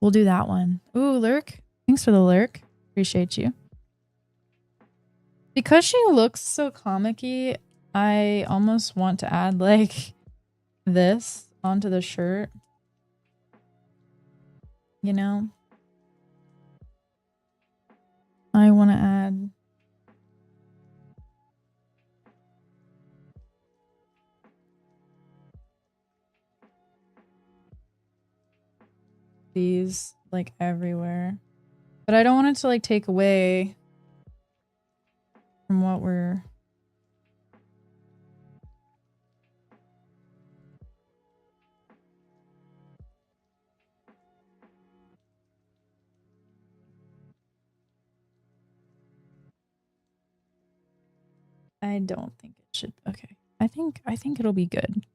We'll do that one. Ooh, lurk. Thanks for the lurk. Appreciate you. Because she looks so comic-y, I almost want to add like this onto the shirt. You know? I want to add these like everywhere. But I don't want it to like take away from what we're... I don't think it should. Okay. I think it'll be good.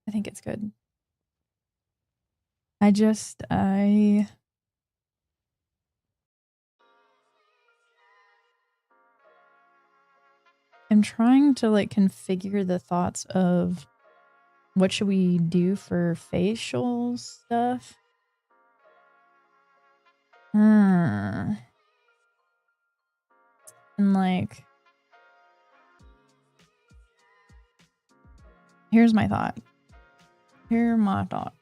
I think it's good. I am trying to like configure the thoughts of what should we do for facial stuff. And like, here's my thought. Here are my thoughts.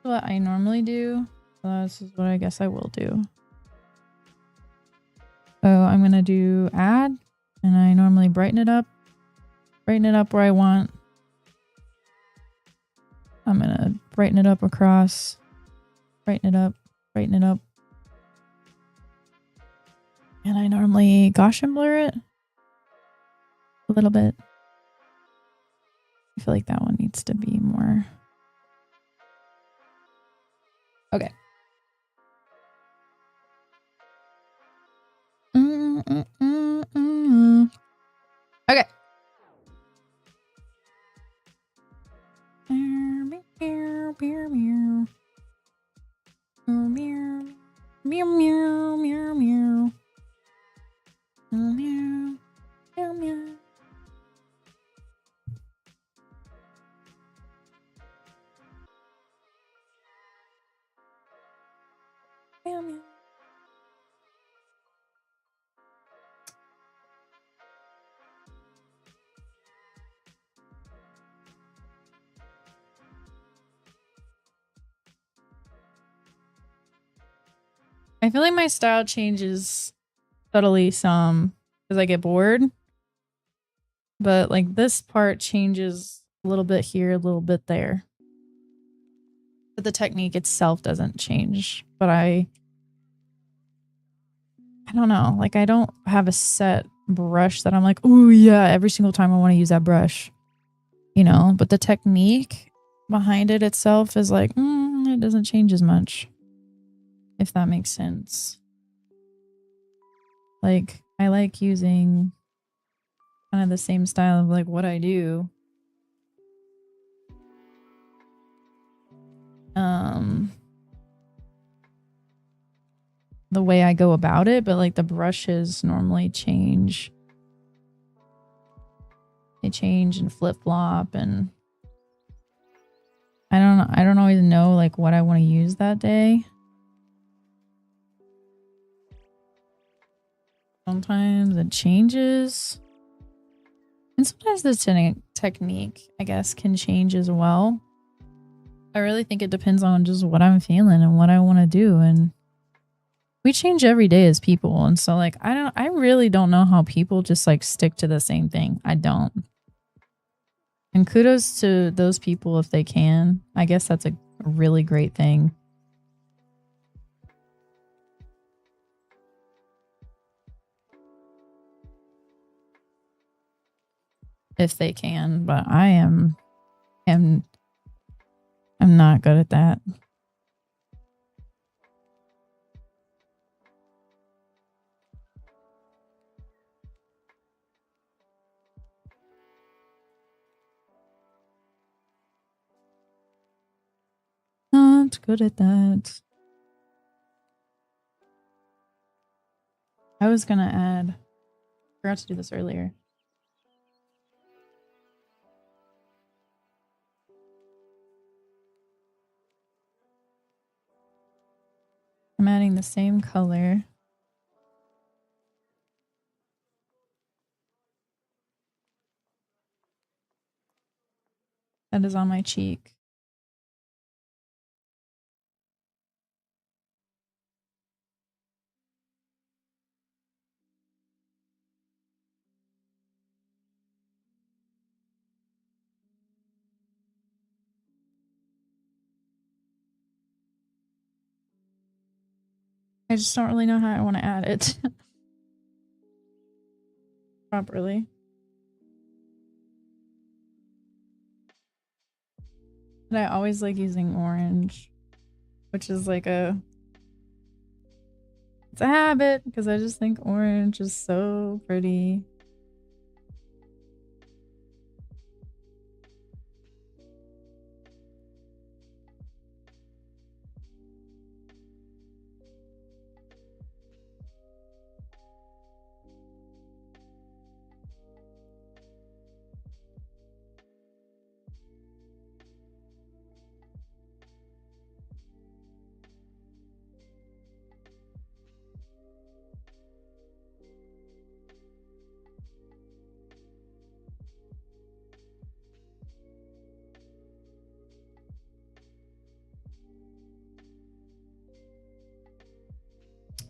What I normally do. This is what I guess I will do. So I'm gonna do add, and I normally brighten it up where I want. I'm gonna brighten it up across, brighten it up, and I normally Gaussian blur it a little bit. I feel like that one needs to be more. Okay. Okay. I feel like my style changes subtly some because I get bored. But like this part changes a little bit here, a little bit there. But the technique itself doesn't change. But I don't know. Like I don't have a set brush that I'm like, oh yeah, every single time I want to use that brush. You know, but the technique behind it itself is like, it doesn't change as much. If that makes sense. Like, I like using kind of the same style of like what I do. The way I go about it, but like the brushes normally change. They change and flip-flop, and I don't always know like what I want to use that day. Sometimes it changes. And sometimes the technique, I guess, can change as well. I really think it depends on just what I'm feeling and what I want to do. And we change every day as people. And so like, I really don't know how people just like stick to the same thing. I don't. And kudos to those people if they can. I guess that's a really great thing. If they can, but I am I'm not good at that. Not good at that. I was gonna add, forgot to do this earlier. I'm adding the same color. That is on my cheek. I just don't really know how I want to add it properly. But I always like using orange, which is like it's a habit because I just think orange is so pretty.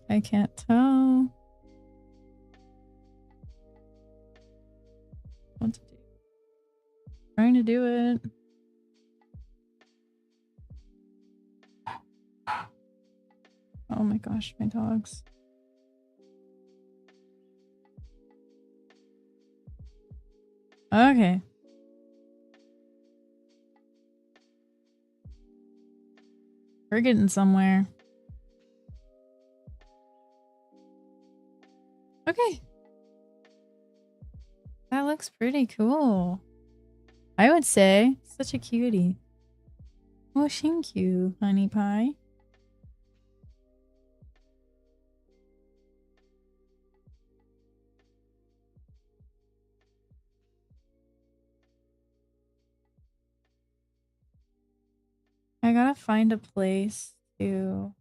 I can't tell what to do. Trying to do it. Oh my gosh, my dogs. Okay. We're getting somewhere. Okay. That looks pretty cool. I would say. Such a cutie. Oh, thank you, honey pie. I gotta find a place to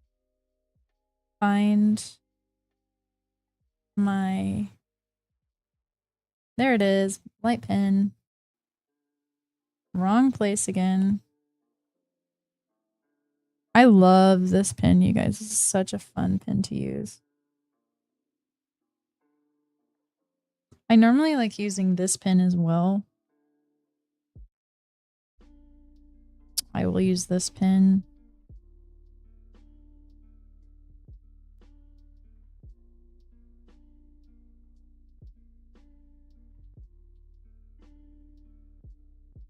find my... There it is. Light pen. Wrong place again. I love this pen, you guys. This is such a fun pen to use. I normally like using this pen as well. I will use this pen.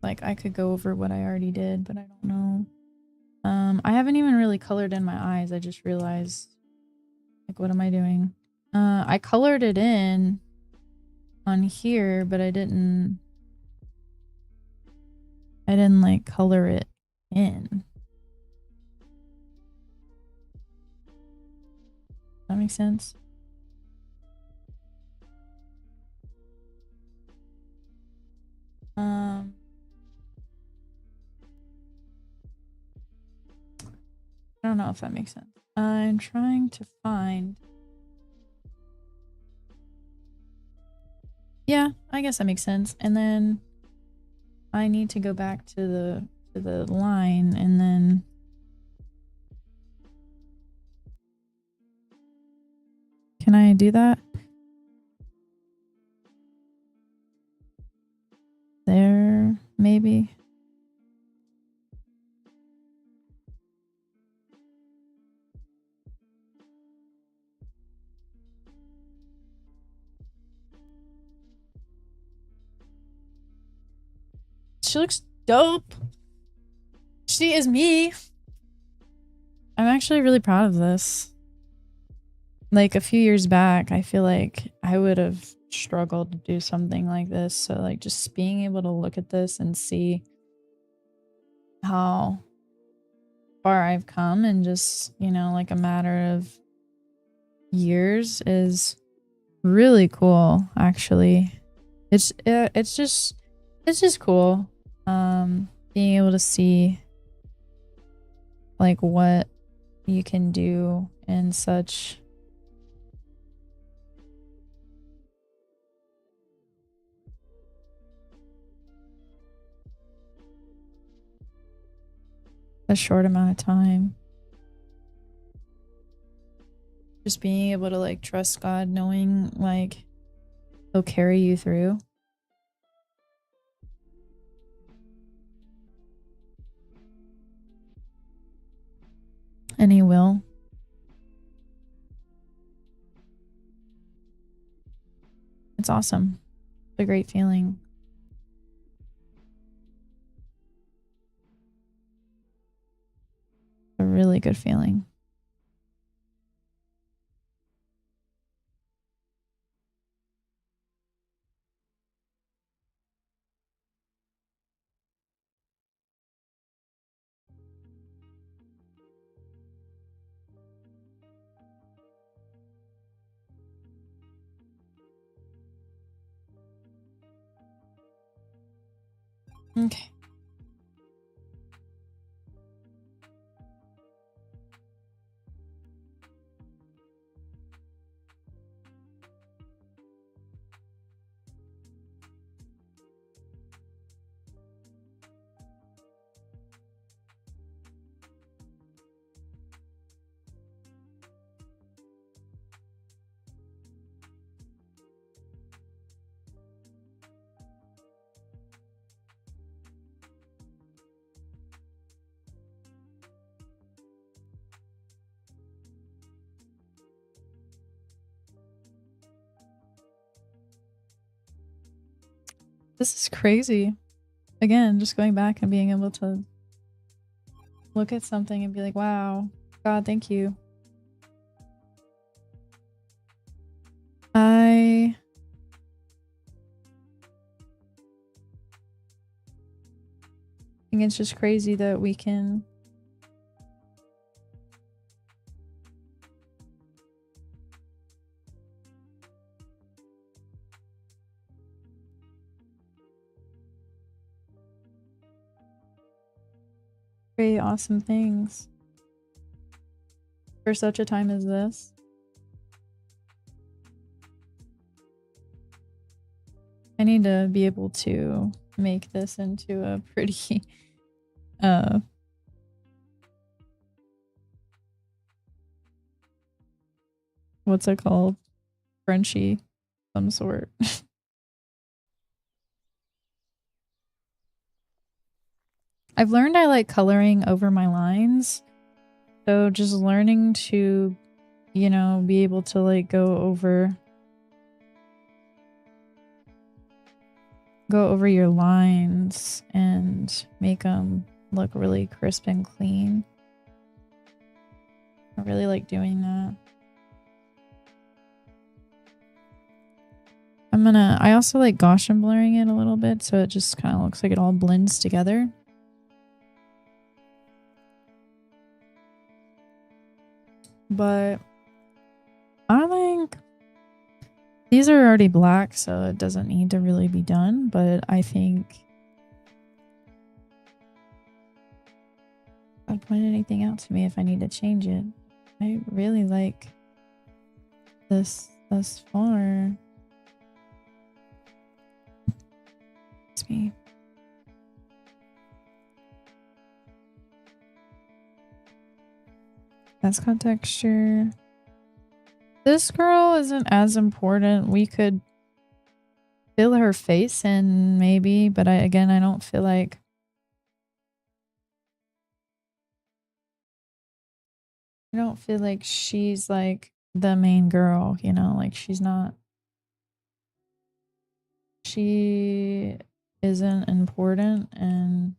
Like I could go over what I already did, but I don't know. I haven't even really colored in my eyes. I just realized, like, what am I doing? I colored it in on here, but I didn't like color it in. Does that make sense? I don't know if that makes sense. I'm trying to find. Yeah, I guess that makes sense. And then I need to go back to the line and then can I do that? There, maybe. She looks dope. She is me. I'm actually really proud of this. Like a few years back, I feel like I would have struggled to do something like this. So like just being able to look at this and see how far I've come in just, you know, like a matter of years is really cool, actually. It's just cool. Being able to see like what you can do in such a short amount of time. Just being able to like trust God, knowing like he'll carry you through. And he will. It's awesome. It's a great feeling. A really good feeling. Okay. This is crazy. Again, just going back and being able to look at something and be like, wow, God, thank you. I think it's just crazy that we can create awesome things for such a time as this. I need to be able to make this into a pretty what's it called? Crunchy, some sort. I've learned I like coloring over my lines. So just learning to, you know, be able to like go over your lines and make them look really crisp and clean. I really like doing that. I also like Gaussian blurring it a little bit so it just kind of looks like it all blends together. But I think these are already black, so it doesn't need to really be done, but I think I'd point anything out to me if I need to change it. I really like this thus far. It's me. That's got texture. This girl isn't as important. We could fill her face in maybe, but I don't feel like she's like the main girl, you know, like she's not. She isn't important, and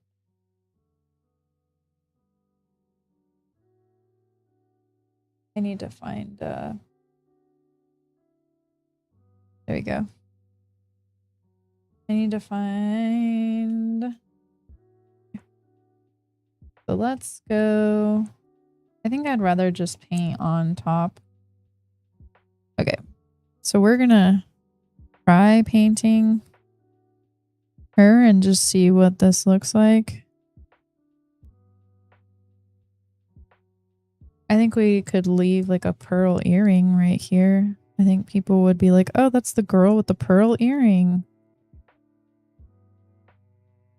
I need to find there we go. I need to find. So let's go. I think I'd rather just paint on top. Okay. So we're gonna try painting her and just see what this looks like. I think we could leave like a pearl earring right here. I think people would be like, oh, that's the girl with the pearl earring.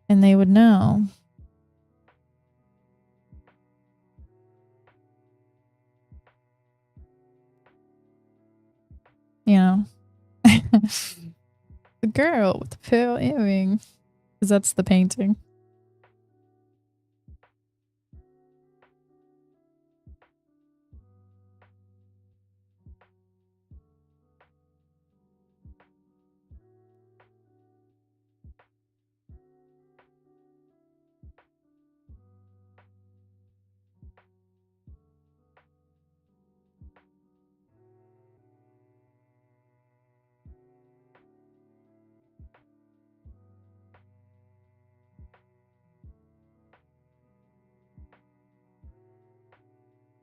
And they would know. You know. The girl with the pearl earring. Because that's the painting.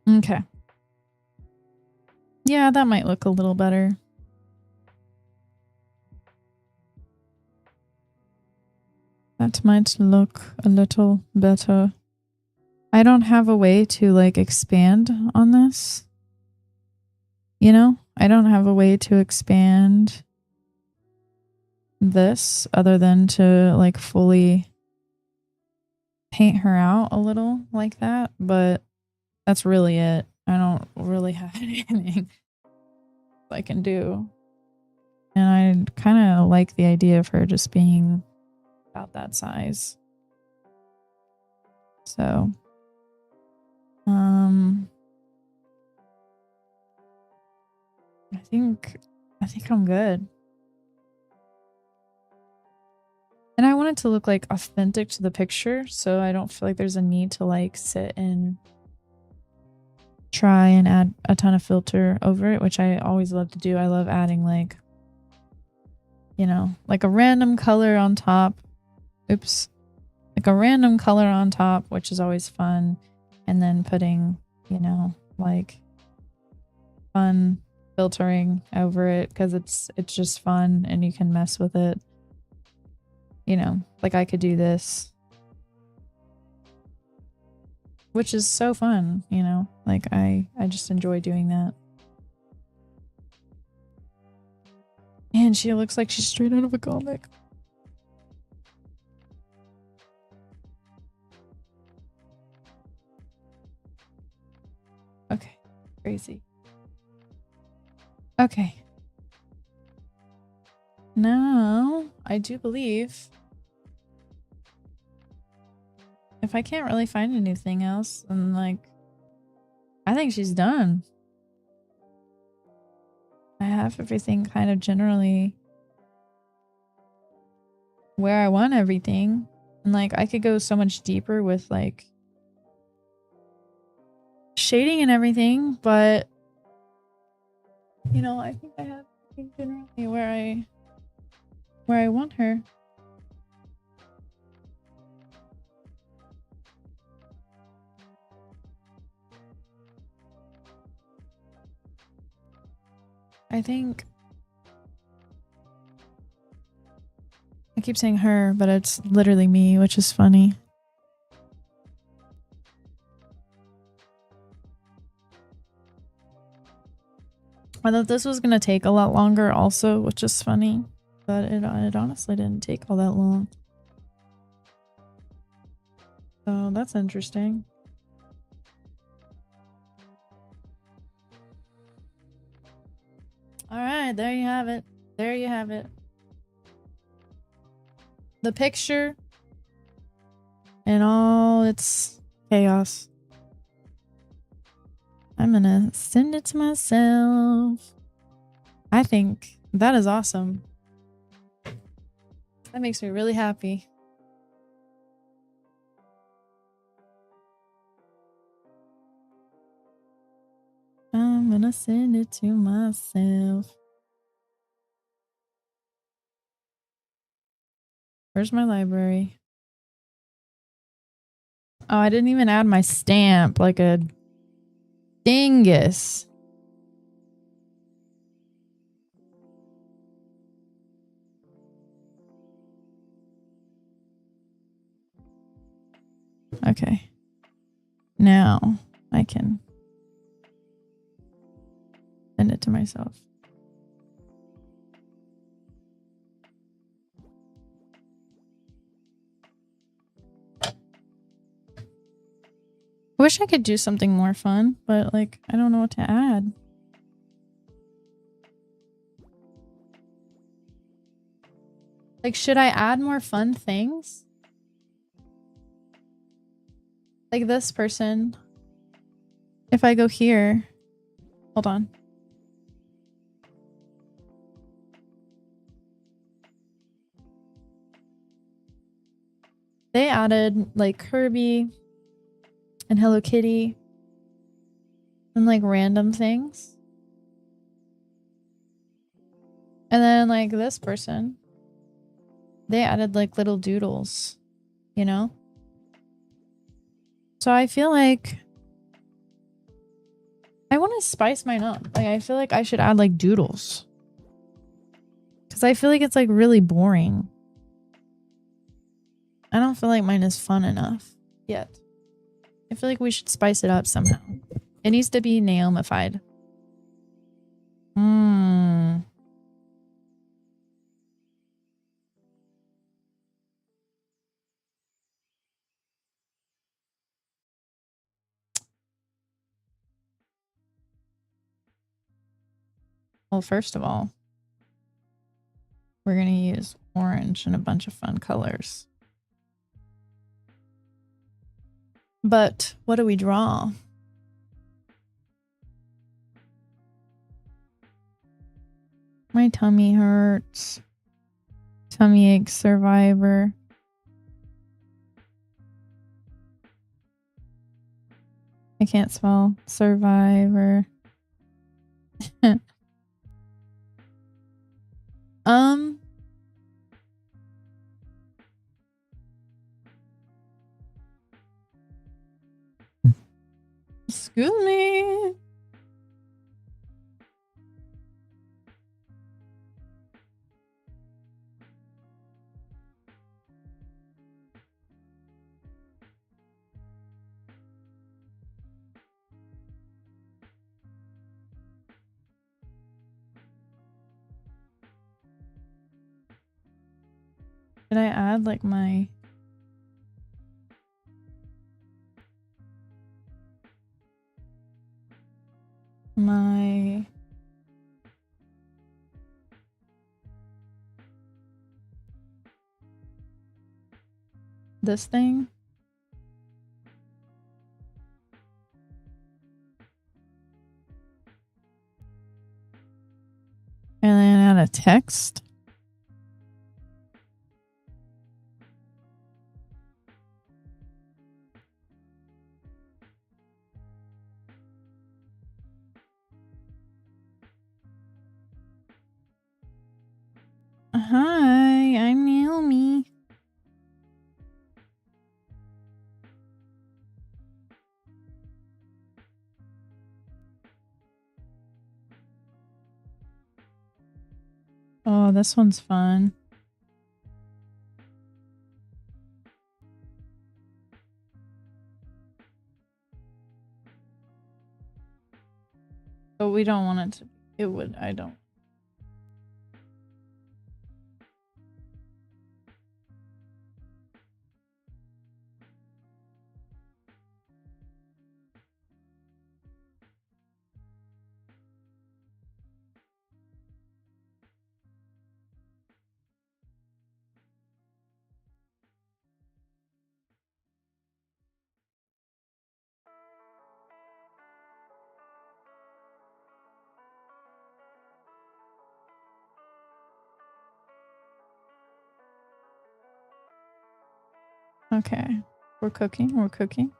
Okay. Yeah, that might look a little better. That might look a little better. I don't have a way to like expand on this. You know, I don't have a way to expand this other than to like fully paint her out a little like that, but that's really it. I don't really have anything I can do. And I kind of like the idea of her just being about that size. So, I think I'm good. And I want it to look like authentic to the picture, so I don't feel like there's a need to like sit and try and add a ton of filter over it, which I always love to do. I love adding like, you know, like a random color on top. Oops. Like a random color on top, which is always fun. And then putting, you know, like fun filtering over it because it's just fun and you can mess with it. You know, like I could do this, which is so fun, you know, like I just enjoy doing that. And she looks like she's straight out of a comic. Okay, crazy. Okay. Now, I do believe if I can't really find anything else, then like, I think she's done. I have everything kind of generally where I want everything. And like, I could go so much deeper with like shading and everything, but you know, I think I have everything generally where I want her. I think I keep saying her, but it's literally me, which is funny. I thought this was gonna take a lot longer also, which is funny, but it honestly didn't take all that long. So that's interesting. All right, there you have it. There you have it. The picture and all its chaos. I'm gonna send it to myself. I think that is awesome. That makes me really happy. I'm gonna send it to myself. Where's my library? Oh, I didn't even add my stamp like a dingus. Okay. Now I can send it to myself. I wish I could do something more fun, but like, I don't know what to add. Like, should I add more fun things? Like this person. If I go here, hold on. They added like Kirby and Hello Kitty and like random things. And then like this person, they added like little doodles, you know? So I feel like I want to spice mine up. Like I feel like I should add like doodles. Cause I feel like it's like really boring. I don't feel like mine is fun enough yet. I feel like we should spice it up somehow. It needs to be Naomified. Well, first of all, we're going to use orange and a bunch of fun colors. But what do we draw? My tummy hurts. Tummy ache survivor. I can't spell survivor. Excuse me. Did I add like my this thing. And then add a text. Hi, I'm Naomi. Oh, this one's fun. But we don't want it to. It would. I don't. Okay. We're cooking. We're cooking.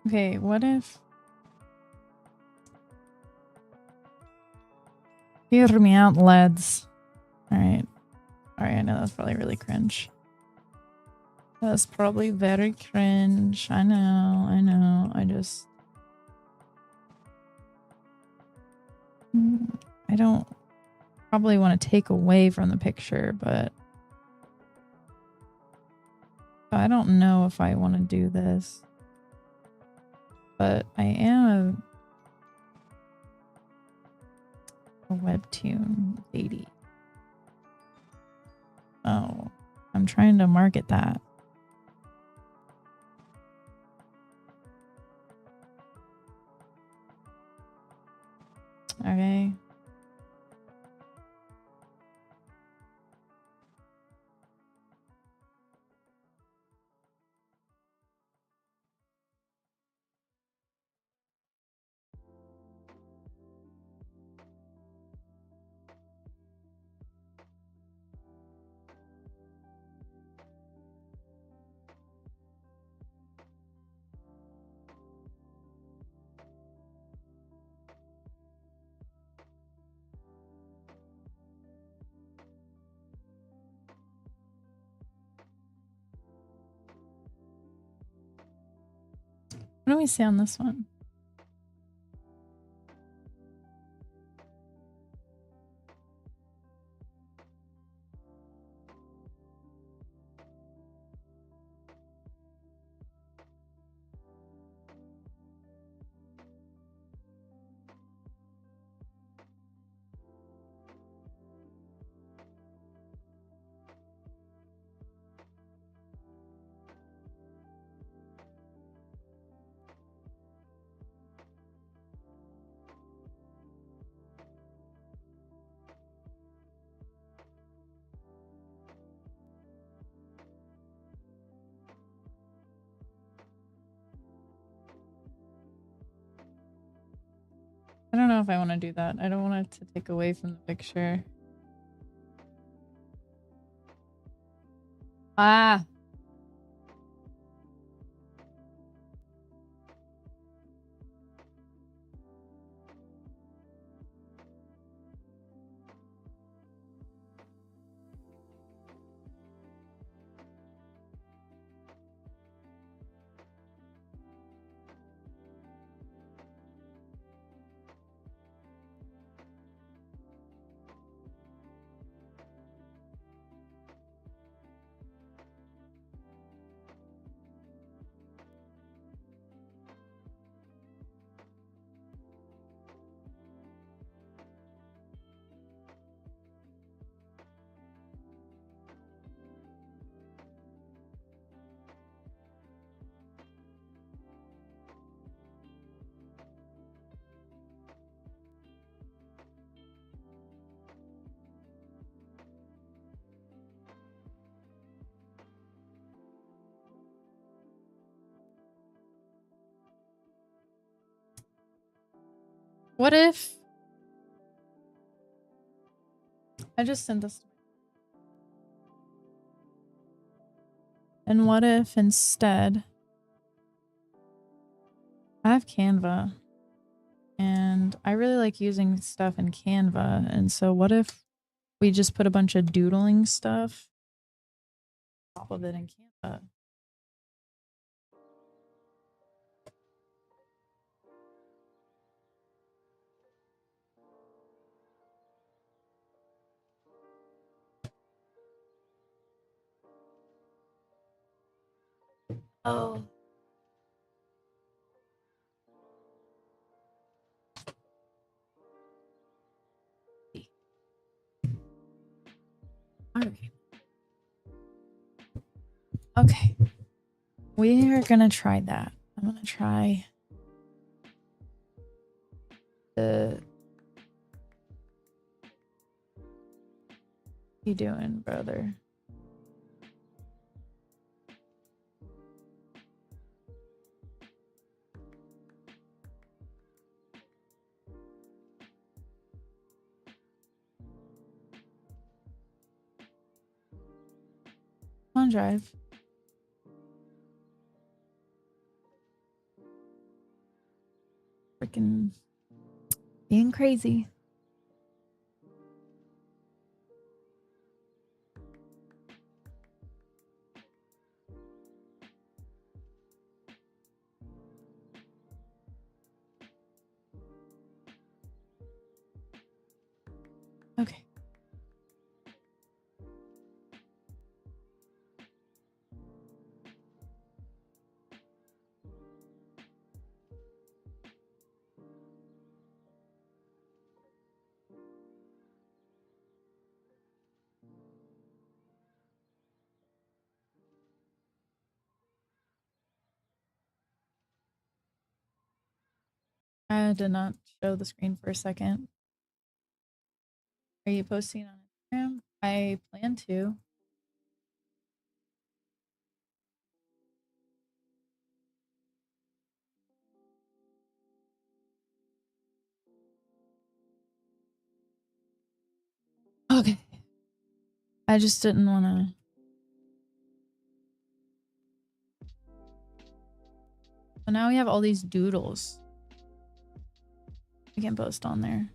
Okay, what if... Hear me out, lads. Alright. Alright, I know that's probably really cringe. That's probably very cringe. I know. I just... I don't probably want to take away from the picture, but... I don't know if I want to do this. But I am a Webtoon lady. Oh, I'm trying to market that. Okay. What do we say on this one? I don't know if I want to do that. I don't want it to take away from the picture. Ah. What if I just sent this? And what if instead I have Canva and I really like using stuff in Canva. And so what if we just put a bunch of doodling stuff on top of it in Canva? Oh. All right. Okay. We are going to try that. I'm going to try the... What you doing, brother? Come on, drive. Freaking being crazy. Okay. I did not show the screen for a second. Are you posting on Instagram? I plan to. Okay. I just didn't want to. So now we have all these doodles. We can post on there.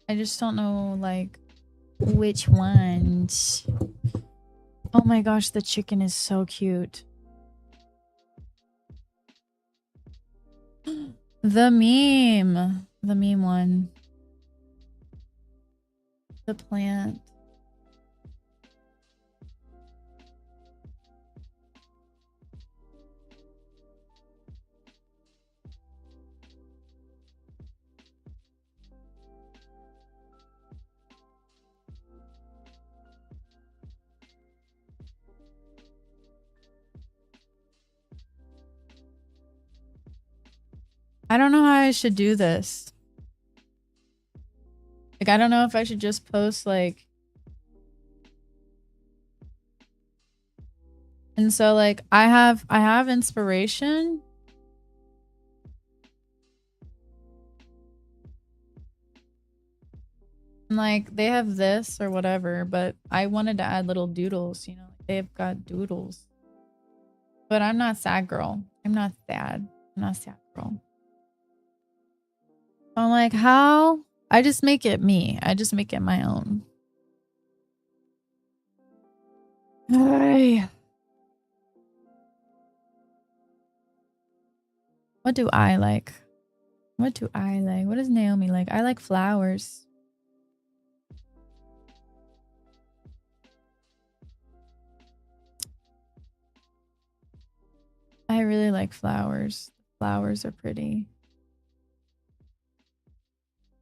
I just don't know, like, which ones. Oh my gosh, the chicken is so cute. The meme. The meme one. The plant. I don't know how I should do this. Like, I don't know if I should just post, like... And so, like, I have inspiration. And, like, they have this or whatever, but I wanted to add little doodles, you know? They've got doodles. But I'm not sad girl. I'm not sad. I'm not sad girl. I'm like, how? I just make it me. I just make it my own. Hey. What do I like? What do I like? What does Naomi like? I like flowers. I really like flowers. Flowers are pretty.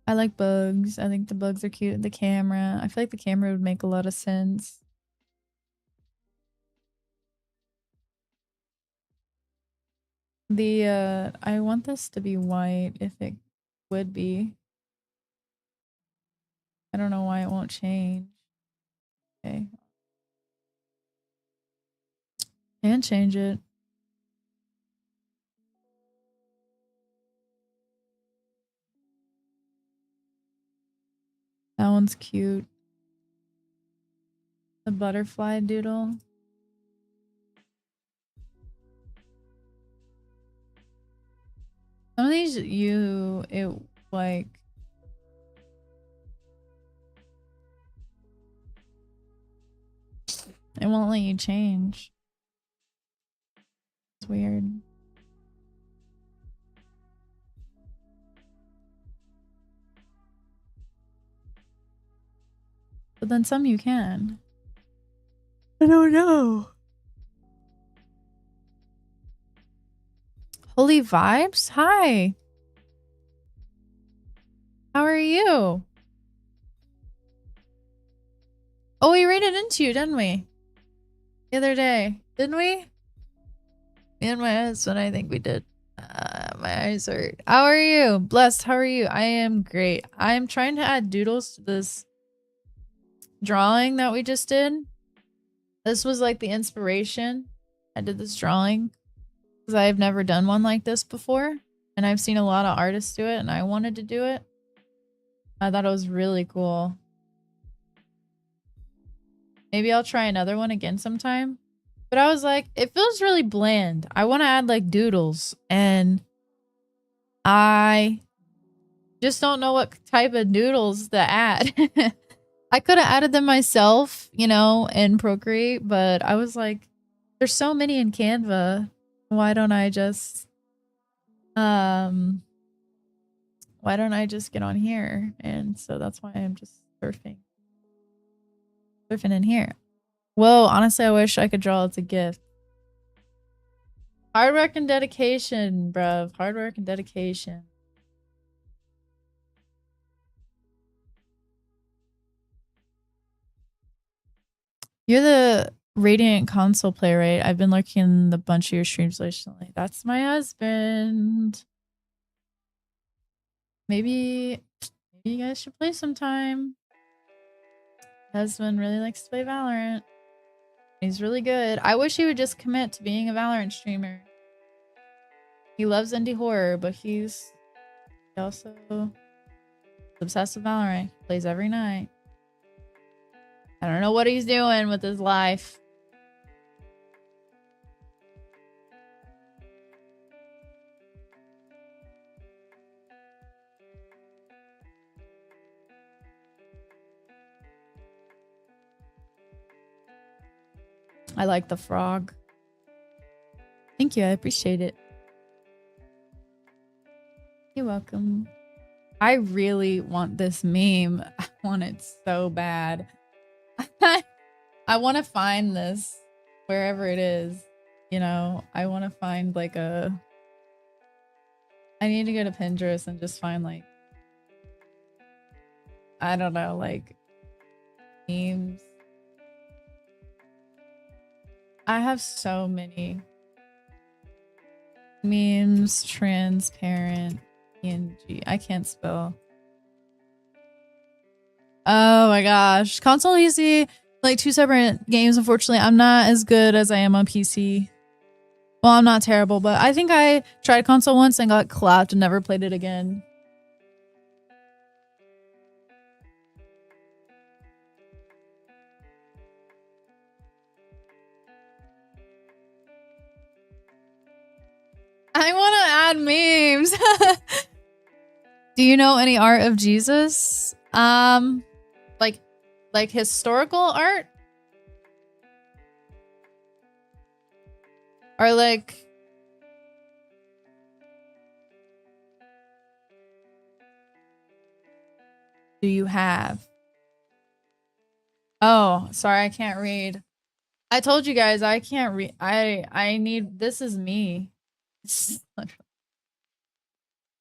I like bugs. I think the bugs are cute. The camera. I feel like the camera would make a lot of sense. The I want this to be white if it would be. I don't know why it won't change. Okay. And change it. one's cute. The butterfly doodle. Some of these it like it won't let you change. It's weird. But then some you can. I don't know. Holy Vibes? Hi. How are you? Oh, we raided into you, didn't we? The other day. Didn't we? Me and my husband, I think we did. My eyes hurt. How are you? Blessed, how are you? I am great. I am trying to add doodles to this drawing that we just did. This was like the inspiration. I did this drawing because I've never done one like this before, and I've seen a lot of artists do it, and I wanted to do it. I thought it was really cool. Maybe I'll try another one again sometime. But I was like, it feels really bland. I want to add like doodles, and I just don't know what type of doodles to add. I could have added them myself, you know, in Procreate, but I was like, there's so many in Canva. Why don't I just get on here? And so that's why I'm just surfing in here. Whoa, honestly, I wish I could draw as a gift. Hard work and dedication, bruv. Hard work and dedication. You're the Radiant console player, right? I've been lurking the bunch of your streams recently. That's my husband. Maybe you guys should play sometime. Husband really likes to play Valorant. He's really good. I wish he would just commit to being a Valorant streamer. He loves indie horror, but he also obsessed with Valorant. Plays every night. I don't know what he's doing with his life. I like the frog. Thank you. I appreciate it. You're welcome. I really want this meme. I want it so bad. I want to find this wherever it is. You know, I want to find like a... I need to go to Pinterest and just find like... I don't know, like... memes. I have so many memes, transparent, PNG. I can't spell. Oh my gosh. Console and PC, like two separate games, unfortunately. I'm not as good as I am on PC. Well, I'm not terrible, but I think I tried console once and got clapped and never played it again. I want to add memes. Do you know any art of Jesus? Like historical art? Or like... do you have? Oh, sorry, I can't read. I told you guys I can't read. I need... this is me.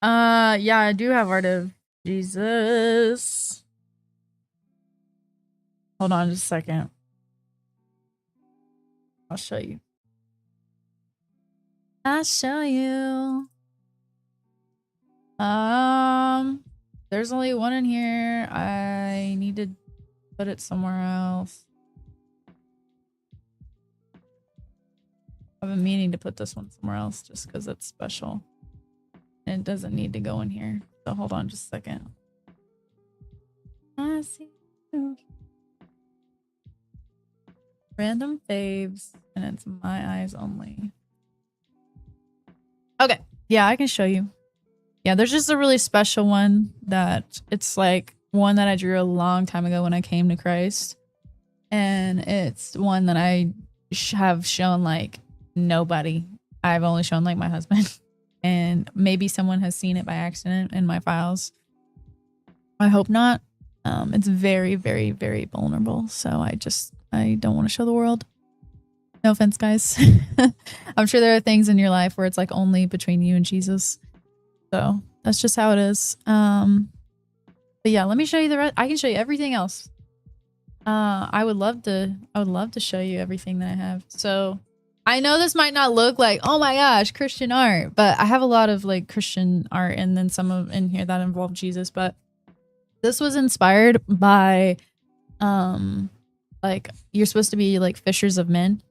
Yeah, I do have art of Jesus. Hold on just a second. I'll show you. I'll show you. There's only one in here. I need to put it somewhere else. I've been meaning to put this one somewhere else just because it's special. And it doesn't need to go in here. So hold on just a second. I see you. Random faves, and it's my eyes only. Okay. Yeah, I can show you. Yeah, there's just a really special one that it's like one that I drew a long time ago when I came to Christ. And it's one that I have shown like nobody. I've only shown like my husband. And maybe someone has seen it by accident in my files. I hope not. It's very, very, very vulnerable. So I don't want to show the world. No offense, guys. I'm sure there are things in your life where it's like only between you and Jesus. So that's just how it is. But yeah, let me show you the rest. I can show you everything else. I would love to show you everything that I have. So I know this might not look like, oh my gosh, Christian art, but I have a lot of like Christian art and then some of in here that involve Jesus. But this was inspired by, like you're supposed to be like fishers of men.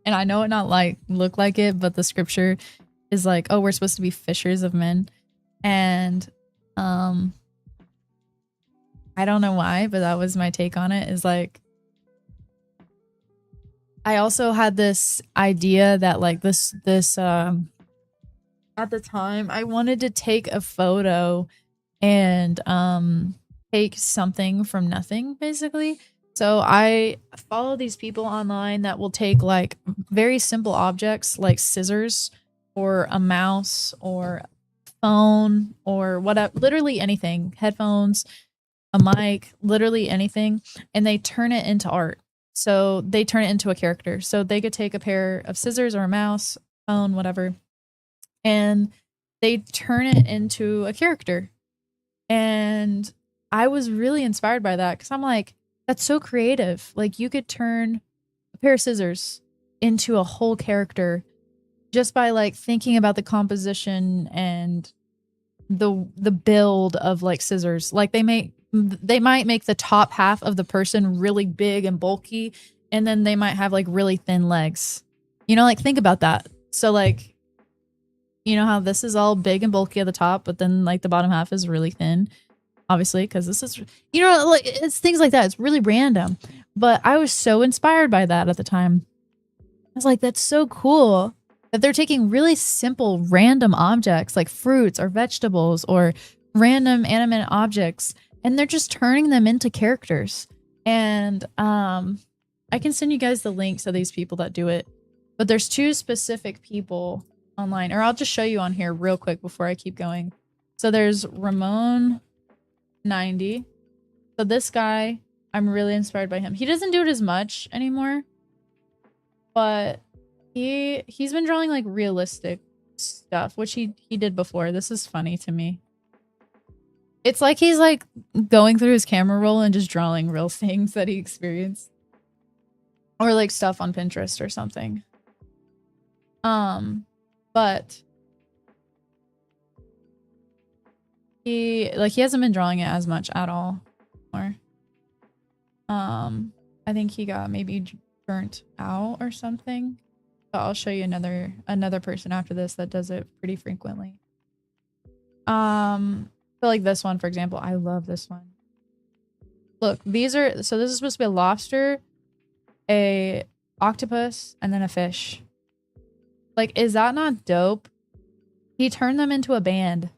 And I know it not like look like it, but the scripture is like, oh, we're supposed to be fishers of men. And, I don't know why, but that was my take on it is like, I also had this idea that like this, at the time I wanted to take a photo and, take something from nothing basically. So I follow these people online that will take like very simple objects like scissors or a mouse or phone or whatever, literally anything, headphones, a mic, literally anything, and they turn it into art. So they turn it into a character. So they could take a pair of scissors or a mouse, phone, whatever, and they turn it into a character. And I was really inspired by that because I'm like, that's so creative. Like you could turn a pair of scissors into a whole character just by like thinking about the composition and the build of like scissors. Like they might make the top half of the person really big and bulky, and then they might have like really thin legs. You know, like think about that. So like, you know how this is all big and bulky at the top, but then like the bottom half is really thin. Obviously, because this is, you know, like it's things like that. It's really random. But I was so inspired by that at the time. I was like, that's so cool that they're taking really simple random objects like fruits or vegetables or random animate objects and they're just turning them into characters. And I can send you guys the links of these people that do it. But there's two specific people online, or I'll just show you on here real quick before I keep going. So there's Ramon 90. So this guy, I'm really inspired by him. He doesn't do it as much anymore, but he's been drawing like realistic stuff, which he did before. This is funny to me. It's like he's like going through his camera roll and just drawing real things that he experienced, or like stuff on Pinterest or something. But he hasn't been drawing it as much at all anymore. I think he got maybe burnt out or something. But I'll show you another person after this that does it pretty frequently. So like this one, for example, I love this one. Look, this is supposed to be a lobster, a octopus, and then a fish. Like, is that not dope? He turned them into a band.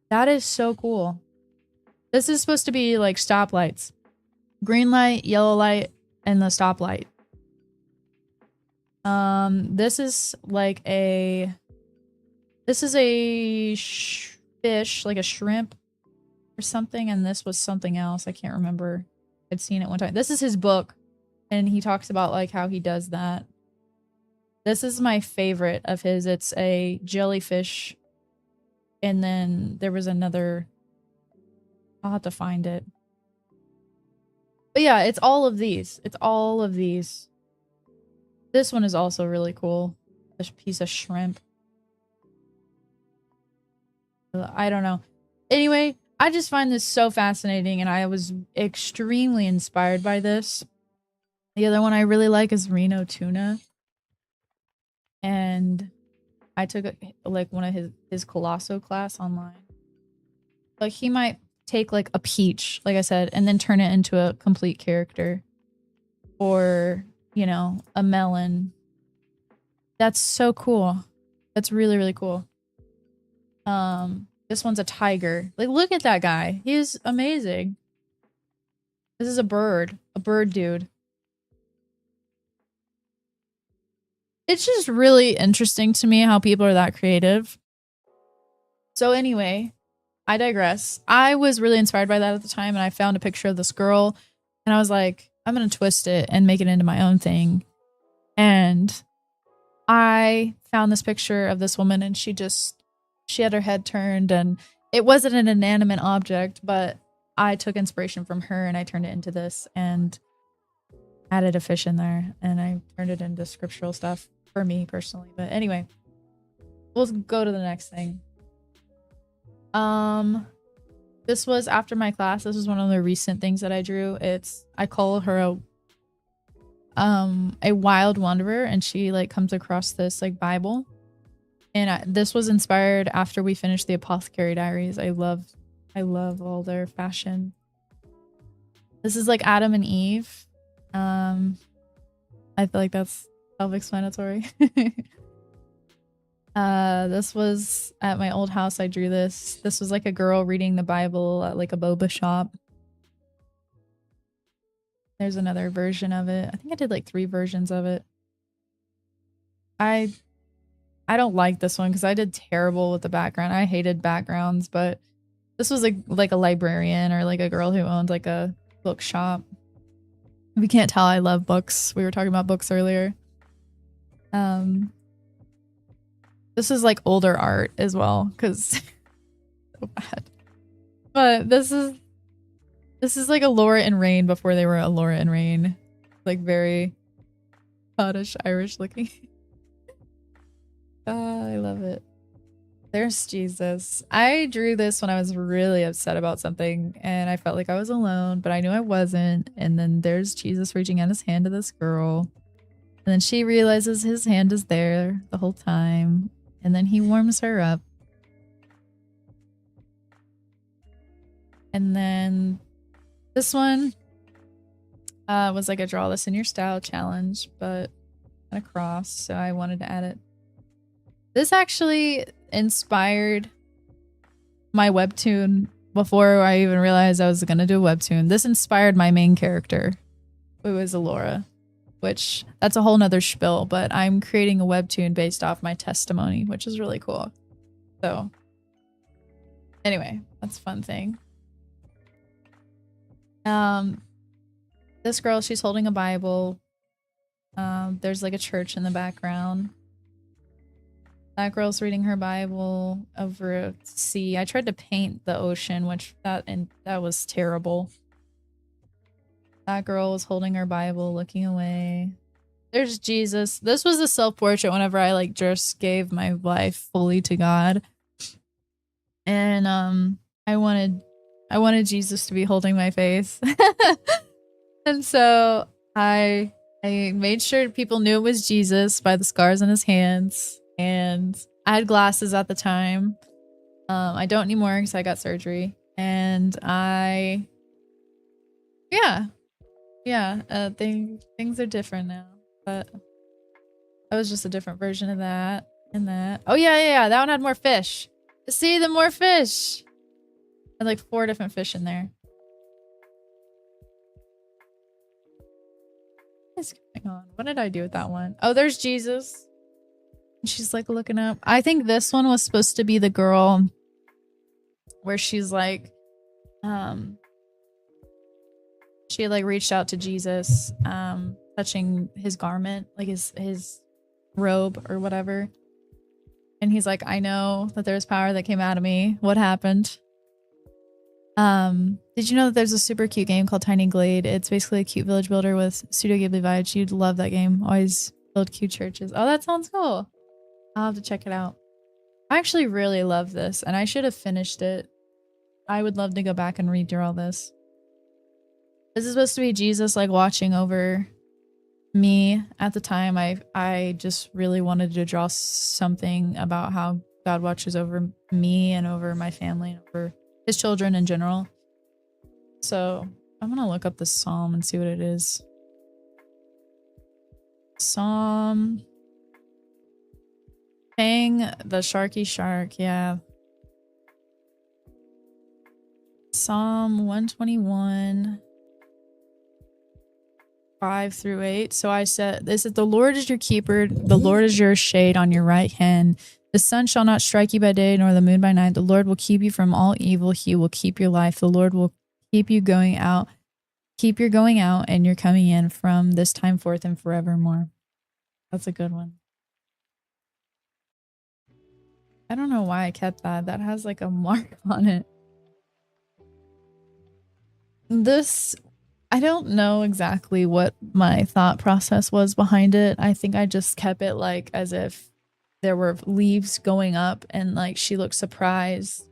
That is so cool. This is supposed to be like stoplights. Green light, yellow light, and the stoplight. This is like a fish, like a shrimp or something, and this was something else. I can't remember. I'd seen it one time. This is his book, and he talks about like how he does that. This is my favorite of his. It's a jellyfish, and then there was another. I'll have to find it. But yeah, it's all of these. It's all of these. This one is also really cool. This piece of shrimp. I don't know. Anyway, I just find this so fascinating, and I was extremely inspired by this. The other one I really like is Reno Tuna. And I took like one of his Colosso class online. Like he might take like a peach, like I said, and then turn it into a complete character. Or, you know, a melon. That's so cool. That's really, really cool. This one's a tiger. Like, look at that guy. He's amazing. This is a bird dude. It's just really interesting to me how people are that creative. So anyway, I digress. I was really inspired by that at the time, and I found a picture of this girl, and I was like, I'm gonna twist it and make it into my own thing. And I found this picture of this woman, and she had her head turned, and it wasn't an inanimate object, but I took inspiration from her and I turned it into this and added a fish in there, and I turned it into scriptural stuff for me personally. But anyway, we'll go to the next thing. This was after my class. This was one of the recent things that I drew. I call her a wild wanderer, and she like comes across this like Bible, and this was inspired after we finished the Apothecary Diaries. I love all their fashion. This is like Adam and Eve. I feel like that's self-explanatory. This was at my old house. I drew this. This was like a girl reading the Bible at like a boba shop. There's another version of it. I think I did like 3 versions of it. I don't like this one because I did terrible with the background. I hated backgrounds, but this was like a librarian or like a girl who owned like a bookshop. If you can't tell, I love books. We were talking about books earlier. This is like older art as well, because so bad. But this is like a Laura and Rain before they were a Laura and Rain. Like very Scottish, Irish looking. I love it. There's Jesus. I drew this when I was really upset about something and I felt like I was alone, but I knew I wasn't. And then there's Jesus reaching out his hand to this girl. And then she realizes his hand is there the whole time. And then he warms her up. And then this one was like a draw this in your style challenge, but kind of cross. So I wanted to add it. This actually inspired my webtoon before I even realized I was going to do a webtoon. This inspired my main character, who is Alora, which that's a whole nother spiel, but I'm creating a webtoon based off my testimony, which is really cool. So anyway, that's a fun thing. This girl, she's holding a Bible. There's like a church in the background. That girl's reading her Bible over a sea. I tried to paint the ocean, which that was terrible. That girl was holding her Bible, looking away. There's Jesus. This was a self-portrait whenever I like just gave my life fully to God. And I wanted Jesus to be holding my face. And so I made sure people knew it was Jesus by the scars on his hands. And I had glasses at the time. I don't anymore because I got surgery. And things are different now. But that was just a different version of that and that. Oh yeah, that one had more fish. See, the more fish. I had like 4 different fish in there. What is going on? What did I do with that one? Oh, there's Jesus. She's like looking up. I think this one was supposed to be the girl where she's like, she like reached out to Jesus, touching his garment, like his robe or whatever. And he's like, I know that there's power that came out of me. What happened? Did you know that there's a super cute game called Tiny Glade? It's basically a cute village builder with Studio Ghibli vibes. You'd love that game. Always build cute churches. Oh, that sounds cool. I'll have to check it out. I actually really love this, and I should have finished it. I would love to go back and redraw all this. This is supposed to be Jesus like watching over me at the time. I just really wanted to draw something about how God watches over me and over my family and over his children in general. So I'm gonna look up the psalm and see what it is. Psalm. Pang the Sharky Shark, yeah. Psalm 121, 5 through 8. So I said, this is the Lord is your keeper, the Lord is your shade on your right hand. The sun shall not strike you by day, nor the moon by night. The Lord will keep you from all evil. He will keep your life. The Lord will keep you going out. Keep your going out and your coming in from this time forth and forevermore. That's a good one. I don't know why I kept that. That has like a mark on it. This, I don't know exactly what my thought process was behind it. I think I just kept it like as if there were leaves going up and like she looked surprised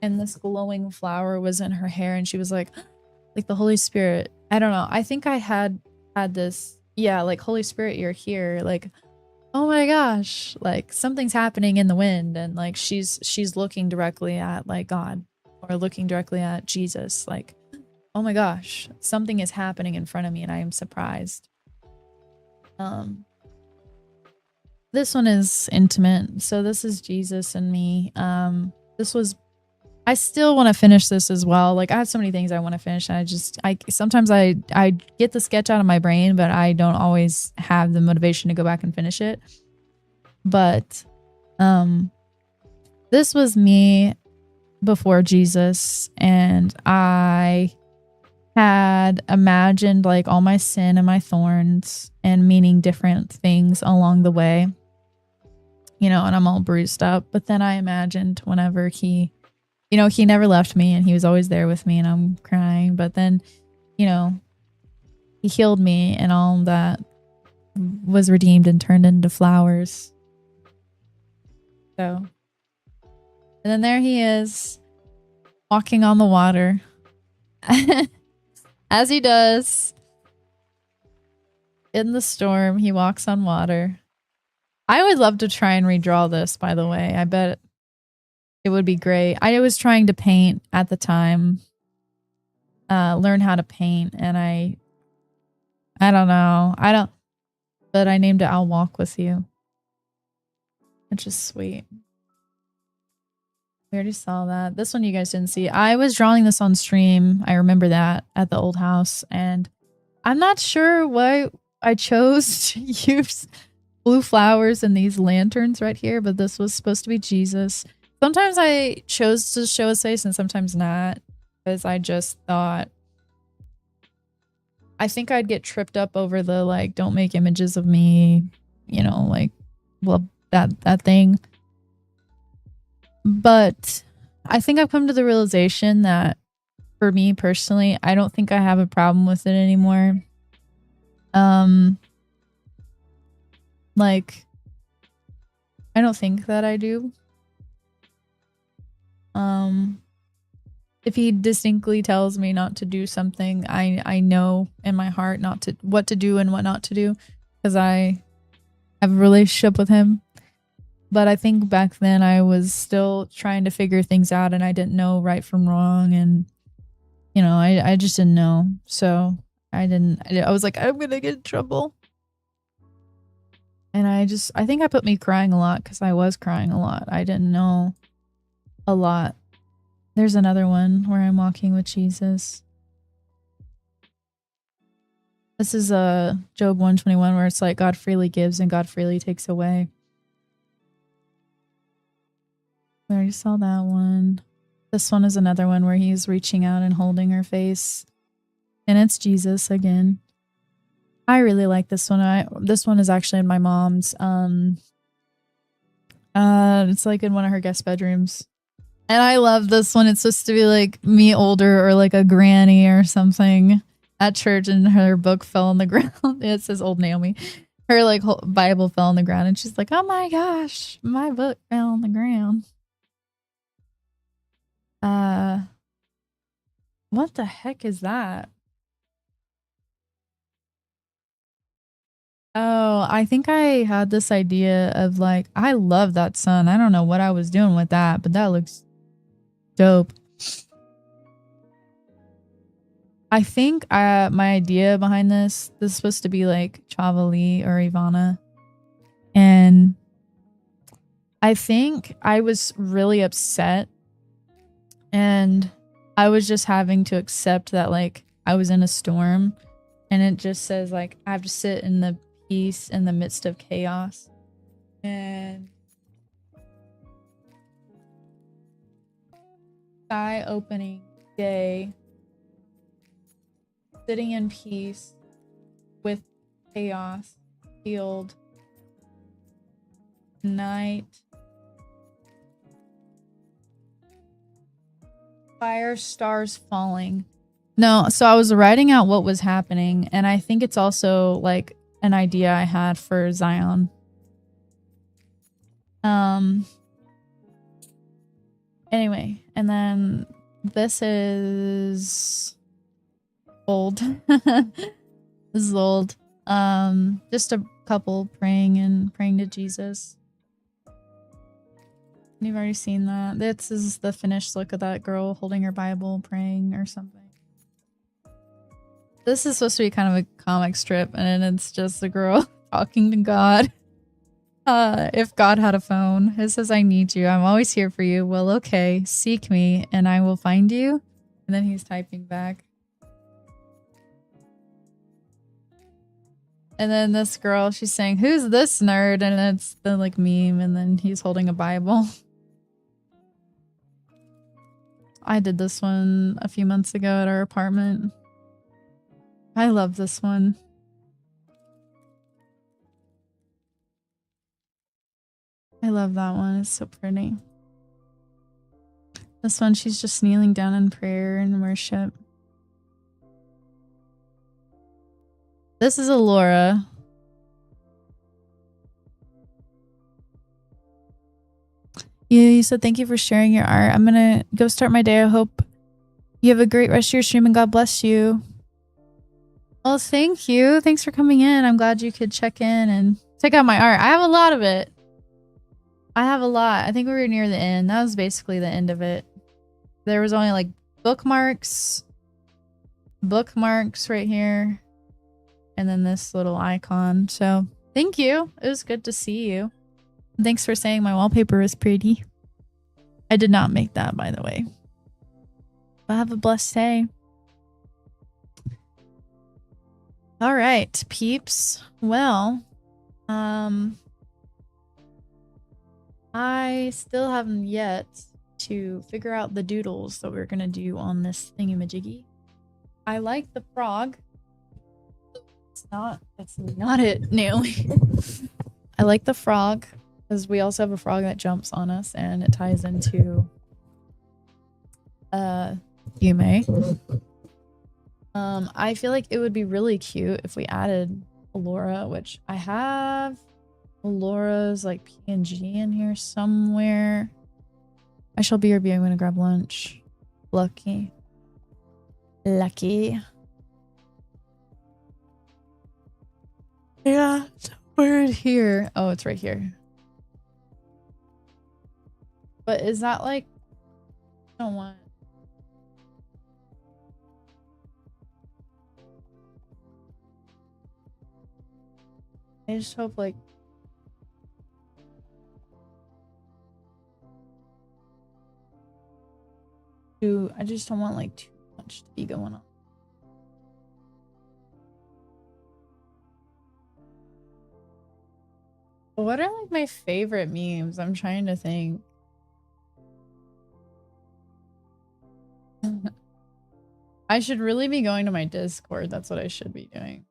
and this glowing flower was in her hair and she was like the Holy Spirit. I don't know. I think I had this, yeah, like Holy Spirit, you're here. Like, oh my gosh, like something's happening in the wind and like she's looking directly at like God or looking directly at Jesus. Like, oh my gosh, something is happening in front of me and I am surprised. This one is intimate. So this is Jesus and me. I still want to finish this as well. Like I have so many things I want to finish. And sometimes I get the sketch out of my brain, but I don't always have the motivation to go back and finish it. But this was me before Jesus, and I had imagined like all my sin and my thorns and meaning different things along the way, you know, and I'm all bruised up. But then I imagined whenever he never left me and he was always there with me and I'm crying. But then, you know, he healed me and all that was redeemed and turned into flowers. So, and then there he is walking on the water. As he does in the storm, he walks on water. I would love to try and redraw this, by the way. I bet it would be great. I was trying to paint at the time, learn how to paint, and I don't know. But I named it I'll Walk With You. Which is sweet. We already saw that. This one you guys didn't see. I was drawing this on stream. I remember that at the old house. And I'm not sure why I chose to use blue flowers in these lanterns right here. But this was supposed to be Jesus. Sometimes I chose to show his face and sometimes not. Because I just thought... I think I'd get tripped up over the like, don't make images of me. You know, like, well, that thing. But I think I've come to the realization that for me personally, I don't think I have a problem with it anymore. Like, I don't think that I do. If he distinctly tells me not to do something, I know in my heart what to do and what not to do because I have a relationship with him. But I think back then I was still trying to figure things out and I didn't know right from wrong. And, you know, I just didn't know. So I was like, I'm going to get in trouble. And I think I put me crying a lot because I was crying a lot. I didn't know a lot. There's another one where I'm walking with Jesus. This is Job 121 where it's like God freely gives and God freely takes away. We already saw that one. This one is another one where he's reaching out and holding her face. And it's Jesus again. I really like this one. This one is actually in my mom's. It's like in one of her guest bedrooms. And I love this one. It's supposed to be like me older or like a granny or something at church and her book fell on the ground. It says old Naomi. Her like whole Bible fell on the ground and she's like, oh my gosh, my book fell on the ground. What the heck is that? Oh, I think I had this idea of like, I love that sun. I don't know what I was doing with that, but that looks dope. I think my idea behind this is supposed to be like Chavali or Ivana. And I think I was really upset. And I was just having to accept that like I was in a storm. And it just says like I have to sit in the peace in the midst of chaos. And sky opening day. Sitting in peace with chaos, field, night, fire, stars falling. No, so I was writing out what was happening, and I think it's also like an idea I had for Zion. Anyway, and then this is old. This is old. Just a couple praying to Jesus. You've already seen that. This is the finished look of that girl holding her Bible, praying or something. This is supposed to be kind of a comic strip, and it's just a girl talking to God. If God had a phone. It says, I need you. I'm always here for you. Well, okay. Seek me, and I will find you. And then he's typing back. And then this girl, she's saying, who's this nerd? And it's the like meme, and then he's holding a Bible. I did this one a few months ago at our apartment. I love this one. I love that one. It's so pretty. This one, she's just kneeling down in prayer and worship. This is Alora. You said thank you for sharing your art. I'm gonna go start my day. I hope you have a great rest of your stream and God bless you. Well, thank you. Thanks for coming in. I'm glad you could check in and check out my art. I have a lot of it. I have a lot. I think we were near the end. That was basically the end of it. There was only like bookmarks right here. And then this little icon. So thank you. It was good to see you. Thanks for saying my wallpaper is pretty. I did not make that, by the way. But have a blessed day. All right, peeps. Well, I still haven't yet to figure out the doodles that we're gonna do on this thingamajiggy. I like the frog. That's not it, Naomi. I like the frog because we also have a frog that jumps on us and it ties into Yume. I feel like it would be really cute if we added Alora, which I have Alora's like PNG in here somewhere. I shall be I'm gonna grab lunch. Lucky. Yeah, it's weird here. Oh, it's right here. But is that like... I don't want... I just hope like... I just don't want like too much to be going on. What are like my favorite memes? I'm trying to think. I should really be going to my Discord. That's what I should be doing.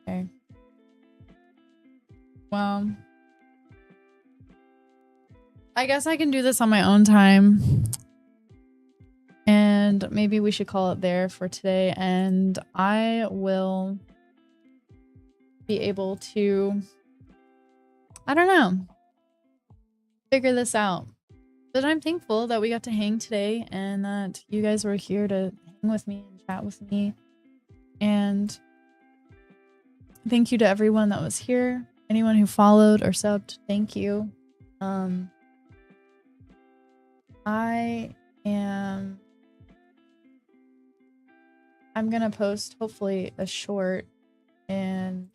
Okay. Well, I guess I can do this on my own time. And maybe we should call it there for today. And I will be able to, I don't know, figure this out. But I'm thankful that we got to hang today and that you guys were here to hang with me and chat with me. And thank you to everyone that was here. Anyone who followed or subbed, thank you. I'm gonna post hopefully a short, and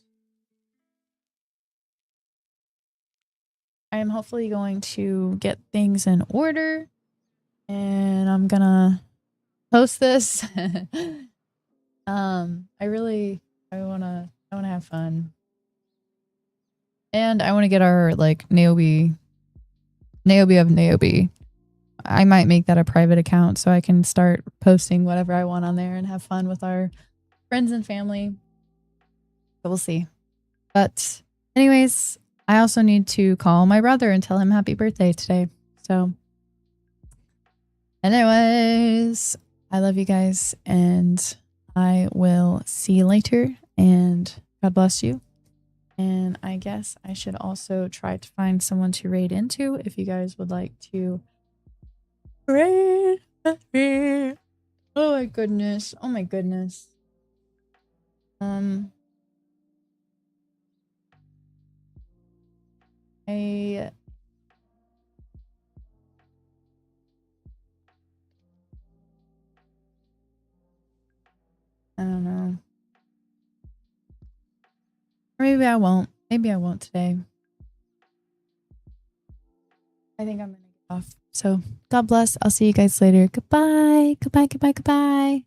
I am hopefully going to get things in order, and I'm gonna post this. I wanna have fun. And I want to get our like Naobe of Naobe. I might make that a private account so I can start posting whatever I want on there and have fun with our friends and family. But we'll see. But anyways, I also need to call my brother and tell him happy birthday today. So anyways, I love you guys and I will see you later, and God bless you. And I guess I should also try to find someone to raid into if you guys would like to raid me. Oh my goodness. Oh my goodness. I don't know. Or maybe I won't. Maybe I won't today. I think I'm gonna get off. So God bless. I'll see you guys later. Goodbye. Goodbye. Goodbye. Goodbye.